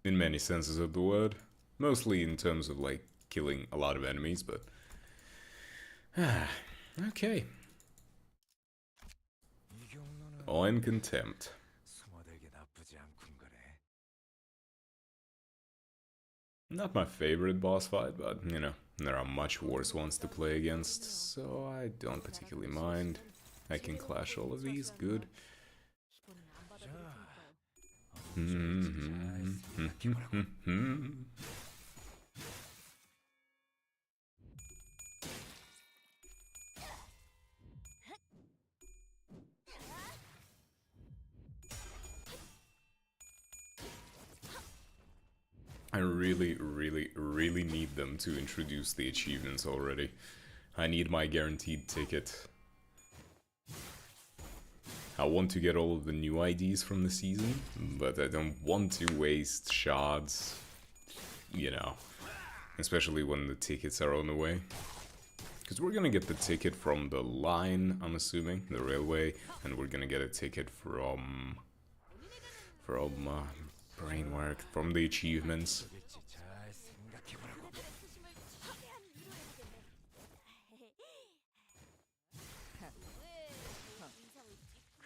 In many senses of the word. Mostly in terms of, like, killing a lot of enemies, but... okay. 이 경로는 I'm contempt. 소모되기 나쁘지 않군 거래. Not my favorite boss fight, but, you know, there are much worse ones to play against, so I don't particularly mind. I can clash all of these, good. I really need them to introduce the achievements already. I need my guaranteed ticket. I want to get all of the new IDs from the season, but I don't want to waste shards, you know, especially when the tickets are on the way. Because we're gonna get the ticket from the line, I'm assuming, the railway, and we're gonna get a ticket from brainwork, from the achievements. 일지 잘 생각해보라고.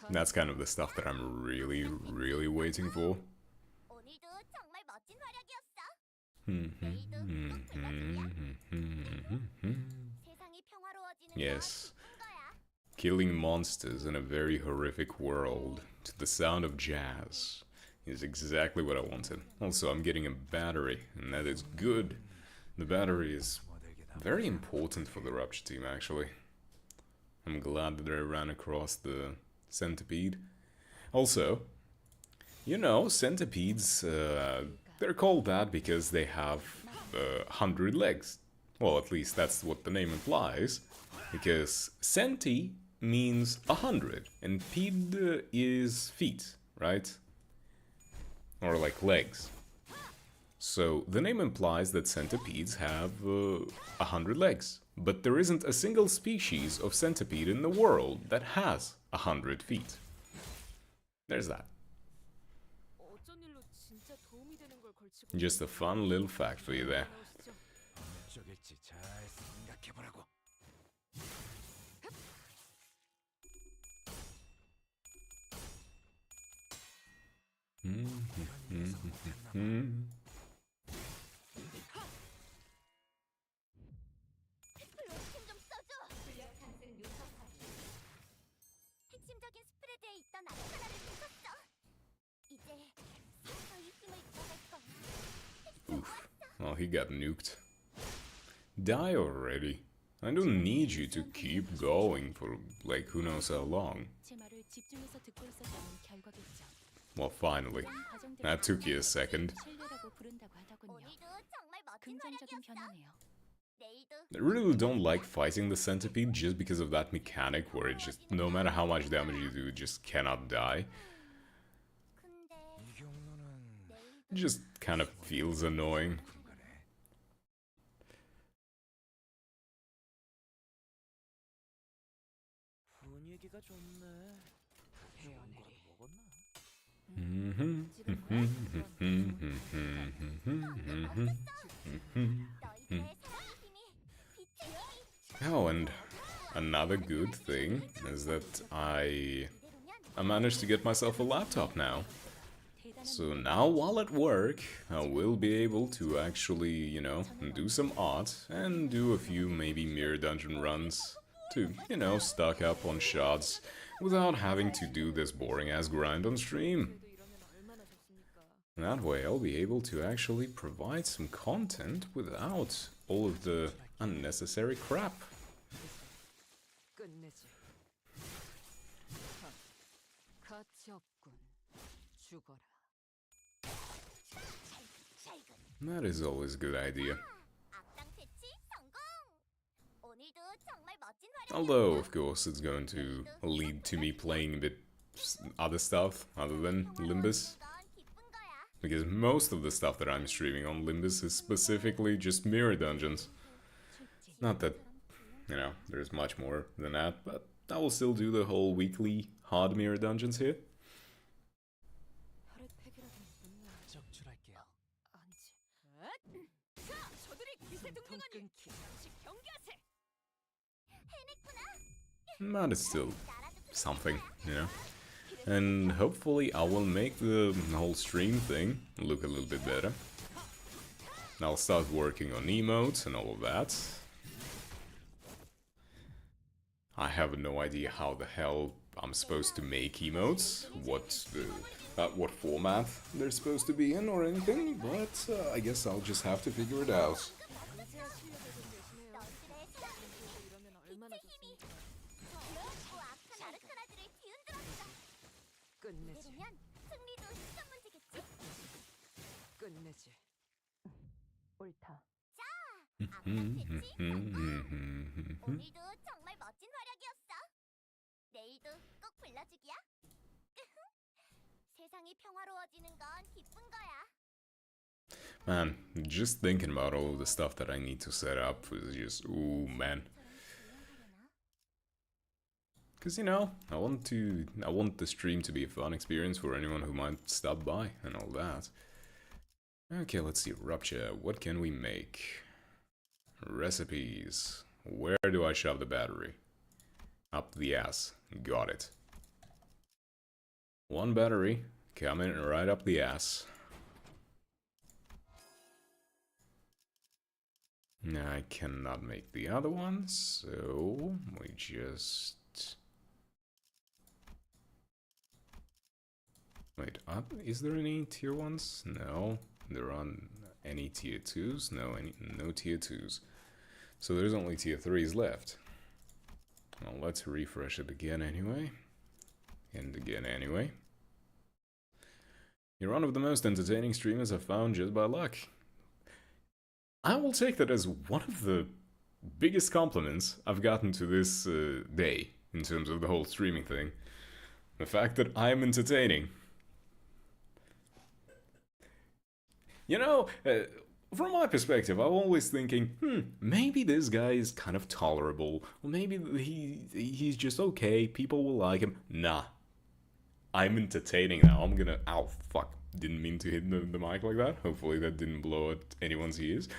That's kind of the stuff that I'm really waiting for. 오늘도 정말 멋진 활약이었어. 세상이 평화로워지는 Yes. 건 기쁜 거야. Killing monsters in a very horrific world to the sound of jazz is exactly what I wanted. Also, I'm getting a battery, and that is good. The battery is very important for the Rupture team, actually. I'm glad that I ran across the centipede. Also, you know, centipedes, they're called that because they have 100 legs. Well, at least that's what the name implies. Because centi means 100, and ped is feet, right? Or like legs. So the name implies that centipedes have 100 legs. But there isn't a single species of centipede in the world that has 100 feet. There's that. 어쩐 일로 진짜 도움이 되는 걸 걸치고 Just a fun little fact for you there. 나오시죠? 쪽일지 잘 생각해보라고. 로션 좀 써줘. 출력 상승 요청 확인. 핵심적인 스프레드에 있던 아르카나를 부쉈어. 이제 서서히 힘을 잃어갈 거야. Oof. Well, he got nuked. Die already. I don't need you to keep going for, like, who knows how long. 제 말을 집중해서 듣고 있었다는 결과겠죠. Well, finally. 이런 과정들을 That took you a second. 신뢰라고 부른다고 하더군요. 오늘도 정말 멋진 긍정적인 활약이었어. 변화네요. 내일도 I really don't like fighting the centipede just because of that mechanic where it just, no matter how much damage you do, it just cannot die. 근데 이 경로는 It just kind of feels annoying. 분위기가 좋네. 좋은 거 먹었나? 너희들의 사랑의 힘이 빛의 힘이 Oh, and another good thing is that I 이대로면 managed to get myself a laptop now. 대단한 So now while at work, I will be able to actually, you know, do some art and do a few maybe mirror dungeon runs to, you know, stock up on shots without having to do this boring ass grind on stream. 그래도 이러면 얼마나 좋습니까? That way I'll be able to actually provide some content without all of the unnecessary crap. 끝내지. 가치 없군. 죽어라. That is always a good idea. 악당 퇴치 성공. 오늘도 정말 멋진 Although, of course, it's going to lead to me playing a bit other stuff other than Limbus. 건 기쁜 거야. Because most of the stuff that I'm streaming on Limbus is specifically just mirror dungeons. Not that, you know, there's much more than that, but I will still do the whole weekly hard mirror dungeons here. 혈액 팩이라도 있나? 적출할게요. 아니지. 자, 저들이 기세 등등하니 잠시 경계하세. 해냈구나. But it's still 나라도 something, you know. And hopefully I will make the whole stream thing look a little bit better. I'll start working on emotes and all of that. I have no idea how the hell I'm supposed to make emotes, what format they're supposed to be in or anything, but I guess I'll just have to figure it out. 이제야 실력을 좀 내시네요. 너희들의 사랑의 힘이 이러면 얼마나 빛의 힘이 좋습니까? 그렇고 악한 아르카나들을 뒤흔들었어. 끝내지. 이대로면 승리도 시간 문제겠지. 끝내지. 옳다. 악당 퇴치 성공. 오늘도 정말 멋진 활약이었어. 내일도 꼭 불러주기야. 세상이 평화로워지는 건 기쁜 거야. Man, just thinking about all of the stuff that I need to set up is just, ooh, man. Because, you know, I want the stream to be a fun experience for anyone who might stop by and all that. Okay, let's see, Rupture, what can we make? Recipes. Where do I shove the battery? Up the ass. Got it. One battery coming right up the ass. I cannot make the other one, so we just... Wait, is there any tier 1s? No. There aren't any tier 2s? No tier 2s. So there's only tier 3s left. Well, let's refresh it again anyway. And again anyway. You're one of the most entertaining streamers I've found just by luck. I will take that as one of the biggest compliments I've gotten to this day in terms of the whole streaming thing. The fact that I'm entertaining. You know, from my perspective, I'm always thinking, maybe this guy is kind of tolerable, or maybe he's just okay, people will like him. Nah. I'm entertaining now. I'm gonna... Ow, fuck. Didn't mean to hit the mic like that. Hopefully that didn't blow out anyone's ears.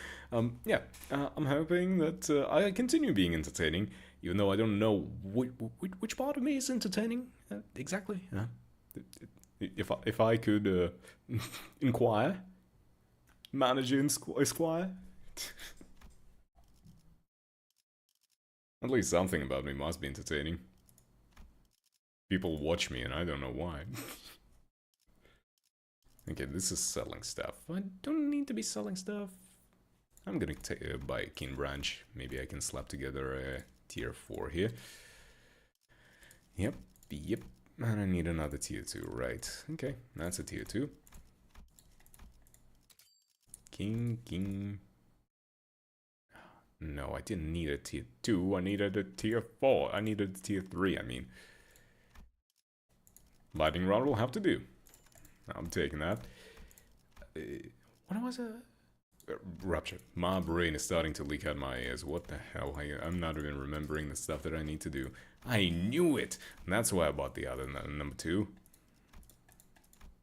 Yeah, I'm hoping that I continue being entertaining, even though I don't know which part of me is entertaining exactly. If I could inquire, manager Esquire. At least something about me must be entertaining. People watch me and I don't know why. Okay, this is selling stuff. I don't need to be selling stuff. I'm gonna buy a King Branch. Maybe I can slap together a tier 4 here. Yep. And I need another tier 2, right. Okay, that's a tier 2. King. No, I didn't need a tier 2. I needed a tier 4. I needed a tier 3, I mean. Lightning Rod will have to do. I'm taking that. What was it? Rupture. My brain is starting to leak out my ears. What the hell? I'm not even remembering the stuff that I need to do. I knew it! And that's why I bought the other number 2.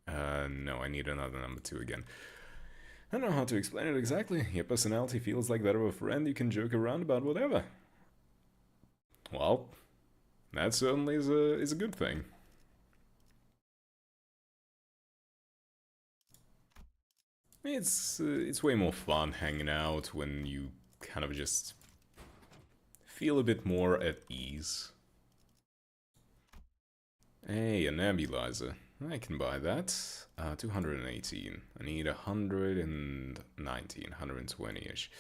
No, I need another number 2 again. I don't know how to explain it exactly. Your personality feels like that of a friend. You can joke around about whatever. Well, that certainly is a good thing. It's way more fun hanging out when you kind of just feel a bit more at ease. Hey, a nebulizer. I can buy that. 218. I need 119, 120-ish.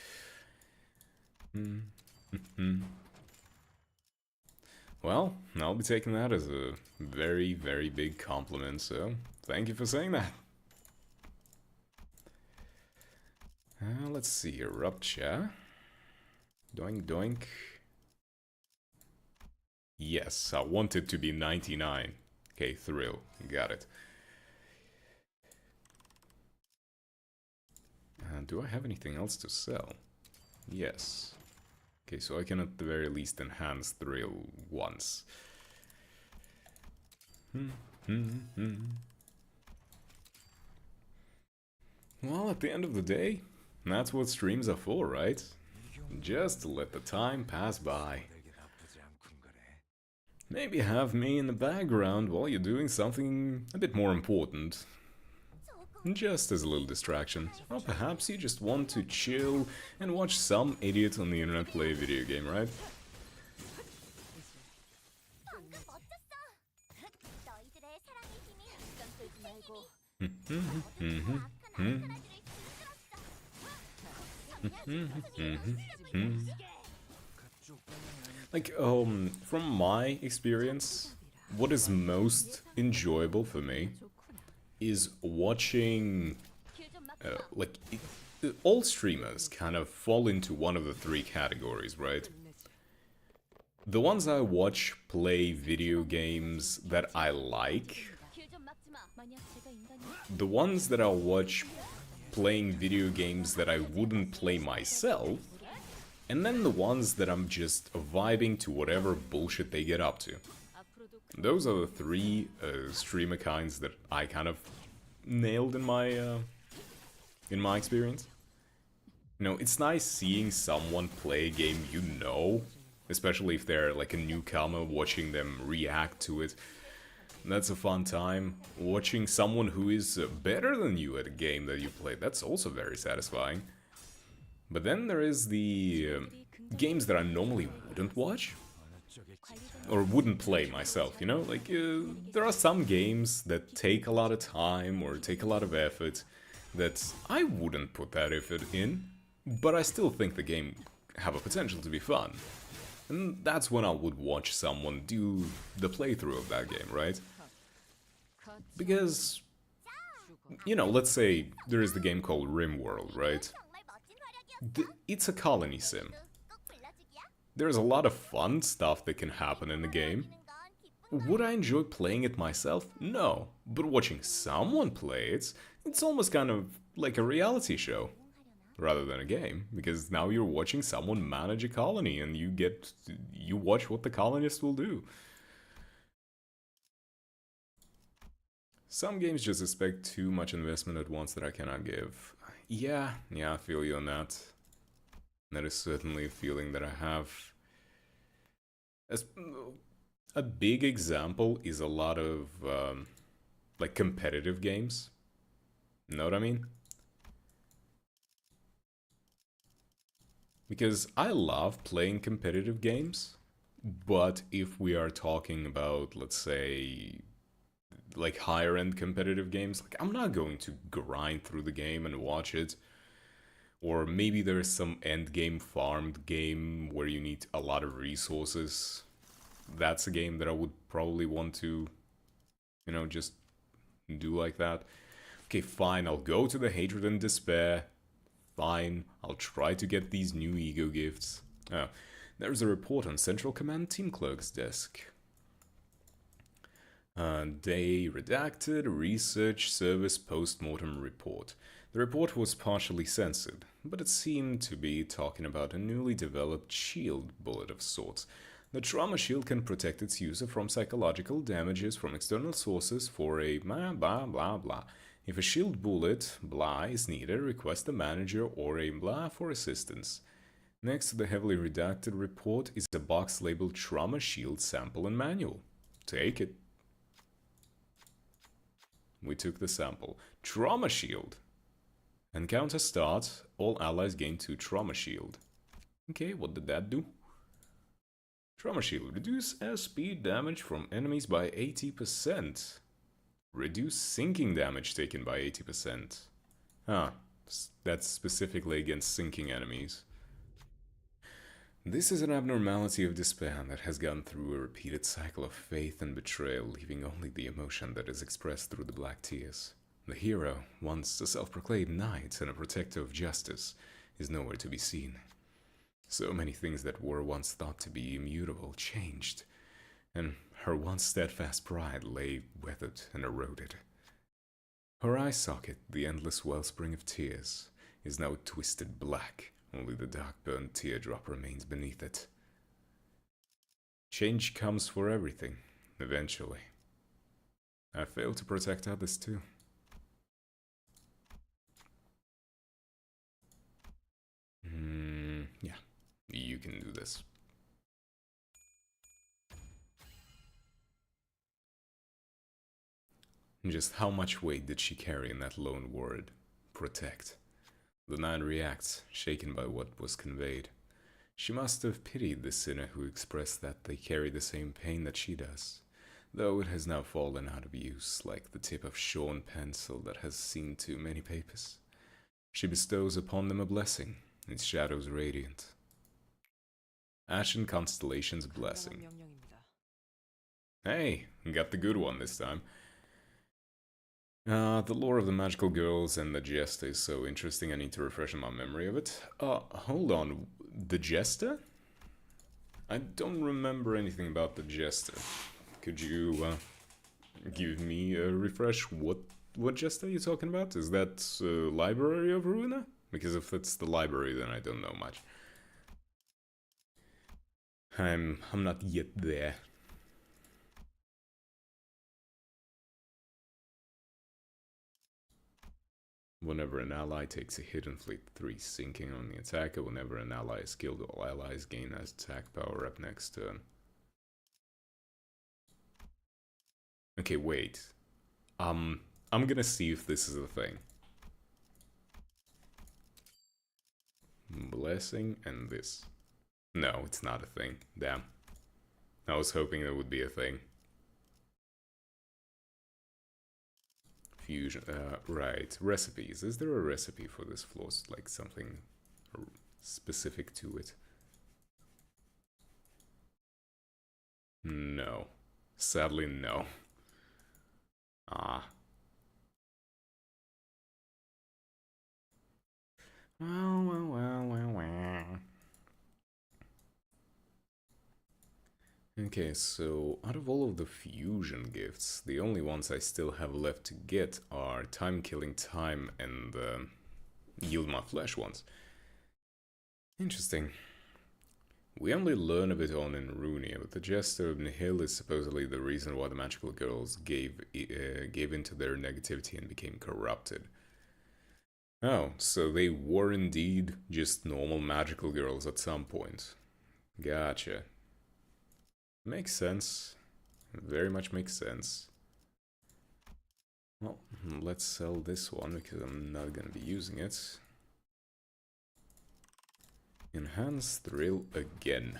Well, I'll be taking that as a very, very big compliment, so thank you for saying that. Let's see here. Rupture. Doink doink. Yes, I want it to be 99. Okay, thrill. Got it. Do I have anything else to sell? Yes. Okay, so I can at the very least enhance thrill once. Well, at the end of the day, that's what streams are for, right? Just to let the time pass by. Maybe have me in the background while you're doing something a bit more important. Just as a little distraction. Or perhaps you just want to chill and watch some idiot on the internet play a video game, right? Like, from my experience, what is most enjoyable for me is watching, all streamers kind of fall into one of the 3 categories, right? The ones I watch play video games that I like, the ones that I watch playing video games that I wouldn't play myself, and then the ones that I'm just vibing to whatever bullshit they get up to. Those are the 3 streamer kinds that I kind of nailed in my experience. You know, it's nice seeing someone play a game you know, especially if they're like a newcomer, watching them react to it. That's a fun time. Watching someone who is better than you at a game that you play, that's also very satisfying. But then there is the games that I normally wouldn't watch. or wouldn't play myself, you know? Like, there are some games that take a lot of time or take a lot of effort that I wouldn't put that effort in, but I still think the game have a potential to be fun. And that's when I would watch someone do the playthrough of that game, right? Because, you know, let's say there is the game called RimWorld, right? 정말 멋진 활약이었어. It's a colony sim. 꼭 불러주기야. There's a lot of fun stuff that can happen in the game. 보여주는 건 기쁜 Would I enjoy playing it myself? No. But watching someone play it, it's almost kind of like a reality show. Rather than a game, because now you're watching someone manage a colony and you watch what the colonists will do. Some games just expect too much investment at once that I cannot give. Yeah, I feel you on that. That is certainly a feeling that I have. As a big example is a lot of like competitive games. Know what I mean? Because I love playing competitive games, but if we are talking about, let's say, like higher end competitive games, like I'm not going to grind through the game and watch it. Or maybe there's some end game farmed game where you need a lot of resources. That's a game that I would probably want to, you know, just do like that. Okay, fine, I'll go to the Hatred and Despair. Fine, I'll try to get these new ego gifts. Oh, there's a report on Central Command Team Clerk's desk. Day redacted, research service post-mortem report. The report was partially censored, but it seemed to be talking about a newly developed shield bullet of sorts. The trauma shield can protect its user from psychological damages from external sources for a blah blah blah blah. If a shield bullet, blah, is needed, request the manager or a blah for assistance. Next to the heavily redacted report is a box labeled Trauma Shield Sample and Manual. Take it. We took the sample. Trauma Shield. Encounter starts. All allies gain 2 Trauma Shield. Okay, what did that do? Trauma Shield. Reduce airspeed damage from enemies by 80%. Reduce sinking damage taken by 80%. Ah, that's specifically against sinking enemies. This is an abnormality of despair that has gone through a repeated cycle of faith and betrayal, leaving only the emotion that is expressed through the black tears. The hero, once a self-proclaimed knight and a protector of justice, is nowhere to be seen. So many things that were once thought to be immutable changed, and her once steadfast pride lay weathered and eroded. Her eye socket, the endless wellspring of tears, is now twisted black. Only the dark-burned teardrop remains beneath it. Change comes for everything, eventually. I fail to protect others too. Yeah, you can do this. Just how much weight did she carry in that lone word? Protect. The man reacts, shaken by what was conveyed. She must have pitied the sinner who expressed that they carry the same pain that she does, though it has now fallen out of use like the tip of shorn pencil that has seen too many papers. She bestows upon them a blessing, its shadows radiant. Ashen Constellation's blessing. Hey, got the good one this time. The lore of the magical girls and the Jester is so interesting, I need to refresh my memory of it. Hold on, the Jester? I don't remember anything about the Jester. Could you, give me a refresh? What Jester are you talking about? Is that, Library of Ruina? Because if it's the library, then I don't know much. I'm not yet there. Whenever an ally takes a hit, inflict 3 sinking on the attacker. Whenever an ally is killed, all allies gain as attack power up next turn. Okay, wait. I'm gonna see if this is a thing. Blessing and this. No, it's not a thing. Damn. I was hoping that would be a thing. Fusion, right. Recipes. Is there a recipe for this floss? Like something specific to it? No. Sadly, no. Ah. Well. Okay, so out of all of the fusion gifts, the only ones I still have left to get are Time Killing Time and Yield My Flesh ones. Interesting. We only learn of it on in Runia, but the Jester of Nihil is supposedly the reason why the magical girls gave into their negativity and became corrupted. Oh, so they were indeed just normal magical girls at some point. Gotcha. Makes sense. Very much makes sense. Well, let's sell this one because I'm not gonna be using it. Enhance Thrill again.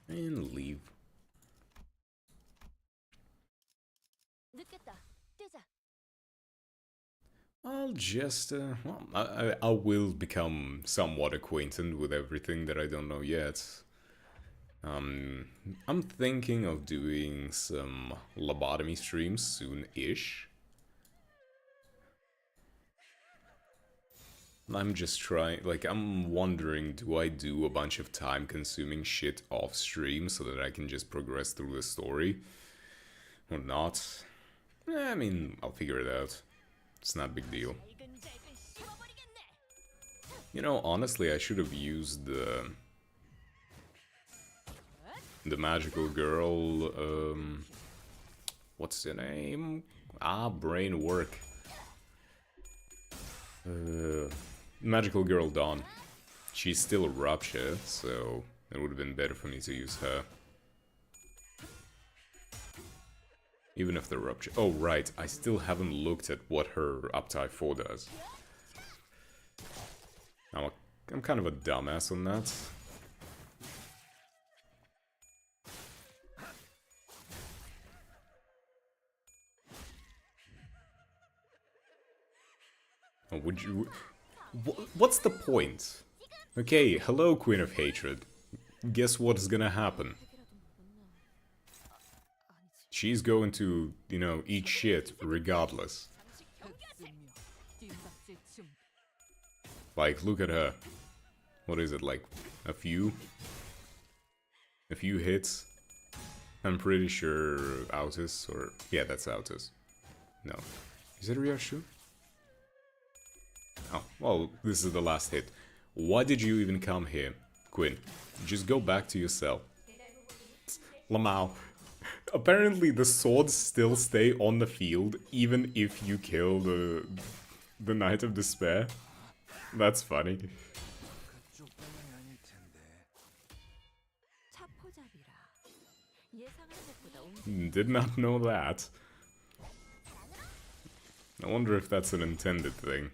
And leave. 늦겠다. 뛰자. I'll just, well, I will become somewhat acquainted with everything that I don't know yet. I'm thinking of doing some lobotomy streams soon-ish. I'm just trying, like, I'm wondering, do I do a bunch of time-consuming shit off-stream so that I can just progress through the story? Or not? I mean, I'll figure it out. It's not a big deal. You know, honestly, I should have used the magical girl, what's the name? Brain work. Magical girl Dawn. She's still a Rupture, so it would have been better for me to use her. Even if the Rupture... Oh, right, I still haven't looked at what her Uptie 4 does. I'm kind of a dumbass on that. Oh, would you... What's the point? Okay, hello, Queen of Hatred. Guess what is gonna happen? She's going to, you know, eat shit regardless. Like, look at her. What is it, like, a few hits? I'm pretty sure Autis, or... Yeah, that's Autis. No. Is it Ryoshu? Oh, well, this is the last hit. Why did you even come here, Quinn? Just go back to your cell. Lamau. Apparently the swords still stay on the field, even if you kill the Knight of Despair. That's funny. Did not know that. I wonder if that's an intended thing.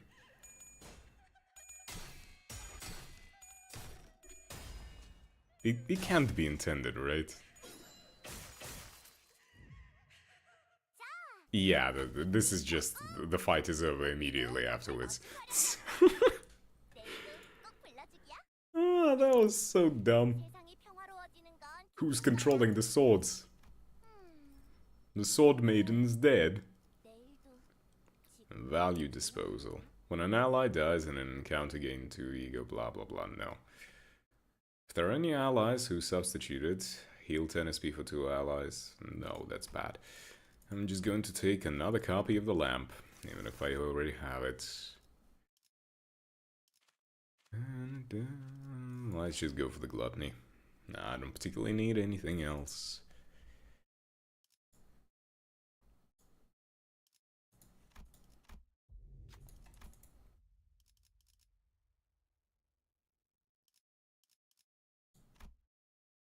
It can't be intended, right? Yeah, this is just... The fight is over immediately afterwards. Ah, that was so dumb. Who's controlling the swords? The Sword Maiden's dead. Value disposal. When an ally dies in an encounter, gain 2 ego, blah blah blah, no. If there are any allies who substituted, heal 10 SP for 2 allies. No, that's bad. I'm just going to take another copy of the lamp, even if I already have it. And let's just go for the gluttony. Nah, I don't particularly need anything else.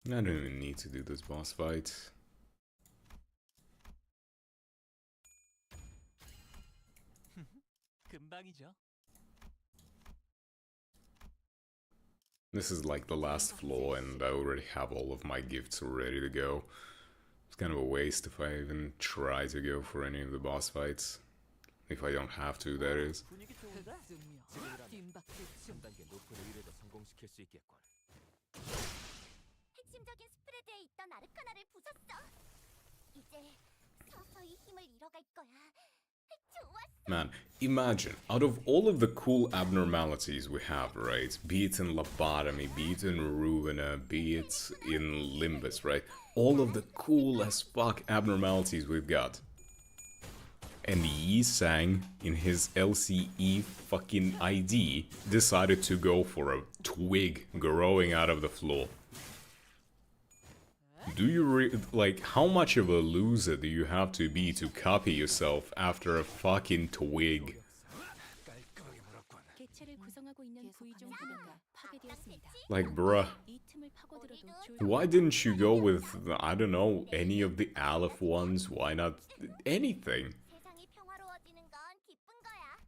I don't even need to do this boss fight. 금방이죠. This is like the last floor and I already have all of my gifts ready to go. It's kind of a waste if I even try to go for any of the boss fights. If I don't have to, that is. 분위기 좋은데? 지금이라면 3단계 높은 의뢰도 성공시킬 수 있겠군. 핵심적인 스프레드에 있던 아르카나를 부쉈어. 이제 서서히 힘을 잃어갈 거야. 좋았어. Man, imagine, out of all of the cool abnormalities we have, right? Be it in Lobotomy, be it in Ruina, be it in Limbus, right? All of the cool as fuck abnormalities we've got. And Yi Sang, in his LCE fucking ID, decided to go for a twig growing out of the floor. Do you like, how much of a loser do you have to be to copy yourself after a fucking twig? 개체를 구성하고 있는 부위 중 하나가 파괴되었습니다. Like, bruh, 이 틈을 파고들어도 why didn't you go with, I don't know, any of the Aleph ones? Why not anything? 세상이 평화로워지는 건 기쁜 거야.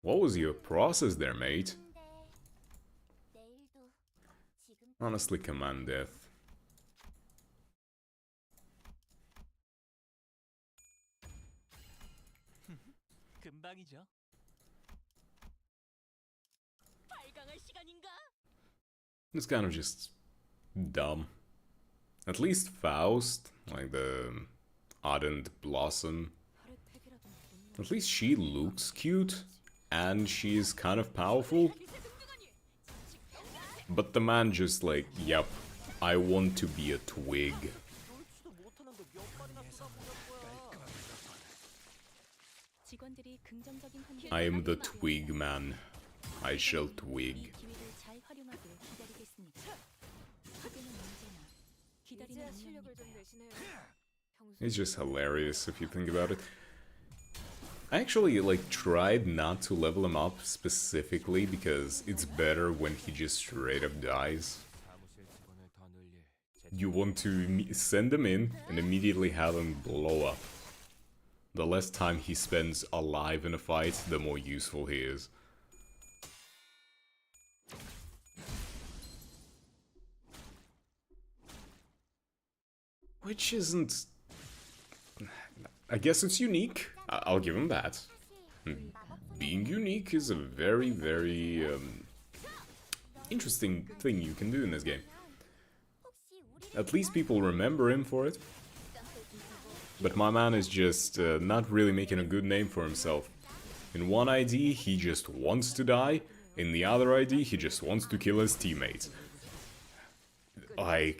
What was your process there, mate? 근데 내일도 지금 Honestly, command death. 금방이죠. 발광할 시간인가? It's kind of just dumb. At least Faust, like the Ardent Blossom, at least she looks cute and she's kind of powerful. But the man just like, yep, I want to be a twig. 놀지도 못하는데 몇 발이나 쏟아부을 거야. 직원들이 긍정적인 환경을 I am the 만들기 twig 위해 man. I shall 이 twig. 기회를 잘 활용하길 기다리겠습니다. 그때는 언제나 기다리는 이제야 실력을 운명입니다. 좀 내시네요. It's just hilarious if you think about it. I actually like tried not to level him up specifically because it's better when he just straight up dies. 사무실 직원을 더 늘릴 You want to send him in and immediately have him blow up. The less time he spends alive in a fight, the more useful he is. Which isn't... I guess it's unique. I'll give him that. Being unique is a very, very interesting thing you can do in this game. 혹시 우리를 At least people remember him for it. But my man is just not really making a good name for himself. In one ID, he just wants to die. In the other ID, he just wants to kill his teammates. 앞당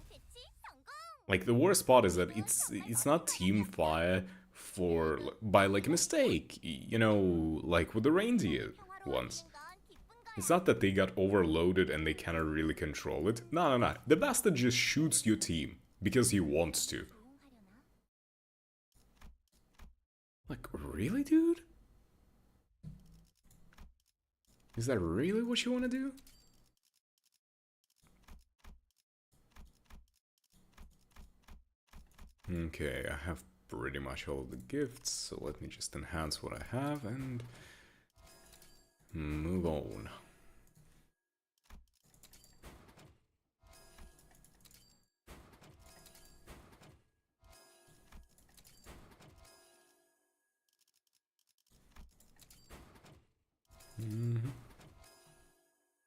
패치 성공. Like the worst part is that it's not team fire for by like mistake, you know, like with the reindeer ones. 건 기쁜 거야. It's not that they got overloaded and they cannot really control it. No, no, no. The bastard just shoots your team because he wants to. 조용하려나? Like, really, dude? Is that really what you want to do? Okay, I have pretty much all of the gifts, so let me just enhance what I have and move on.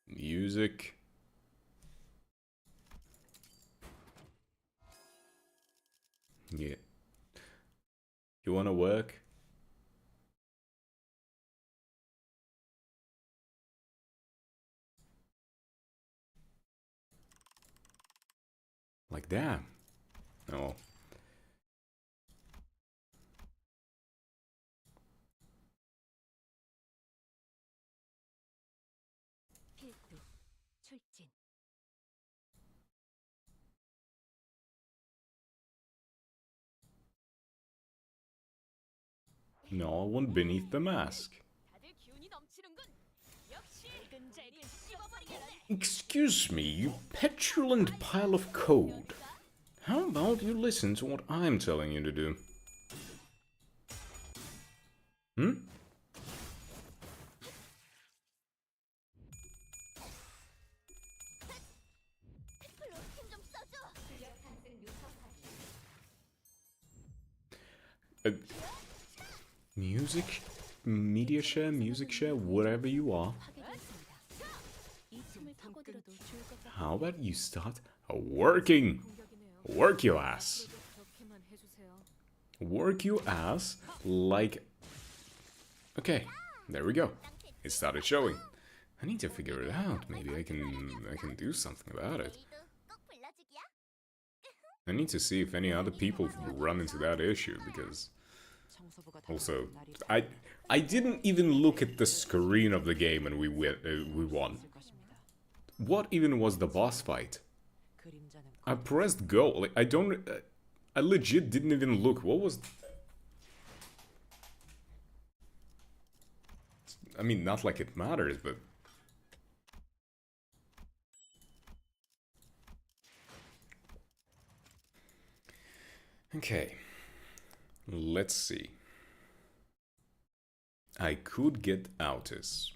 Music. Yeah. You wanna work? Like that. Oh. 필두, 출진. No one beneath the mask. 다들 기운이 넘치는군. 역시 근잘근 씹어버리겠네. Excuse me, you petulant pile of code. How about you listen to what I'm telling you to do? Hmm? music, media share, music share, whatever you are. 파괴되었습니다. 이 틈을 파고들어도 좋을 것 같아요. How about you start working? 공격이네요. Work your ass. 앞으로도 그렇게만 해주세요. Work your ass like... Okay, there we go. It started showing. I need to figure it out. Maybe I can do something about it. 내일도 꼭 불러주기야. I need to see if any other people run into that issue, because also I didn't even look at the screen of the game and we won. What even was the boss fight? I pressed go. Like I legit didn't even look. What was? I mean, not like it matters, but. Okay, let's see. I could get Autis.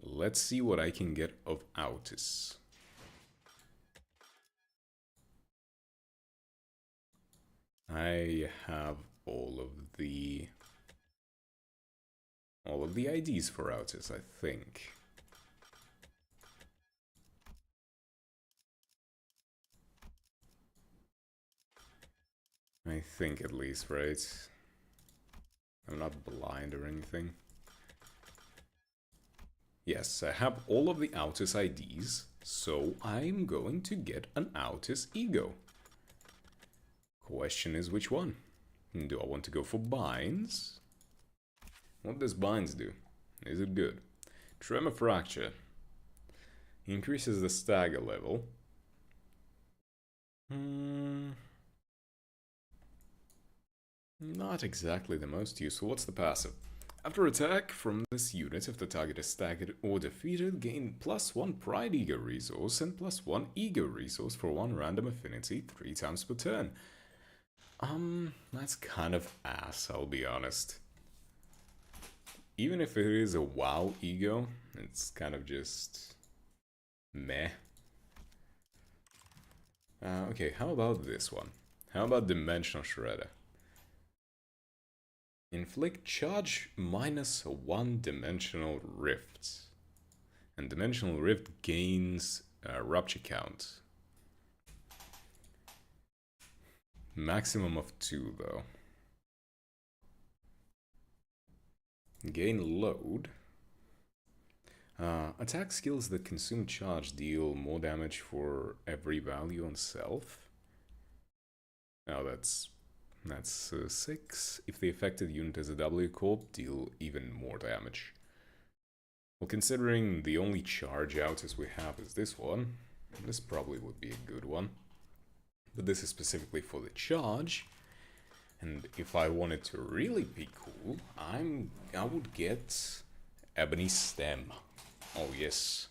Let's see what I can get of Autis. I have all of the IDs for Autis, I think. I think at least, right? I'm not blind or anything. Yes, I have all of the Autis IDs, so I'm going to get an Autis Ego. Question is which one? Do I want to go for binds? What does binds do? Is it good? Tremor Fracture. Increases the stagger level. Not exactly the most useful. What's the passive? After attack from this unit, if the target is staggered or defeated, gain +1 Pride Ego resource and +1 Ego resource for 1 random affinity 3 times per turn. That's kind of ass, I'll be honest. Even if it is a WoW Ego, it's kind of just... meh. Okay, how about this one? How about Dimensional Shredder? Inflict charge -1 dimensional rift. And dimensional rift gains rupture count. Maximum of 2 though. Gain load. Attack skills that consume charge deal more damage for every value on self. Now that's 6. If the affected unit is a W Corp, deal even more damage. Well, considering the only charge Autis we have is this one, this probably would be a good one. But this is specifically for the charge. And if I wanted to really be cool, I would get Ebony Stem. Oh yes.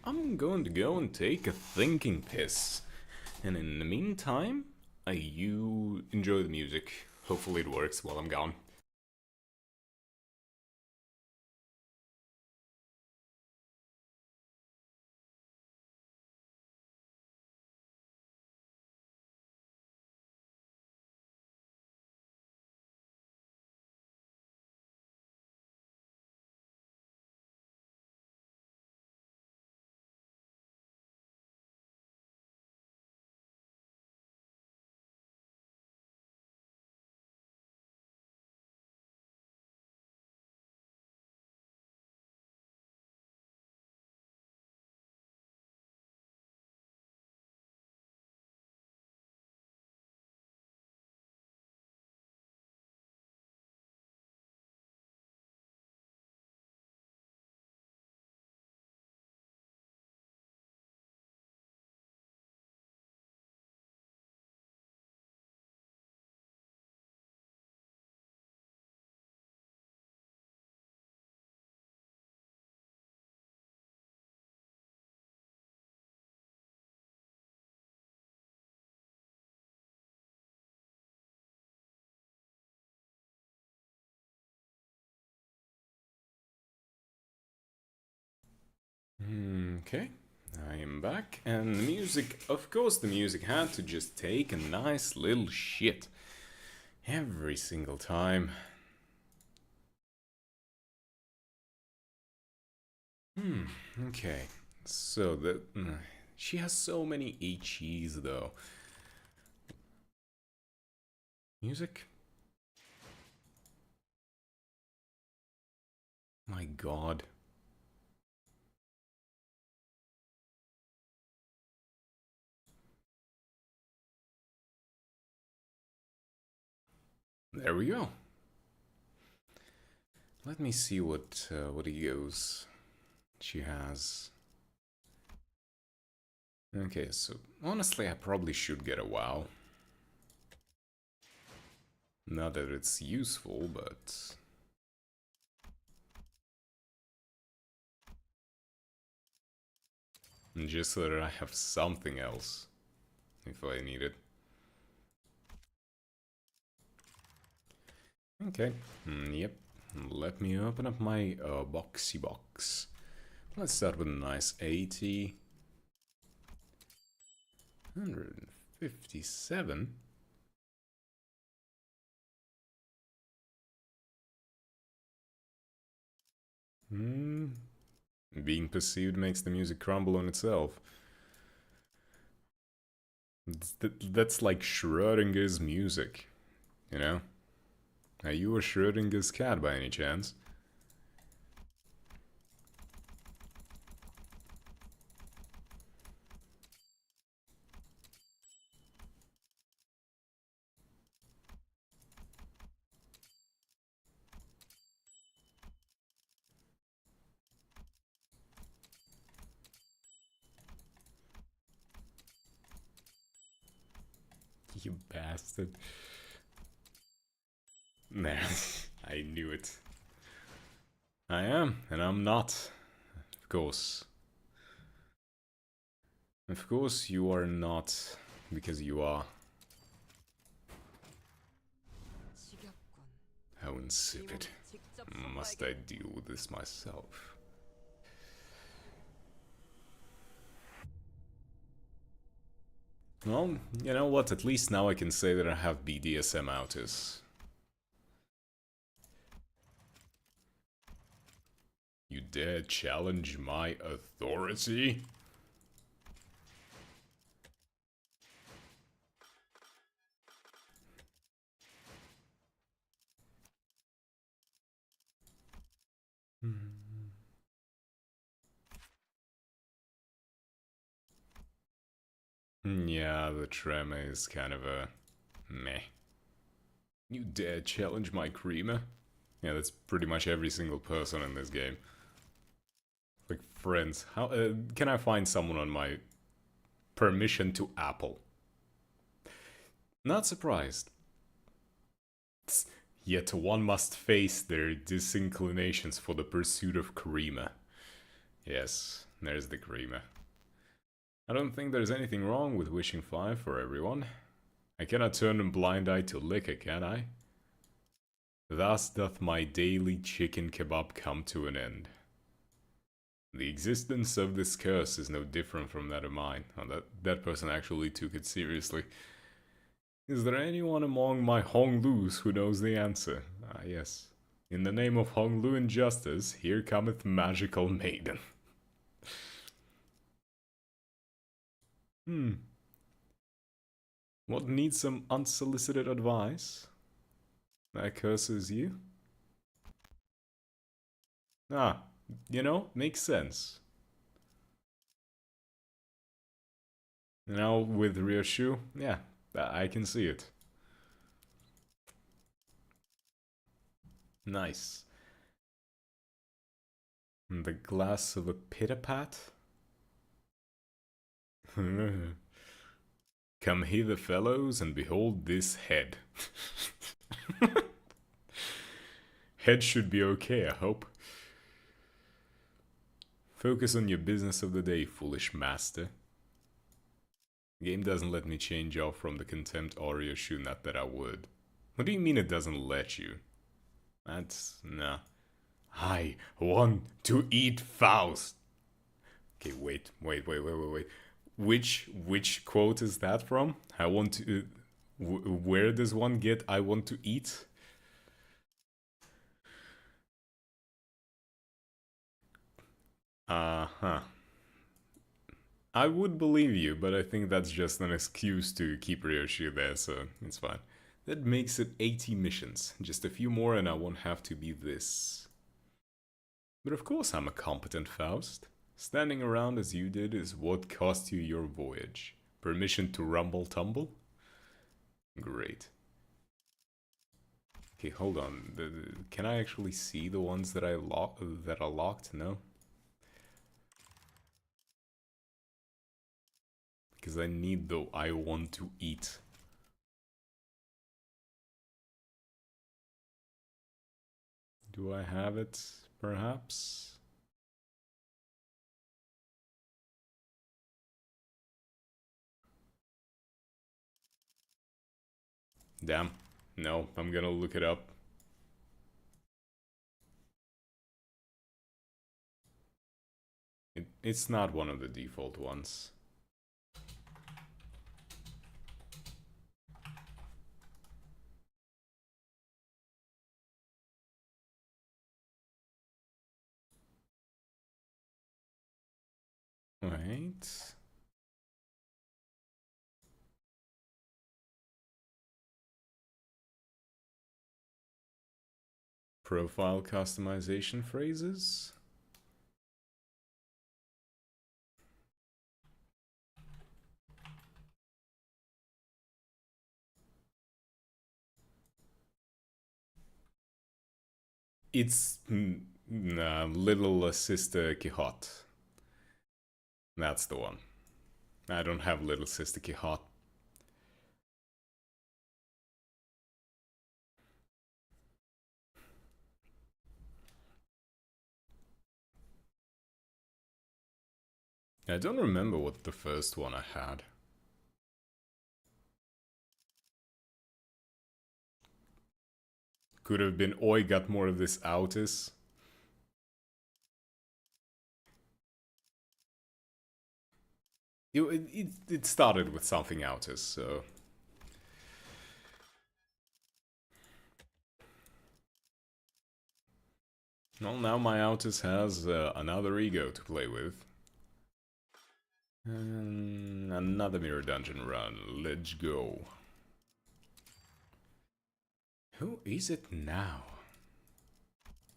I'm going to go and take a thinking piss. And in the meantime, you enjoy the music. Hopefully it works while I'm gone. Okay, I am back, and the music, of course the music had to just take a nice little shit. Every single time. Okay. So she has so many HEs though. Music? My god. There we go. Let me see what egos she has. Okay, so honestly I probably should get a WoW. Not that it's useful, but... just so that I have something else, if I need it. Okay, yep. Let me open up my boxy box. Let's start with a nice 80. 157. Being perceived makes the music crumble on itself. That's like Schrodinger's music, you know? Are you a Schrodinger's cat by any chance? You bastard. Nah, I knew it. I am, and I'm not. Of course. Of course you are not, because you are. How insipid. Must I deal with this myself? Well, you know what, at least now I can say that I have BDSM outis. You dare challenge my authority? Yeah, the tremor is kind of a meh. You dare challenge my creamer? Yeah, that's pretty much every single person in this game. Like, friends, how can I find someone on my permission to Apple? Not surprised. Yet one must face their disinclinations for the pursuit of creamer. Yes, there's the creamer. I don't think there's anything wrong with wishing 5 for everyone. I cannot turn a blind eye to liquor, can I? Thus doth my daily chicken kebab come to an end. The existence of this curse is no different from that of mine. Oh, that person actually took it seriously. Is there anyone among my Honglus who knows the answer? Ah, yes. In the name of Honglu and justice, here cometh magical maiden. What needs some unsolicited advice? That curses you? Ah, you know, makes sense. Now with Ryoshu, yeah, I can see it. Nice. The glass of a pitapat? Come hither, fellows, and behold this head. Head should be okay, I hope. Focus on your business of the day, foolish master. The game doesn't let me change off from the contempt Oreo shoe, not that I would. What do you mean it doesn't let you? That's... nah. I want to eat Faust. Okay, wait. Which quote is that from? I want to... where does one get I want to eat? Uh-huh. I would believe you, but I think that's just an excuse to keep Ryoshi there, so it's fine. That makes it 80 missions. Just a few more and I won't have to be this. But of course I'm a competent Faust. Standing around as you did is what cost you your voyage. Permission to rumble tumble? Great. Okay, hold on. Can I actually see the ones that that are locked? No. Because I need the I want to eat. Do I have it, perhaps? Damn. No, I'm gonna look it up. It's not one of the default ones. Wait. Profile customization phrases? It's Little Sister Quixote. That's the one. I don't have Little Sister Quixote. I don't remember what the first one I had. Could have been Oi got more of this Autis. It started with something Autis, so... Well, now my Autis has another ego to play with. And another mirror dungeon run. Let's go. Who is it now?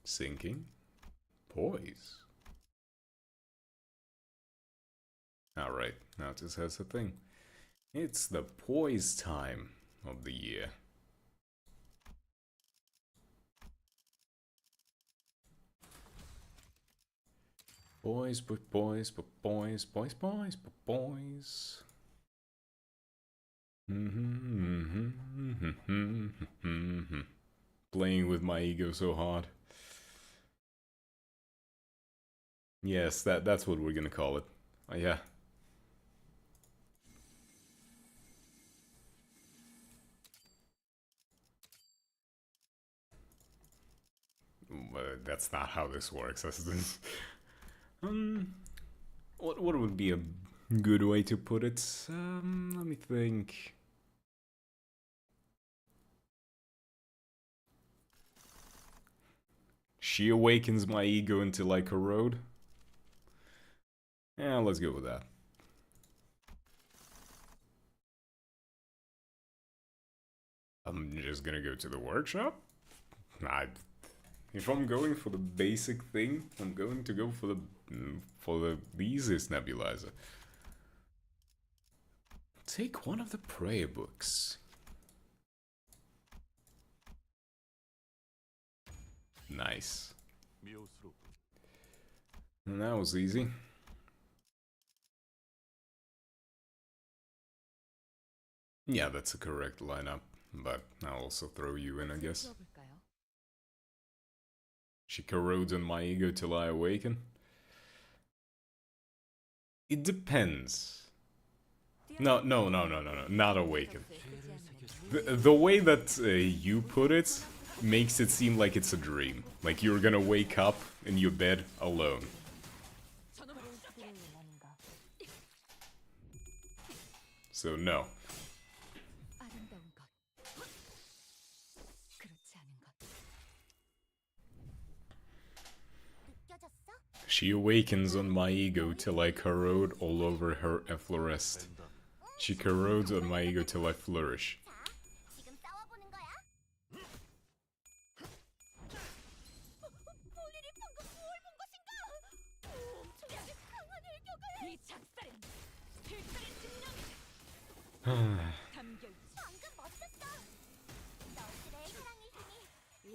Sinking? Poise? Alright, Autis has a thing. It's the poise time of the year. Boys, but boys, but boys, boys, boys, but boys. Playing with my ego so hard. Yes, that's what we're gonna call it. Oh, yeah. That's not how this works. What would be a good way to put it? Let me think. She awakens my ego into like a road. Yeah, let's go with that. I'm just gonna go to the workshop. If I'm going for the basic thing, I'm going to go for the easiest nebulizer. Take one of the prayer books. Nice. And that was easy. Yeah, that's a correct lineup, but I'll also throw you in, I guess. She corrodes on my ego till I awaken. It depends. No, not awaken. The way that you put it makes it seem like it's a dream. Like you're gonna wake up in your bed alone. So no. 아름다운 것, 그렇지 않은 것. 느껴졌어? She awakens on my ego till I corrode all over her effloresced. She corrodes on my ego till I flourish. 자, 지금 싸워보는 거야. 본인이 방금 뭘 본 것인가? 엄청나게 강한 일격을. 이 작살은 필살의 집념이다. 담겨 있지. 방금 멋졌어. 너희들의 사랑의 힘이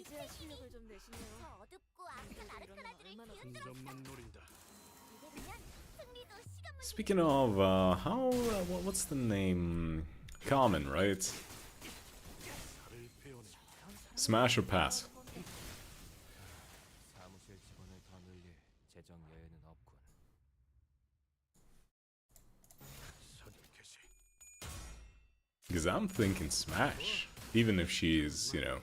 이제야 실력을 좀 내시네요. 저 어둡고 악한 아르카나들을 얼마나 뒤흔들어. 점만 노린다. 이대로면 승리도 시간 문제. Speaking of, what's the name? Common, right? 나를 배워내. Smash or pass? 사무실 직원을 더 늘릴 재정 여유는 없군. 사격 개시. Because I'm thinking smash. Even if she's, you know,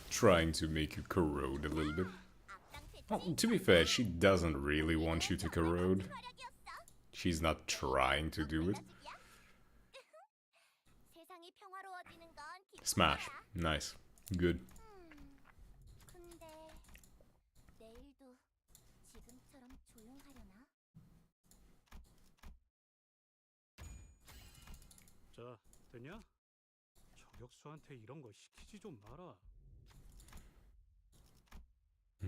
trying to make you corrode a little bit. Well, to be fair, she doesn't really want you to corrode. She's not trying to do it. 세상이 평화로워지는 건 기쁜 Smash. 거야. Nice. Good. 근데 내일도 지금처럼 조용하려나? 자, 됐냐? 저격수한테 이런 거 시키지 좀 마라.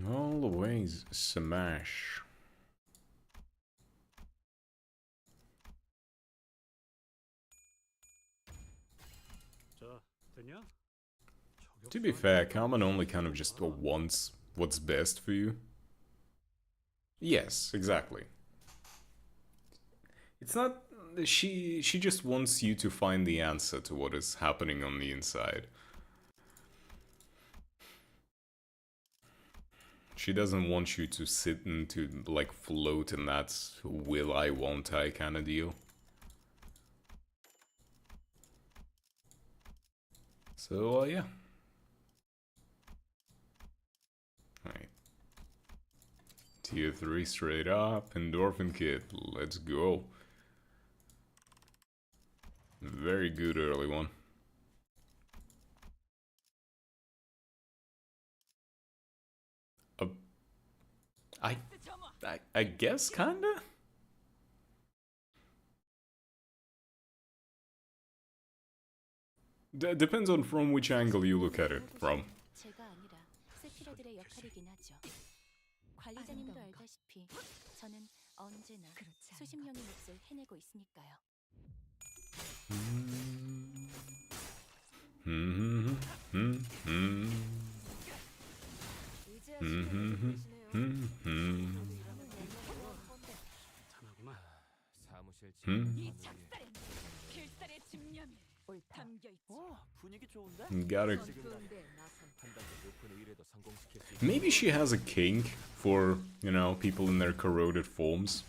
Always smash. 자, 됐냐? To be fair, Carmen only kind of just wants what's best for you. Yes, exactly. It's not... She just wants you to find the answer to what is happening on the inside. She doesn't want you to sit and to, like, float in that will I, won't I kind of deal. So, yeah. Alright. Tier 3 straight up, Endorphin Kit, let's go. Very good early one. I guess, kinda? Depends on from which angle you look at it from. 제가 아니라 세피라들의 역할이긴 하죠. 관리자님도 알다시피 저는 언제나 수십 명의 몫을 해내고 있으니까요. 이제야 실력을 좀 내시네요. 괜찮아구만. 사무실 직원을 더 이 늘릴 작살은 필살의 집념이 담겨 있지. 분위기 좋은데? Got it. 전투인데 나선 한 단계 높은 의뢰도 성공시킬 수 Maybe she has a kink for, you know, people in their corroded forms.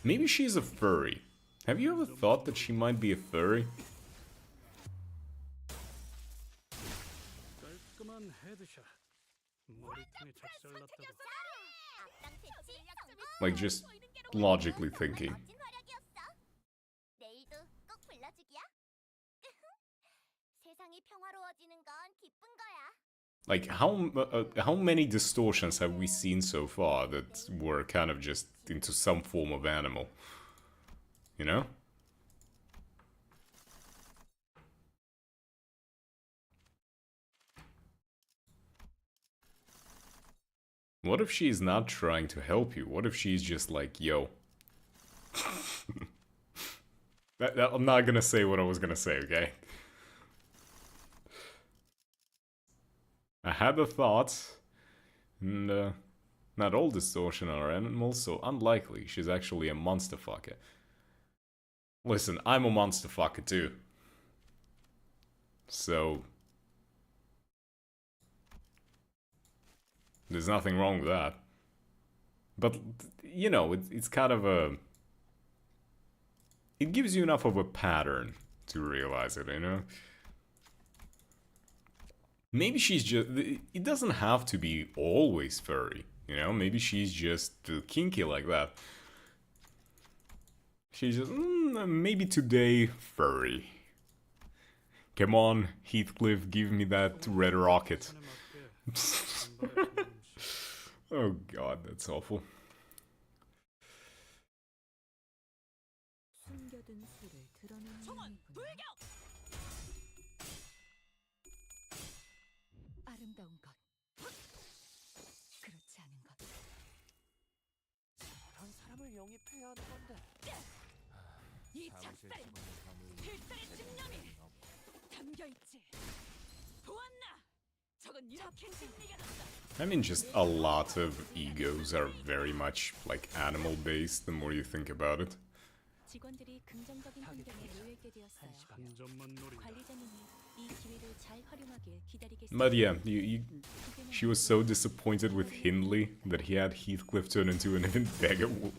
Maybe she's a furry. Have you ever thought that she might be a furry? 깔끔한 헤드샷. 머리통에 작살났다고. 악당 퇴치 성공. Like, just logically thinking. 멋진 활약이었어. 내일도 꼭 불러주기야. 세상이 평화로워지는 건 기쁜 거야. Like, how many distortions have we seen so far that were kind of just into some form of animal? You know? What if she's not trying to help you? What if she's just like, yo... I'm not gonna say what I was gonna say, okay? I had a thought, and not all distortion are animals, so unlikely she's actually a monster fucker. Listen, I'm a monster fucker too. So... there's nothing wrong with that. But, you know, it's kind of a... it gives you enough of a pattern to realize it, you know? Maybe she's just... it doesn't have to be always furry, you know? Maybe she's just kinky like that. She's just, maybe today, furry. Come on, Heathcliff, give me that red rocket. Oh god, that's awful. 숨겨둔 수를 드러내는 모양이구나. 아름다운 것, 그렇지 않은 것. 저런 사람을 영입해야 하는 건데. 이 사무실 작살, 직원의 필살의 감을 집념이 담겨 있지. 보았나? 저건 이렇게 진리가 났다. I mean, just a lot of egos are very much like animal based the more you think about it. 직원들이 긍정적인 환경에 놓이게 되었어요. 한 점만 노린다. 관리자님이 이 기회를 잘 활용하길 기다리겠습니다. But yeah, she was so disappointed with Hindley that he had Heathcliff turn into an even bigger wolf.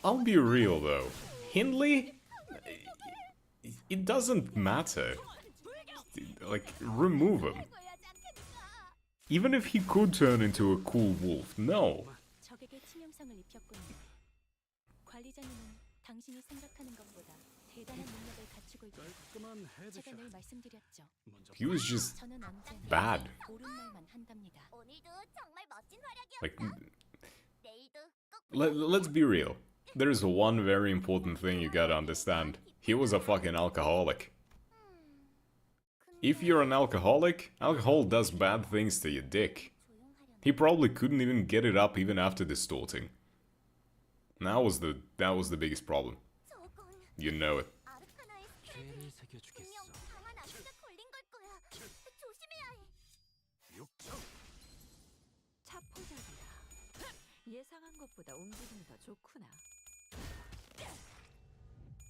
I'll be real though. Hindley, it doesn't matter. Like, remove him. Even if he could turn into a cool wolf, no. 적에게 치명상을 입혔군요. 관리자님은 당신이 생각하는 것보다 대단한 능력을 갖추고 있고 깔끔한 헤드샷. 제가 늘 말씀드렸죠. 먼저 He was just 저는 언제나 bad. 옳은 말만 한답니다. 오늘도 정말 멋진 활약이었어. Like, 내일도 꼭 let's be real. There's one very important thing you gotta understand. He was a fucking alcoholic. If you're an alcoholic, alcohol does bad things to your dick. He probably couldn't even get it up even after distorting. That was the biggest problem. 저건 You know it. 아르카나의 죄를 새겨주겠어. 분명 강한 악기가 걸린 걸 거야. 조심해야 해. 차포잡이라. 예상한 것보다 움직임이 더 좋구나.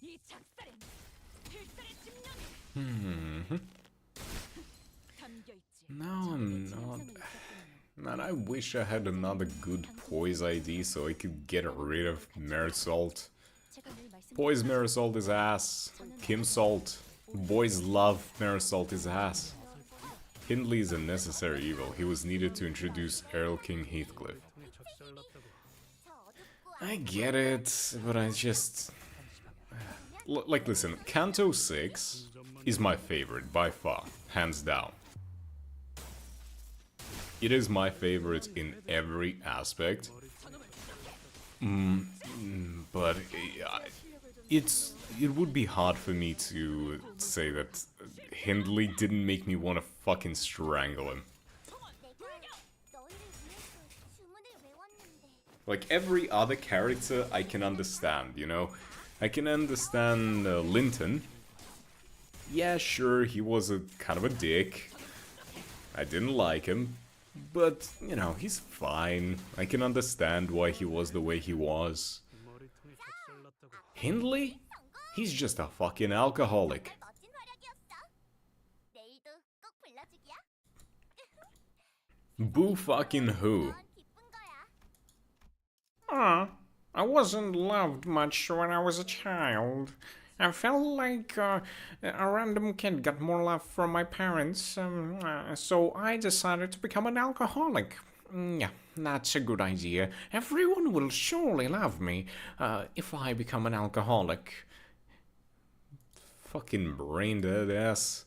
이 작살엔 필살의 집념이 담겨 있지. No, 적에게 I'm 치명상을 not. 입혔군요. Man, I wish I had another good poise ID so I could get rid of Mersalt. 제가 늘 Poise 말씀드렸죠. Mersalt is ass. Kim Salt. Boys love Mersalt is ass. Hindley is a necessary evil. He was needed to introduce Earl King Heathcliff. 통에 작살났다고. 저 어둡고 I get it, but I just... Like, listen, Canto 6 is my favorite, by far, hands down. It is my favorite in every aspect. But it would be hard for me to say that Hindley didn't make me want to fucking strangle him. 내가 너희를 위해서 주문을 외웠는데 Like every other character I can understand, you know? I can understand Linton. Yeah, sure, he was a kind of a dick. I didn't like him. But, you know, he's fine. I can understand why he was the way he was. 머리통에 작살났다고. Hindley? He's just a fucking alcoholic. 멋진 활약이었어. 내일도 꼭 불러주기야. Boo fucking who? 넌 기쁜 거야. I wasn't loved much when I was a child. I felt like a random kid got more love from my parents, so I decided to become an alcoholic. Yeah, that's a good idea. Everyone will surely love me if I become an alcoholic. Fucking brain dead ass.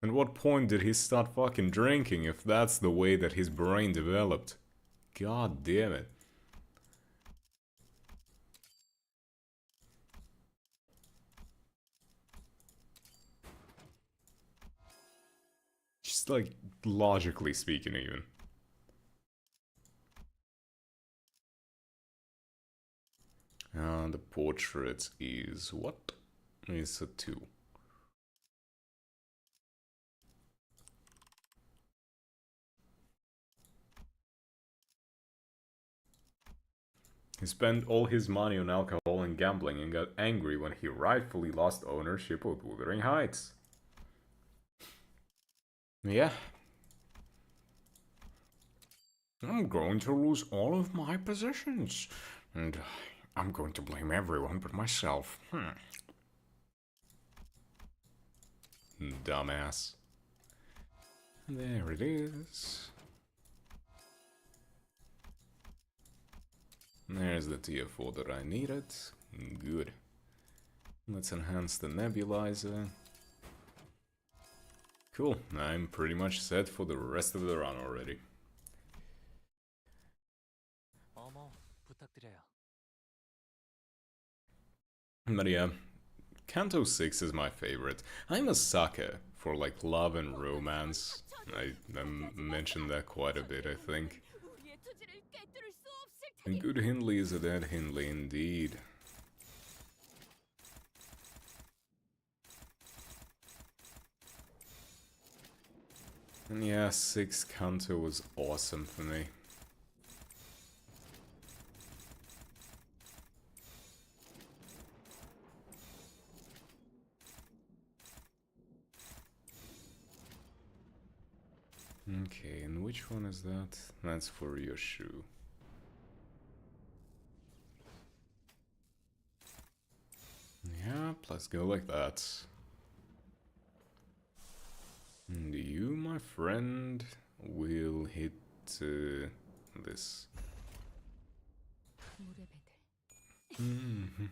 At what point did he start fucking drinking if that's the way that his brain developed? God damn it. Just like logically speaking even. The portrait is what? It's a 2. He spent all his money on alcohol and gambling and got angry when he rightfully lost ownership of Wuthering Heights. Yeah. I'm going to lose all of my possessions, and I'm going to blame everyone but myself. Dumbass. There it is. There's the tier 4 that I needed. Good. Let's enhance the nebulizer. Cool, I'm pretty much set for the rest of the run already. 어머, 부탁드려요. But yeah, Kanto 6 is my favorite. I'm a sucker for like love and romance. I mentioned that quite a bit, I think. 우리의 투지를 꿰뚫을 수 없을 A good Hindley is a dead Hindley indeed. And yeah, 6 Kanto was awesome for me. Okay, and which one is that? That's for your shoe. Yeah, let's go like that. And you, my friend, will hit this. 물의 배들.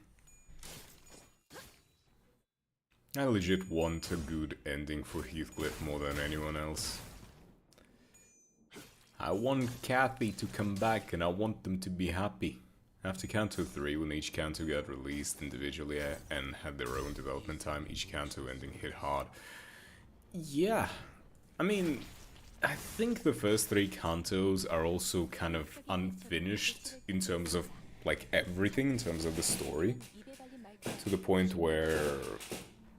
I legit want a good ending for Heathcliff more than anyone else. I want Kathy to come back and I want them to be happy. After Kanto 3, when each Kanto got released individually and had their own development time, each Kanto ending hit hard. Yeah, I mean, I think the first 3 Kantos are also kind of unfinished in terms of, like, everything, in terms of the story. 입에 발린 말들. To the point where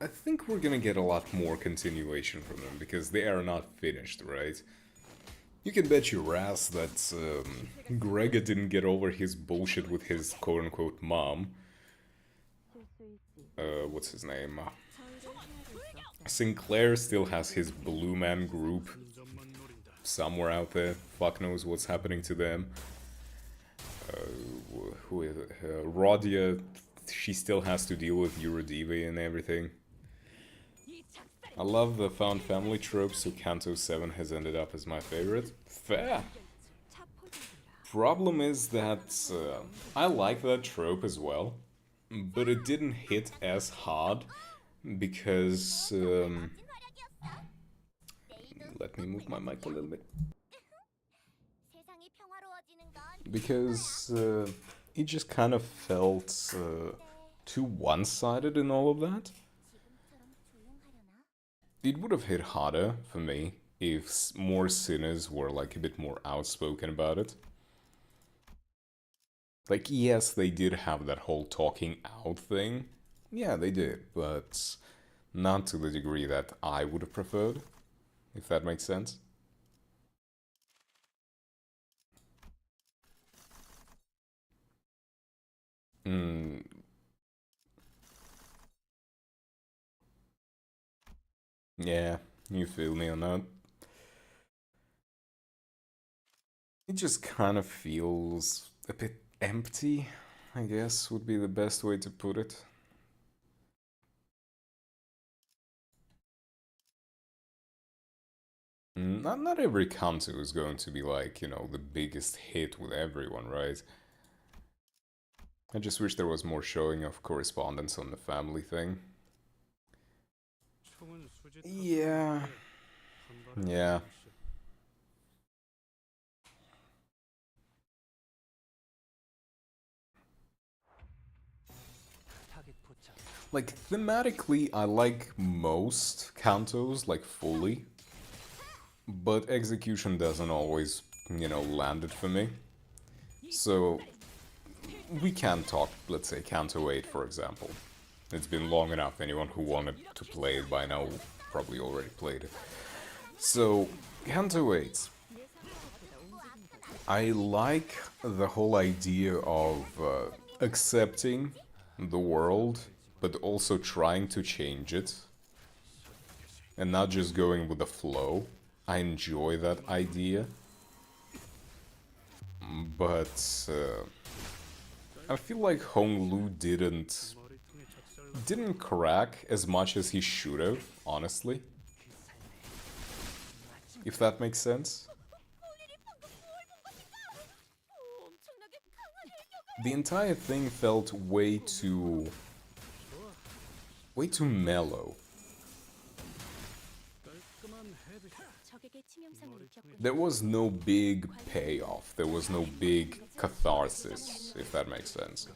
I think we're gonna get a lot more continuation from them, because they are not finished, right? You can bet your ass that Gregor didn't get over his bullshit with his quote-unquote mom. What's his name? Sinclair still has his Blue Man group somewhere out there. Fuck knows what's happening to them. Who is it? Rodia, she still has to deal with Eurodiva and everything. I love the found family trope, so Kanto 7 has ended up as my favorite. Fair. Problem is that I like that trope as well, but it didn't hit as hard because... let me move my mic a little bit. 세상이 평화로워지는 건 Because it just kind of felt too one-sided in all of that. 지금처럼 조용하려나? It would have hit harder for me if more sinners were like a bit more outspoken about it. Like, yes, they did have that whole talking out thing. Yeah, they did, but not to the degree that I would have preferred, if that makes sense. Yeah, you feel me on that. It just kind of feels a bit empty, I guess would be the best way to put it. Not every Kanto is going to be like, you know, the biggest hit with everyone, right? I just wish there was more showing of correspondence on the family thing. 총은 수지 Yeah. Yeah. 타겟 포착. Like, thematically, I like most Kantos, like, fully. But execution doesn't always, you know, land it for me. So, we can talk, let's say, Kanto 8, for example. It's been long enough, anyone who wanted to play it by now probably already played it. So, Kanto 8. I like the whole idea of accepting the world, but also trying to change it. And not just going with the flow. I enjoy that idea. But I feel like Hong Lu didn't crack as much as he should have, honestly. If that makes sense. 엄청나게 강한 일격을 the entire thing felt way too mellow. 깔끔한 헤드샷. 적에게 치명상을 입혔군요. There was no big payoff. There was no big catharsis, if that makes sense.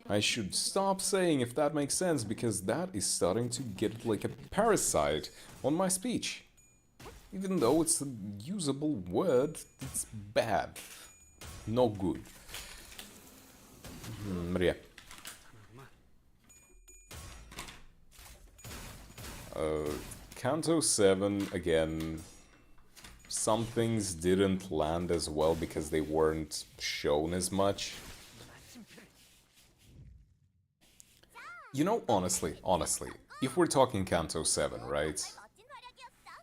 I should stop saying if that makes sense, because that is starting to get like a parasite on my speech. Even though it's a usable word, it's bad. Not good. But yeah. Canto 7, again, some things didn't land as well because they weren't shown as much. You know, honestly, if we're talking Canto 7, right?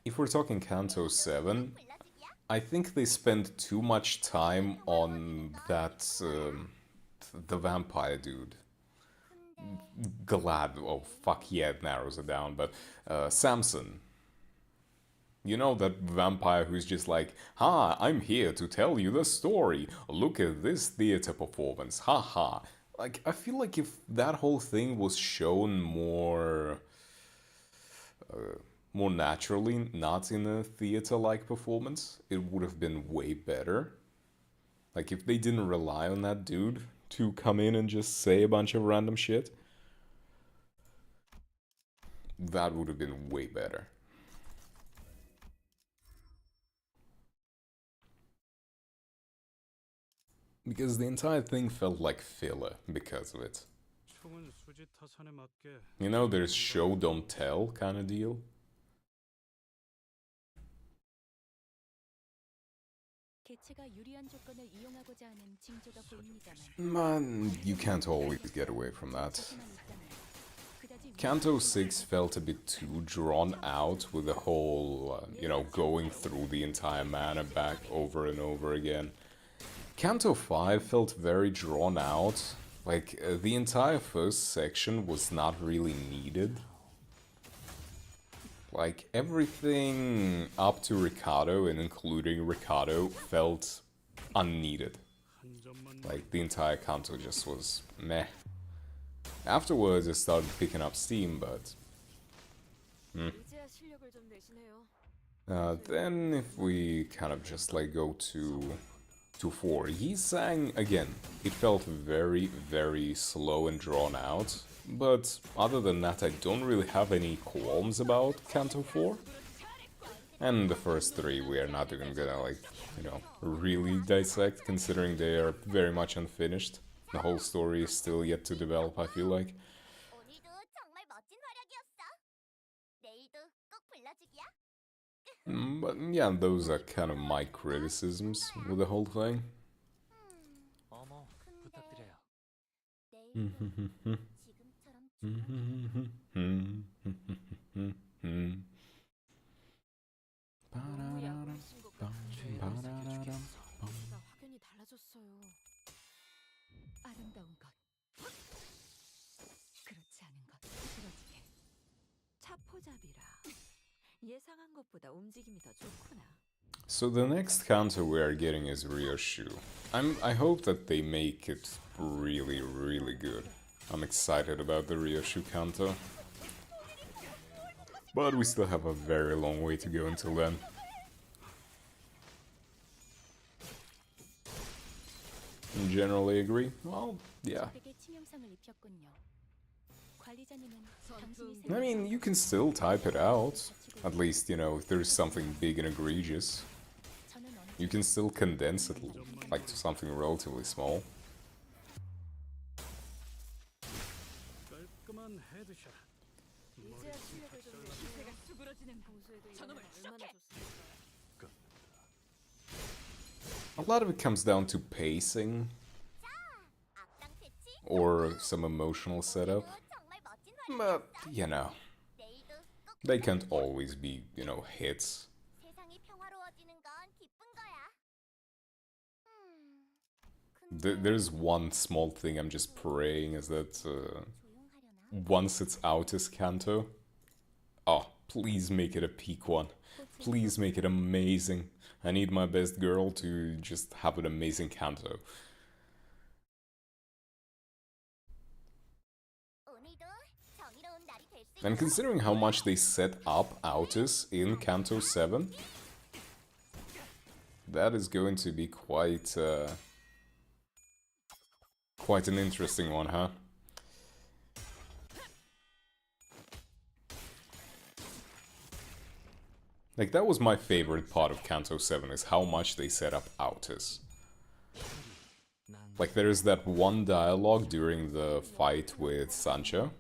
If we're talking Canto 7, I think they spend too much time on that, the vampire dude. Glad, oh fuck yeah, it narrows it down, but Samson. You know, that vampire who's just like, "Ha, I'm here to tell you the story. Look at this theater performance. Ha ha." Like, I feel like if that whole thing was shown more naturally, not in a theater-like performance, it would have been way better. Like, if they didn't rely on that dude to come in and just say a bunch of random shit, that would have been way better. Because the entire thing felt like filler because of it. 총은 수지 타산에 맞게. You know, there's show don't tell kind of deal. 개체가 유리한 조건을 이용하고자 하는 징조가 보입니다만 Man, you can't always get away from that. 하지만 있다면 그다지 Canto 6 felt a bit too drawn out with the whole, you know, going through the entire mana back over and over again. Canto 5 felt very drawn out. Like, the entire first section was not really needed. Like, everything up to Ricardo and including Ricardo felt unneeded. 한 점만 Like, the entire Canto just was meh. Afterwards, it started picking up steam, but... 이제야 실력을 좀 내시네요. Then if we kind of just like go to 4, he sang again. It felt very, very slow and drawn out. But other than that, I don't really have any qualms about Canto 4. And the first 3 we are not even gonna, like, you know, really dissect, considering they are very much unfinished. The whole story is still yet to develop, I feel like. 오늘도 정말 멋진 활약이었어. 내일도 꼭 불러주기야. But yeah, those are kind of my criticisms with the whole thing. 어머, 부탁드려요. 내일도 지금처럼 너무 약해진 것 같아요. 나 확연히 달라졌어요. 아름다운 것 그렇지 않은 것 부러지게 차포잡이라 예상한 것보다 움직임이 더 좋구나. So the next counter we are getting is Ryoshu. I hope that they make it really, really good. I'm excited about the Ryoshu counter. But we still have a very long way to go until then. Generally agree? Well, yeah. 적에게 치명상을 입혔군요. 관리자님은 당신이 I mean, you can still type it out. At least, you know, if there's something big and egregious. 저는 어느 You can still condense it, like, to something relatively small. 깔끔한 헤드샷. 이제야 실력을 좀 내시네요. 수그러지는 평소에도 이런 걸 얼마나 좋습니까? A lot of it comes down to pacing 악당 패치. or some emotional setup. 정말 멋진 활약. But, you know, 내일도 꼭 they can't always be, you know, hits. 세상이 평화로워지는 건 기쁜 거야. There's one small thing I'm just praying is that 조용하려나? once it's out as Kanto, oh, please make it a peak one. Please make it amazing. I need my best girl to just have an amazing Kanto. And considering how much they set up Autis in Canto 7, that is going to be quite an interesting one, huh? Like, that was my favorite part of Canto 7, is how much they set up Autis. Like, there is that one dialogue during the fight with Sancho.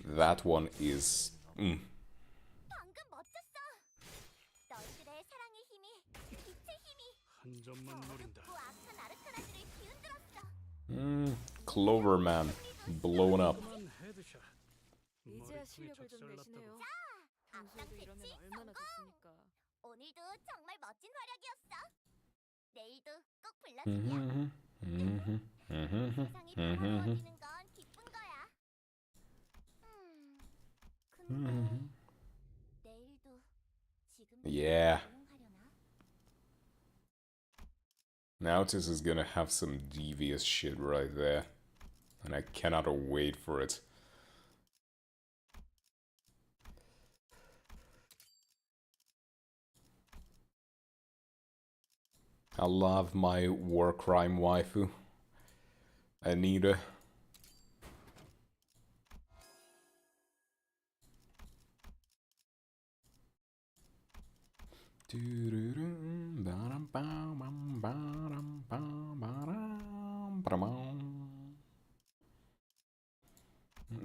That one is... 방금 멋졌어. 너희들의 사랑의 힘이, 빛의 힘이 한 점만 노린다. 그 악한 아르카나들을 뒤흔들었어. Cloverman blown up. 그만 헤드샷. 이제야 머리통이 실력을 좀 내시네요. 작살났다고. 평소에도 이러면 얼마나 좋습니까? 오늘도 정말 멋진 활약이었어. 내일도 꼭 불러줄게. 세상이 평화로워지는 건 기쁜 거야. 근데 내일도 지금 Yeah. 가능하려나? Now this is gonna have some devious shit right there. And I cannot wait for it. I love my war crime waifu, Anita.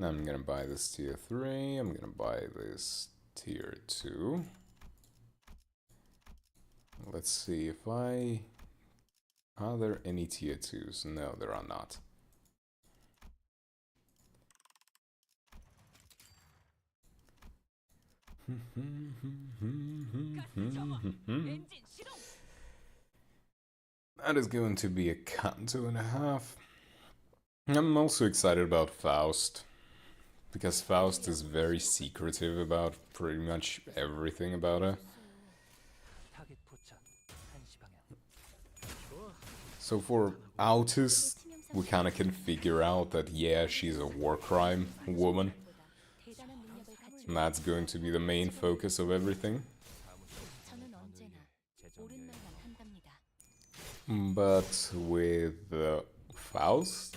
I'm gonna buy this tier 3, I'm gonna buy this tier 2. Let's see if I... Are there any tier 2s? No, there are not. That is going to be a canto and a half. I'm also excited about Faust, because Faust is very secretive about pretty much everything about her. 타겟 포착 1시 방향. So for Autis, we kinda can figure out that yeah, she's a war crime woman. 대단한 능력을 갖추고 And that's going to be the main focus of everything. 저는 언제나 옳은 말만 한답니다. But with Faust?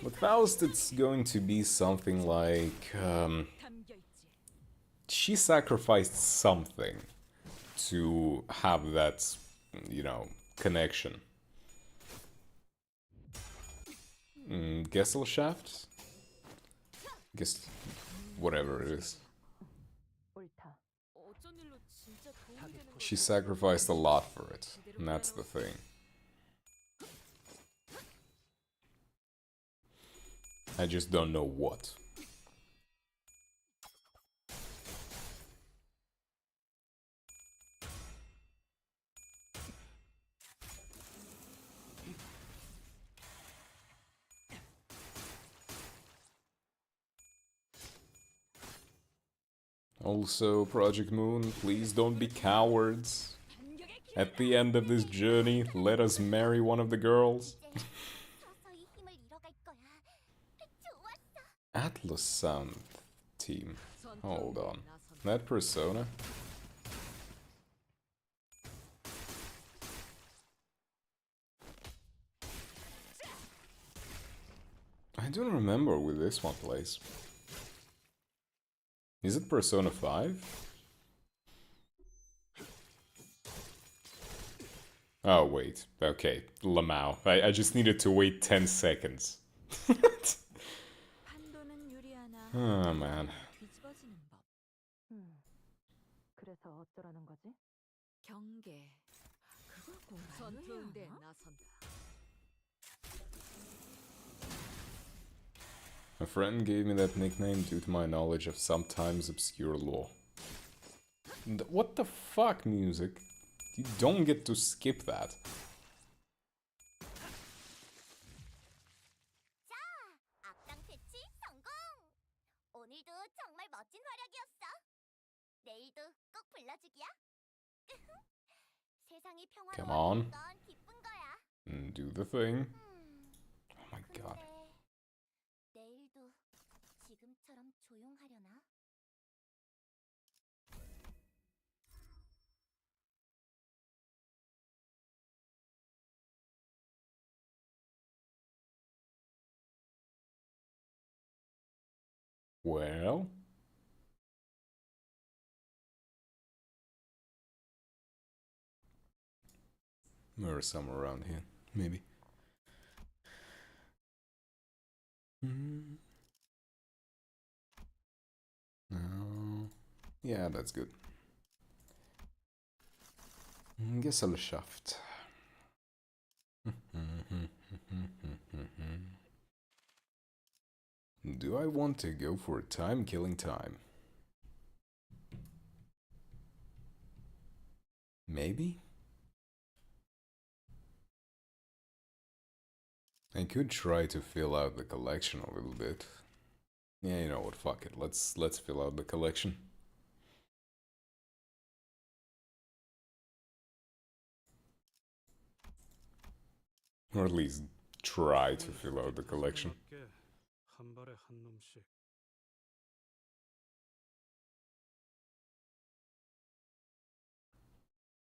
With Faust, it's going to be something like... she sacrificed something to have that, you know, connection. Gesellschaft? Guess whatever it is. 어쩐 일로 진짜 도움이 되는 걸 She sacrificed a lot for it, and that's the thing. I just don't know what. Also, Project Moon, please don't be cowards. At the end of this journey, let us marry one of the girls. 서서히 힘을 잃어갈 거야. 좋았어. Atlas Sound team. Hold on. That Persona? I don't remember where this one plays. Is it Persona 5? Oh, wait. Okay, Lamau. I just needed to wait 10 seconds. 판도는 유리하나 Oh, man. 뒤집어지는 법. 그래서 어쩌라는 거지? 경계. 그걸 전투운대에 나선다. A friend gave me that nickname due to my knowledge of sometimes obscure lore. What the fuck, music? You don't get to skip that. 자, 악당 패치 성공. 오늘도 정말 멋진 활약이었어. 내일도 꼭 불러주기야. 세상이 Come on. 평화로워지는 건 기쁜 거야. Do the thing. Oh my God. 내일도 지금처럼 조용하려나? Well, or somewhere around here, maybe. No. Yeah, that's good. Gesellschaft. Do I want to go for time killing time? Maybe? I could try to fill out the collection a little bit. Yeah, you know what, fuck it. Let's fill out the collection. Or at least try to fill out the collection. 한 발에 한 놈씩.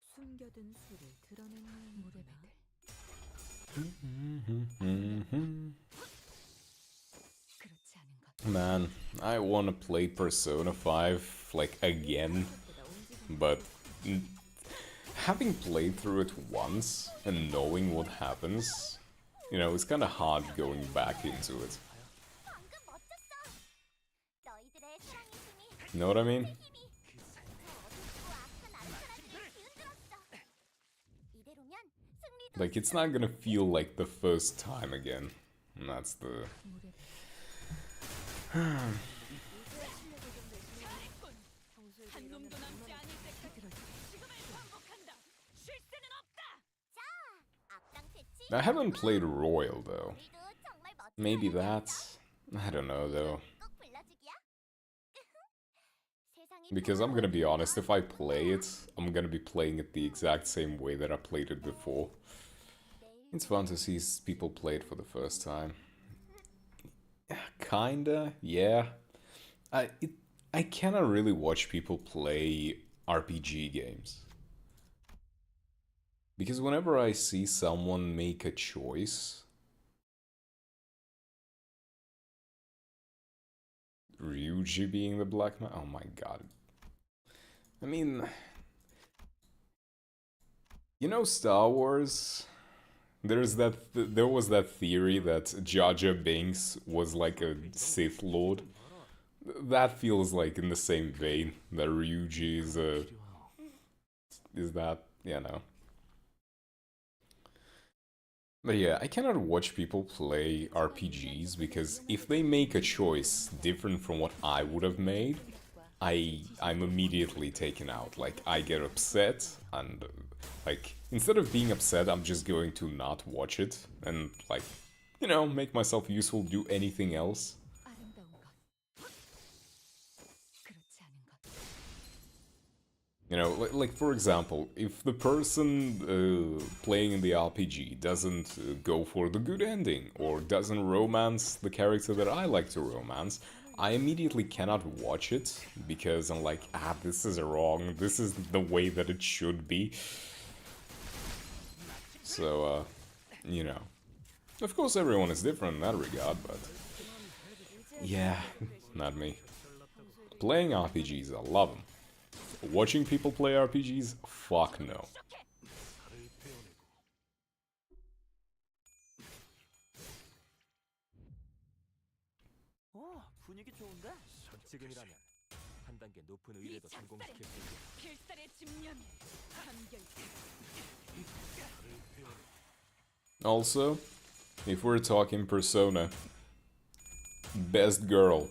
숨겨둔 수를 드러내는 무레배들. 그렇지 않은 것. Man, I wanna play Persona 5, like, again, but having played through it once and knowing what happens, you know, it's kinda hard going back into it. 방금 멋졌어. 너희들의 사랑의 힘이 You know what I mean? 어둡고 악한 아르카나스를 기운들었어. 이대로면 승리도 Like, it's not gonna feel like the first time again. And that's the... 한 놈도 남지 않을 때까지 지금을 반복한다. 쉴 새는 없다. 악당 패치. I haven't played Royal, though. 우리도 정말 멋진 Maybe 사람이었다. that's... I don't know, though. 꼭 불러주기야. 세상이 Because I'm gonna be honest, if I play it, I'm gonna be playing it the exact same way that I played it before. It's fun to see people play it for the first time. Kinda, yeah. I cannot really watch people play RPG games. Because whenever I see someone make a choice... Ryuji being the black man? Oh my god. I mean... You know Star Wars? There was that theory that Jar Jar Binks was like a Sith Lord. That feels like in the same vein that Ryuji is that, you know. But yeah, I cannot watch people play RPGs because if they make a choice different from what I would have made, I'm immediately taken out. Like, I get upset and, like, instead of being upset, I'm just going to not watch it and, like, you know, make myself useful, do anything else. 아름다운 것. 그렇지 않은 것. You know, like for example, if the person playing in the RPG doesn't go for the good ending or doesn't romance the character that I like to romance, I immediately cannot watch it because I'm like, this is wrong, this is the way that it should be. So, you know, of course everyone is different in that regard, but yeah, not me. Playing RPGs, I love them. Watching people play RPGs? Fuck no. 분위기 좋은데? 지금이라면 한 단계 높은 의뢰도 성공시킬 수 있겠다. 필살의 집념이 한결 Also, if we're talking Persona, best girl.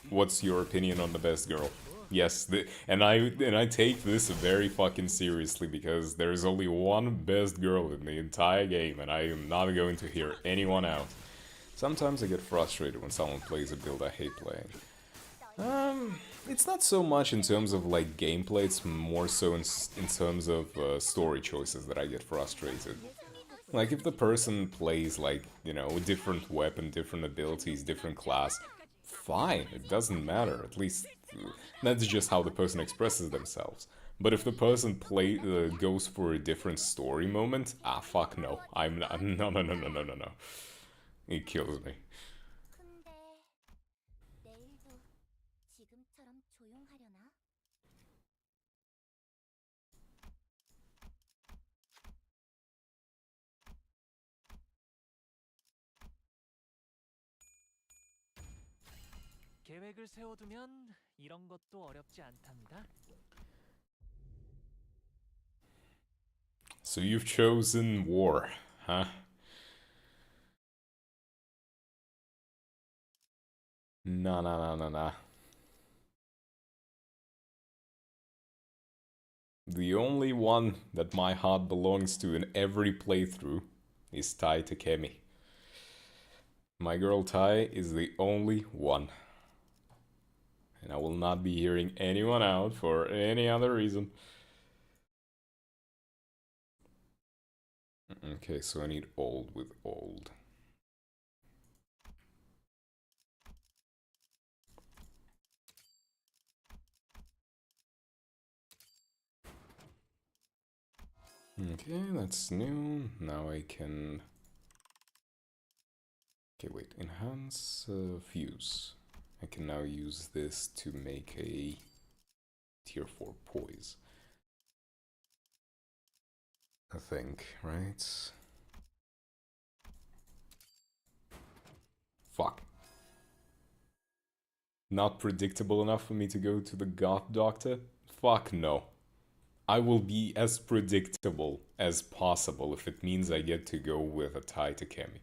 What's your opinion on the best girl? Yes, and I take this very fucking seriously because there is only one best girl in the entire game, and I am not going to hear anyone out. Sometimes I get frustrated when someone plays a build I hate playing. It's not so much in terms of like gameplay, it's more so in terms of story choices that I get frustrated. Like, if the person plays, like, you know, a different weapon, different abilities, different class, fine, it doesn't matter. At least that's just how the person expresses themselves. But if the person goes for a different story moment, fuck no. I'm not. No, no, no, no, no, no, no. It kills me. 근데 내일도 지금처럼 조용하려나? 계획을 세워두면 이런 것도 어렵지 않답니다. So you've chosen war, huh? Nah, nah, nah, nah, nah. The only one that my heart belongs to in every playthrough is Tai Takemi. My girl Tai is the only one. And I will not be hearing anyone out for any other reason. Okay, so I need old with old. Okay, that's new. Now I can... Okay, wait. Enhance fuse. I can now use this to make a tier 4 poise. I think, right? Fuck. Not predictable enough for me to go to the Goth Doctor? Fuck no. I will be as predictable as possible if it means I get to go with a Tai Takemi.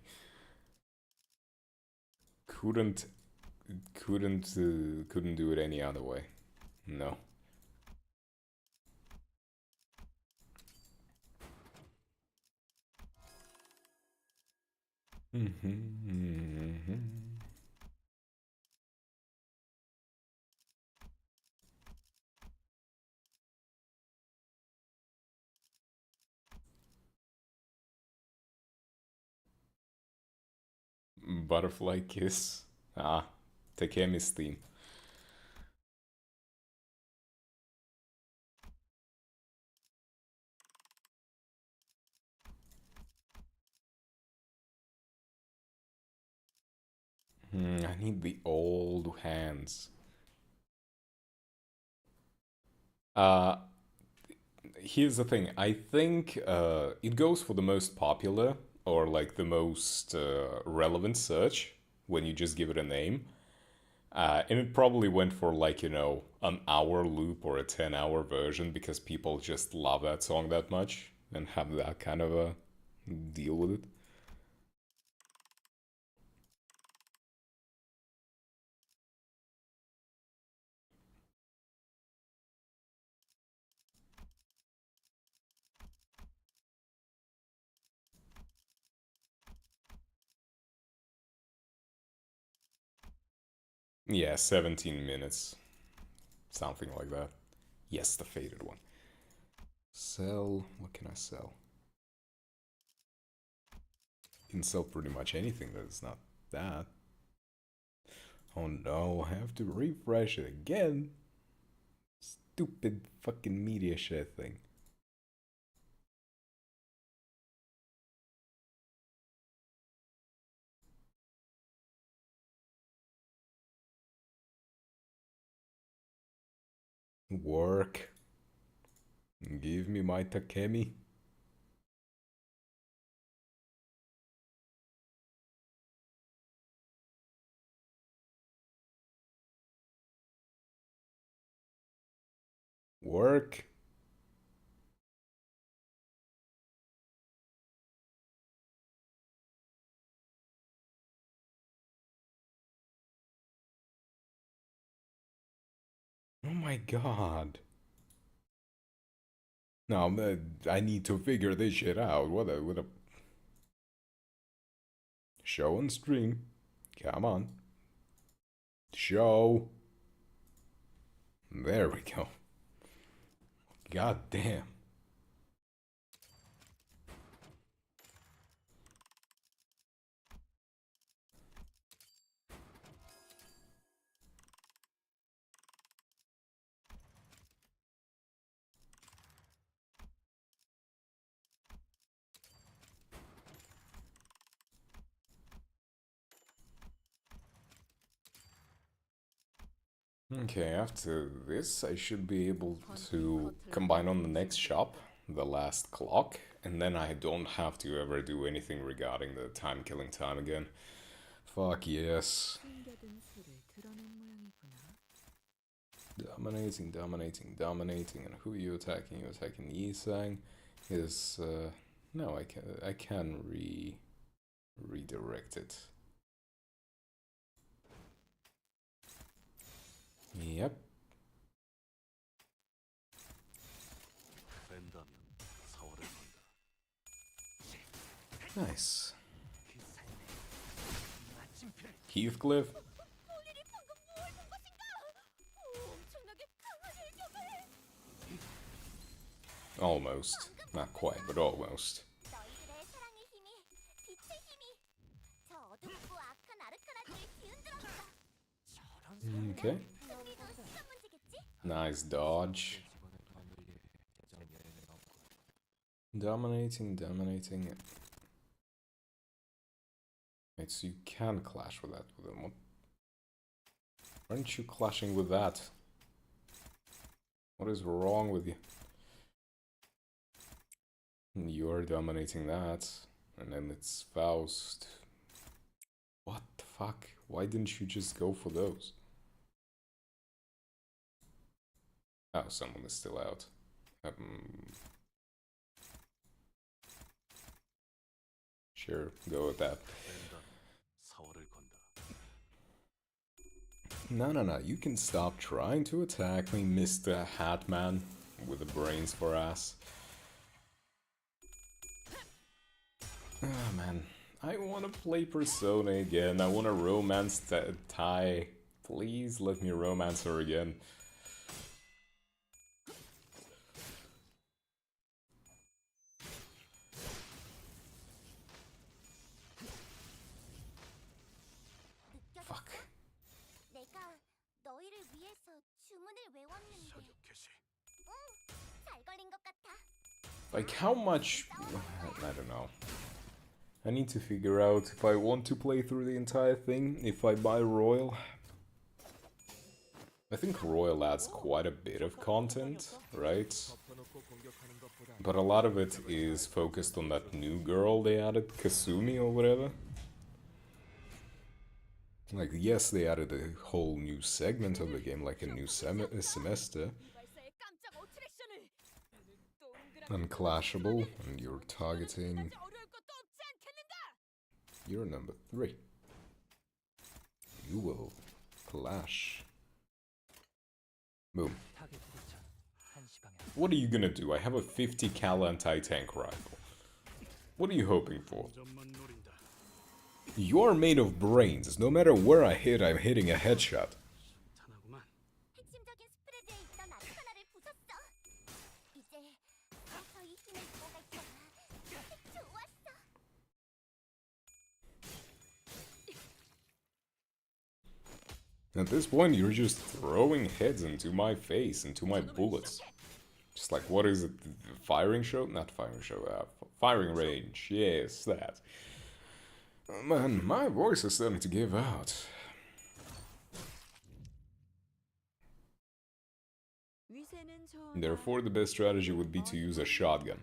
Couldn't do it any other way. No. Butterfly kiss. Takemi's theme. I need the old hands. Here's the thing. I think it goes for the most popular or like the most relevant search when you just give it a name. And it probably went for like, you know, an hour loop or a 10-hour version because people just love that song that much and have that kind of a deal with it. Yeah, 17 minutes. Something like that. Yes, the faded one. Sell. What can I sell? You can sell pretty much anything that is not that. Oh no, I have to refresh it again. Stupid fucking media share thing. Work. Give me my Takemi. Work. Oh my god. No, I need to figure this shit out. What a show and stream. Come on. Show. There we go. God damn. Okay, after this, I should be able to combine on the next shop, the last clock, and then I don't have to ever do anything regarding the time killing time again. Fuck yes. 숨겨둔 수를 드러낸 모양이구나. Dominating, dominating, dominating. And who are you attacking? You're attacking Yisang. Is no, I can redirect it. Yep. 된다면 사활을 건다. Nice. Heathcliff. 본인이 방금 뭘 본 것인가? 엄청나게 강한 일격을. Almost. Not quite, but almost. 너희들의 사랑의 힘이, 빛의 힘이 저 어둡고 악한 아르카나들을 뒤흔들었다. Okay. 승리도 시간 문제겠지? Nice dodge. Dominating, dominating. Wait, so you can clash with that with them. What? Aren't you clashing with that? What is wrong with you? You're dominating that, and then it's Faust. What the fuck? Why didn't you just go for those? Oh, someone is still out. Sure, go with that. 사활을 건다. No, you can stop trying to attack me, Mr. Hatman, with the brains for ass. Ah, man. I wanna play Persona again. I wanna romance Tai. Please let me romance her again. Fuck. 내가 너희를 위해서 주문을 외웠는데 사격 개시. 잘 걸린 것 같아. Like, how much... I don't know. I need to figure out if I want to play through the entire thing, if I buy Royal. I think Royal adds quite a bit of content, right? 덮어놓고 공격하는 것보다 But a lot of it is focused on that new girl they added, Kasumi or whatever. Like, yes, they added a whole new segment of the game, like a new semester. 이발사의 깜짝 어트랙션을 Unclashable, and you're targeting... 어려울 것도 없지 않겠는가? You're number 3. You will clash. Boom. 타겟 포착. 한시 방향. What are you gonna do? I have a 50 cal anti-tank rifle. What are you hoping for? 점만 노린다. You're made of brains. No matter where I hit, I'm hitting a headshot. 탄하구만. 핵심적인 스프레드에 있던 아르카나를 부쉈어. 이제 서서히 힘을 모아갈 거야. 좋았어. At this point, you're just throwing heads into my face, into my bullets. Just like, what is it? Firing show? Not firing show, firing range. Yes, that. Man, my voice is starting to give out. 위세는 좋으나 Therefore, the best strategy would be to use a shotgun.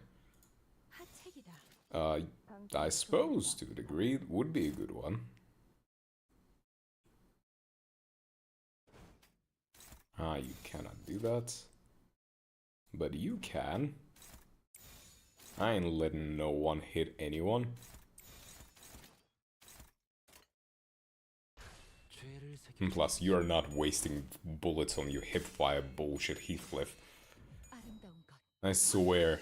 하책이다. I suppose, to a degree, it would be a good one. Ah, you cannot do that. But you can. I ain't letting no one hit anyone. 죄를 새겨 And plus, you're not wasting bullets on your hipfire bullshit, Heathcliff. 아름다운 것, I swear.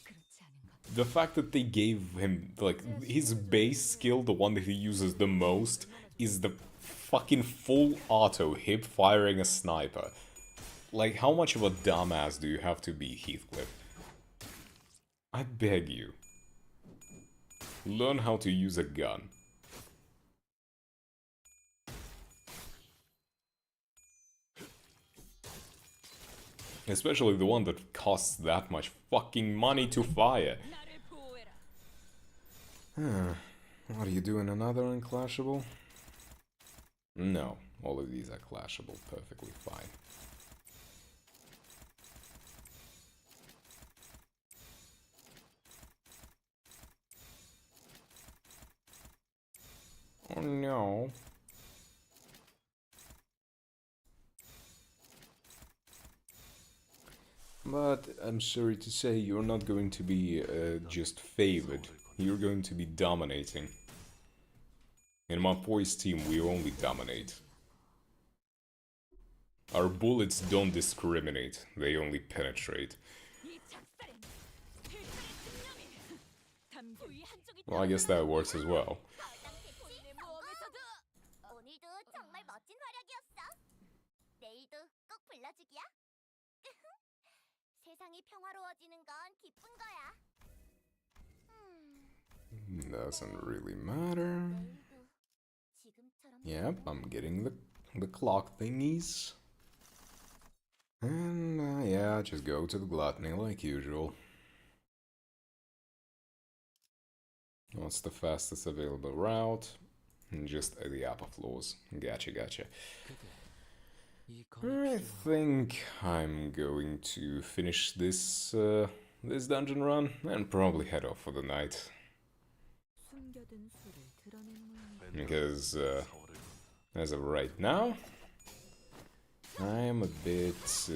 그렇지 않은 것. The fact that they gave him, like, his base skill, the one that he uses the most, is the fucking full auto hip firing a sniper. Like, how much of a dumbass do you have to be, Heathcliff? I beg you. Learn how to use a gun. Especially the one that costs that much fucking money to fire. 나를 보호해라. What are you doing? Another unclashable? No. all of these are clashable perfectly fine. Oh no. But I'm sorry to say, you're not going to be just favored. You're going to be dominating. In my boys team, we only dominate. Our bullets don't discriminate, they only penetrate. Well, I guess that works as well. 오늘도 정말 멋진 활약이었어. 내일도 꼭 불러주기야. 세상이 평화로워지는 건 기쁜 거야. Doesn't really matter. 내일도 지금처럼 Yep, I'm getting the clock thingies. And yeah, just go to the gluttony like usual. What's the fastest available route? Just the upper floors. Gotcha, gotcha. I think I'm going to finish this this dungeon run and probably head off for the night. Because as of right now, I am a bit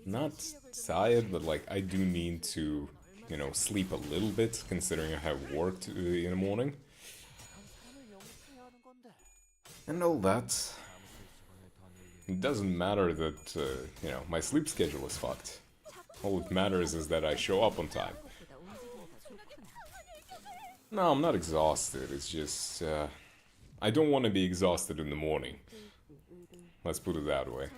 not tired, but like I do need to, you know, sleep a little bit considering I have work to, in the morning. And all that. It doesn't matter that, you know, my sleep schedule is fucked. All it matters is that I show up on time. No, I'm not exhausted, it's just, I don't want to be exhausted in the morning. Let's put it that way.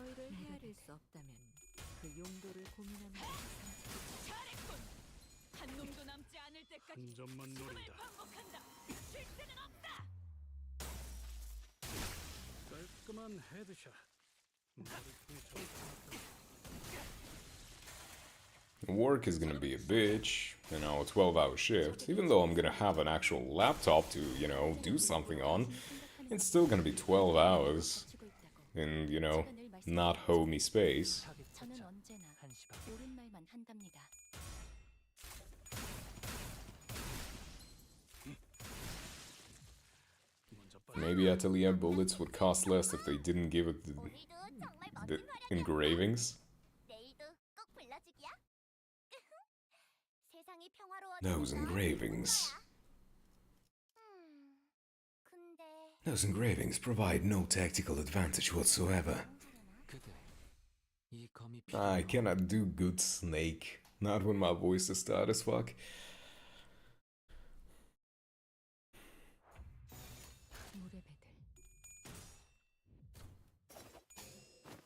한 점만 노린다. 깔끔한 헤드샷. Work is gonna be a bitch, you know, a 12-hour shift. Even though I'm gonna have an actual laptop to, you know, do something on, it's still gonna be 12 hours in, you know, not homey space. 저는 언제나 옳은 말만 한답니다. Maybe Atelier bullets would cost less if they didn't give it the engravings. 내일도 꼭 불러주기야. 세상이 평화로워지는 Those 건 engravings. 근데 Those engravings provide no tactical advantage whatsoever. I cannot do good Snake. Not when my voice is tired as fuck.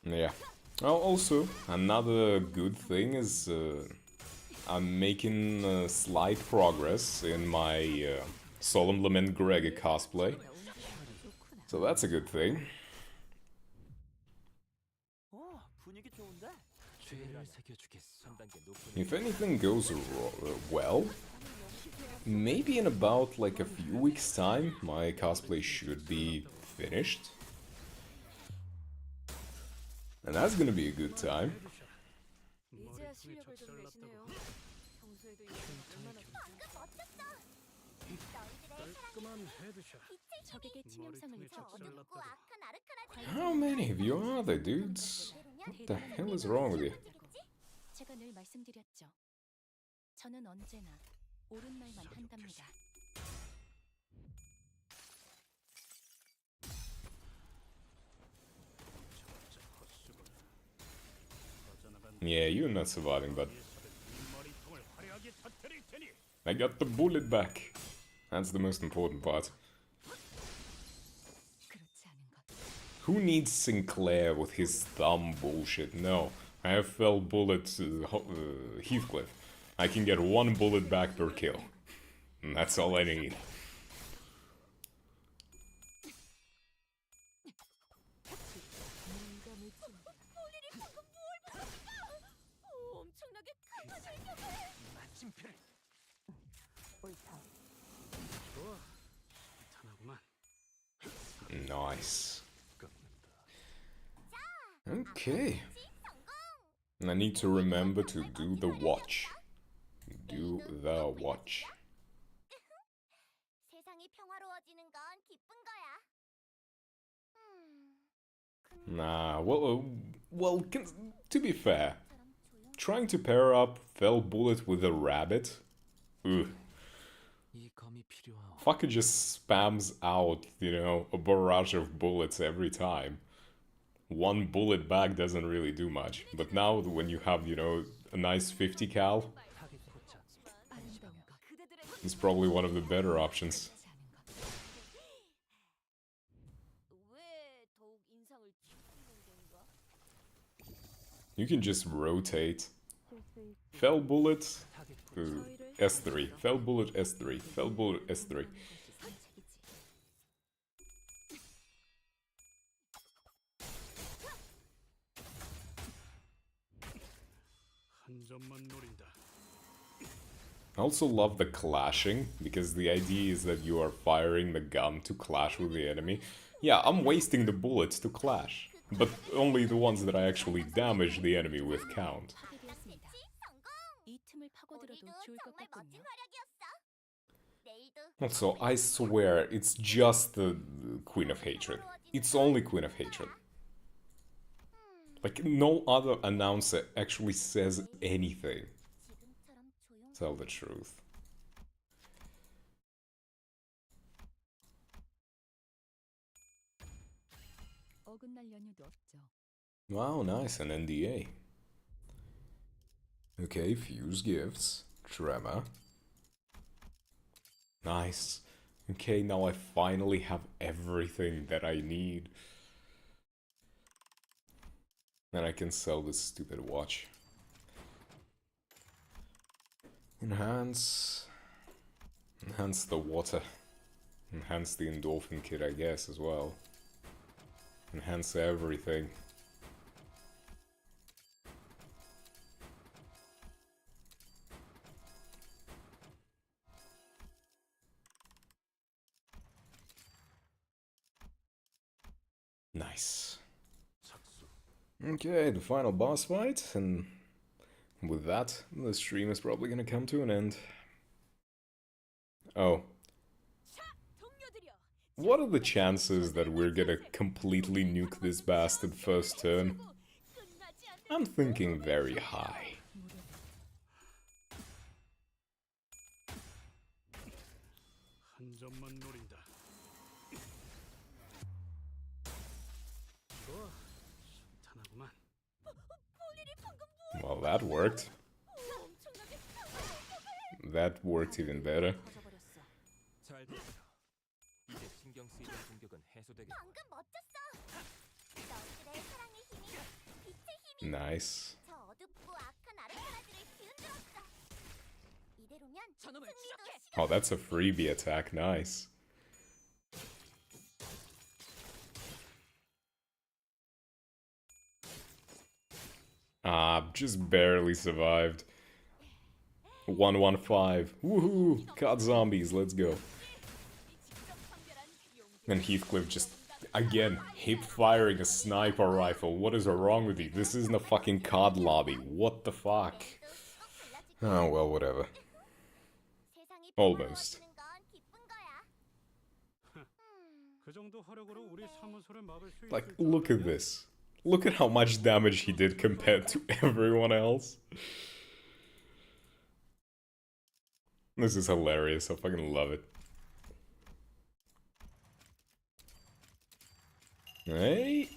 Yeah. Oh, also, another good thing is I'm making slight progress in my Solemn Lament Greg cosplay. So that's a good thing. If anything goes well, maybe in about like a few weeks' time, my cosplay should be finished. And that's gonna be a good time. 이제야 실력을 좀 내시네요. 평소에도 이런 얼마나 깔끔한 헤드샷. 적에게 치명상을 입혔군요. 어둡고 악한 아르카나 How many of you are there, dudes? What the hell is wrong with you? 제가 늘 말씀드렸죠. 저는 언제나 옳은 말만 한답니다. Yeah, you're not surviving, but 머리통을 화려하게 터뜨릴 테니. I got the bullet back. That's the most important part. 그렇지 않은 것. Who needs Sinclair with his thumb bullshit? No, I have fell bullets, Heathcliff. I can get one bullet back per kill. And that's all I need. 엄청나게 큰 것을 마침표를. 좋아. 탄하구만. Nice. Okay. And I need to remember to do the watch. Do the watch. 세상이 평화로워지는 건 기쁜 거야. Nah, well, to be fair, trying to pair up Fell Bullet with a rabbit? Ugh. 이 검이 필요하오. Fucker just spams out, you know, a barrage of bullets every time. One bullet back doesn't really do much. But now when you have, you know, a nice 50 cal, 타겟 포착. it's probably one of the better options. 왜 더욱 인상을 깊이는 건가? You can just rotate. Fell Bullet, 타겟 포착. S3. Fell Bullet, S3. Fell Bullet, S3. 한 점만 노린다. I also love the clashing, because the idea is that you are firing the gun to clash with the enemy. Yeah, I'm wasting the bullets to clash, but only the ones that I actually damage the enemy with count. 파괴되었습니다. 이 틈을 파고들어도 좋을 것 정말 멋진 같군요. 활약이었어. 내일도 Also, I swear, it's just the Queen of Hatred. It's only Queen of Hatred. Like, no other announcer actually says anything. 지금처럼 조용. Tell the truth. 어긋날 연유도 없죠. Wow, nice, an NDA. Okay, fuse gifts. Tremor. Nice. Okay, now I finally have everything that I need. Then I can sell this stupid watch. Enhance. Enhance the water. Enhance the endorphin kit, I guess, as well. Enhance everything. Nice. Okay, the final boss fight, and with that, the stream is probably gonna come to an end. Oh. What are the chances that we're gonna completely nuke this bastard first turn? I'm thinking very high. 한 점만 노린다. 좋아, 순탄하구만. Well, that worked. That worked even better. 터져버렸어. 잘 됐어. 이제 신경 쓰이던 공격은 해소되겠고. 방금 멋졌어. 너희들의 사랑의 힘이 빛의 힘이 Nice. 저 어둡고 악한 아르카나들을 뒤흔들었어. 이대로면 저놈을 승리도 추적해! 시간. Oh, that's a freebie attack. Nice. Ah, just barely survived. 115. Woohoo! Caught zombies, let's go. And Heathcliff just, again, hip firing a sniper rifle. What is wrong with you? This isn't a fucking COD lobby. What the fuck? Oh, well, whatever. 세상이 Almost. 평화로워지는 건 기쁜 거야. 그 정도 화력으로 우리 사무소를 막을 수 Like, 있을 줄 look at 알았냐? this. Look at how much damage he did compared to everyone else. This is hilarious. I fucking love it. Hey,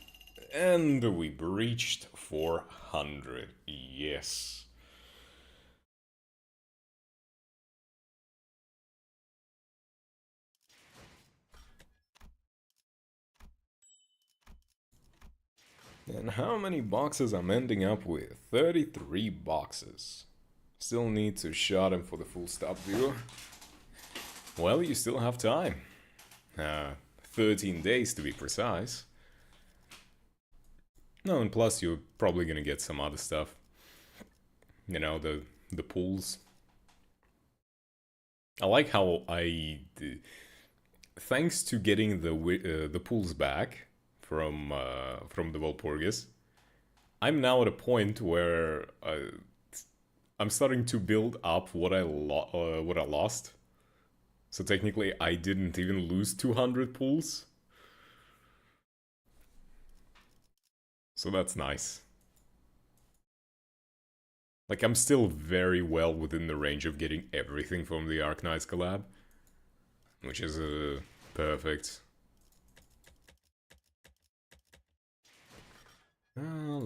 and we breached 400. Yes. And how many boxes I'm ending up with? 33 boxes. Still need to shot him for the full stop viewer. Well, you still have time. 13 days to be precise. No, and plus you're probably gonna get some other stuff. You know, the pools. I like how thanks to getting the pools back from the Walpurgis, I'm now at a point where I'm starting to build up what I lost. So technically, I didn't even lose 200 pulls. So that's nice. Like, I'm still very well within the range of getting everything from the Arknights collab, which is perfect.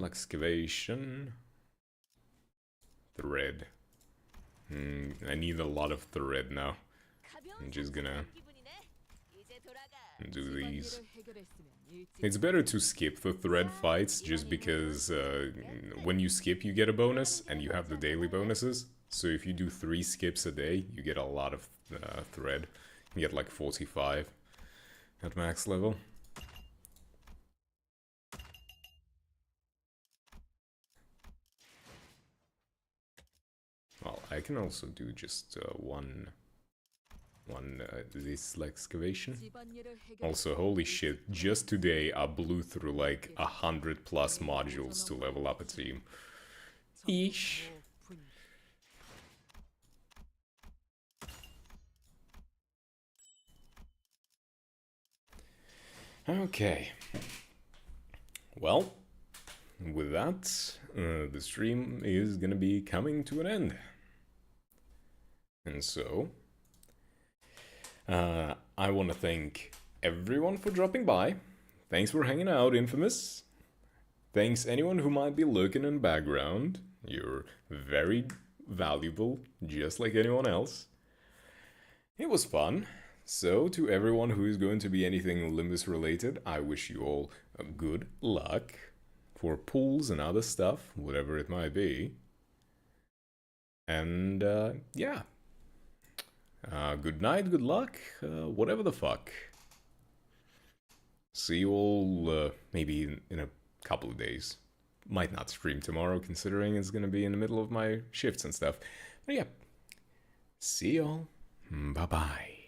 Excavation. Thread. I need a lot of thread now. I'm just gonna do these. It's better to skip the thread fights just because when you skip you get a bonus and you have the daily bonuses. So if you do 3 skips a day, you get a lot of thread. You get like 45 at max level. Well, I can also do just one this excavation. Also, holy shit, just today I blew through like 100 plus modules to level up a team. Eesh. Okay. Well, with that, the stream is gonna be coming to an end. And so, I want to thank everyone for dropping by. Thanks for hanging out, Infamous. Thanks anyone who might be lurking in the background. You're very valuable, just like anyone else. It was fun. So, to everyone who is going to be anything Limbus related, I wish you all good luck for pulls and other stuff, whatever it might be. And, yeah. Good night, good luck, whatever the fuck. See you all maybe in a couple of days. Might not stream tomorrow, considering it's gonna be in the middle of my shifts and stuff. But yeah, see y'all. Bye-bye.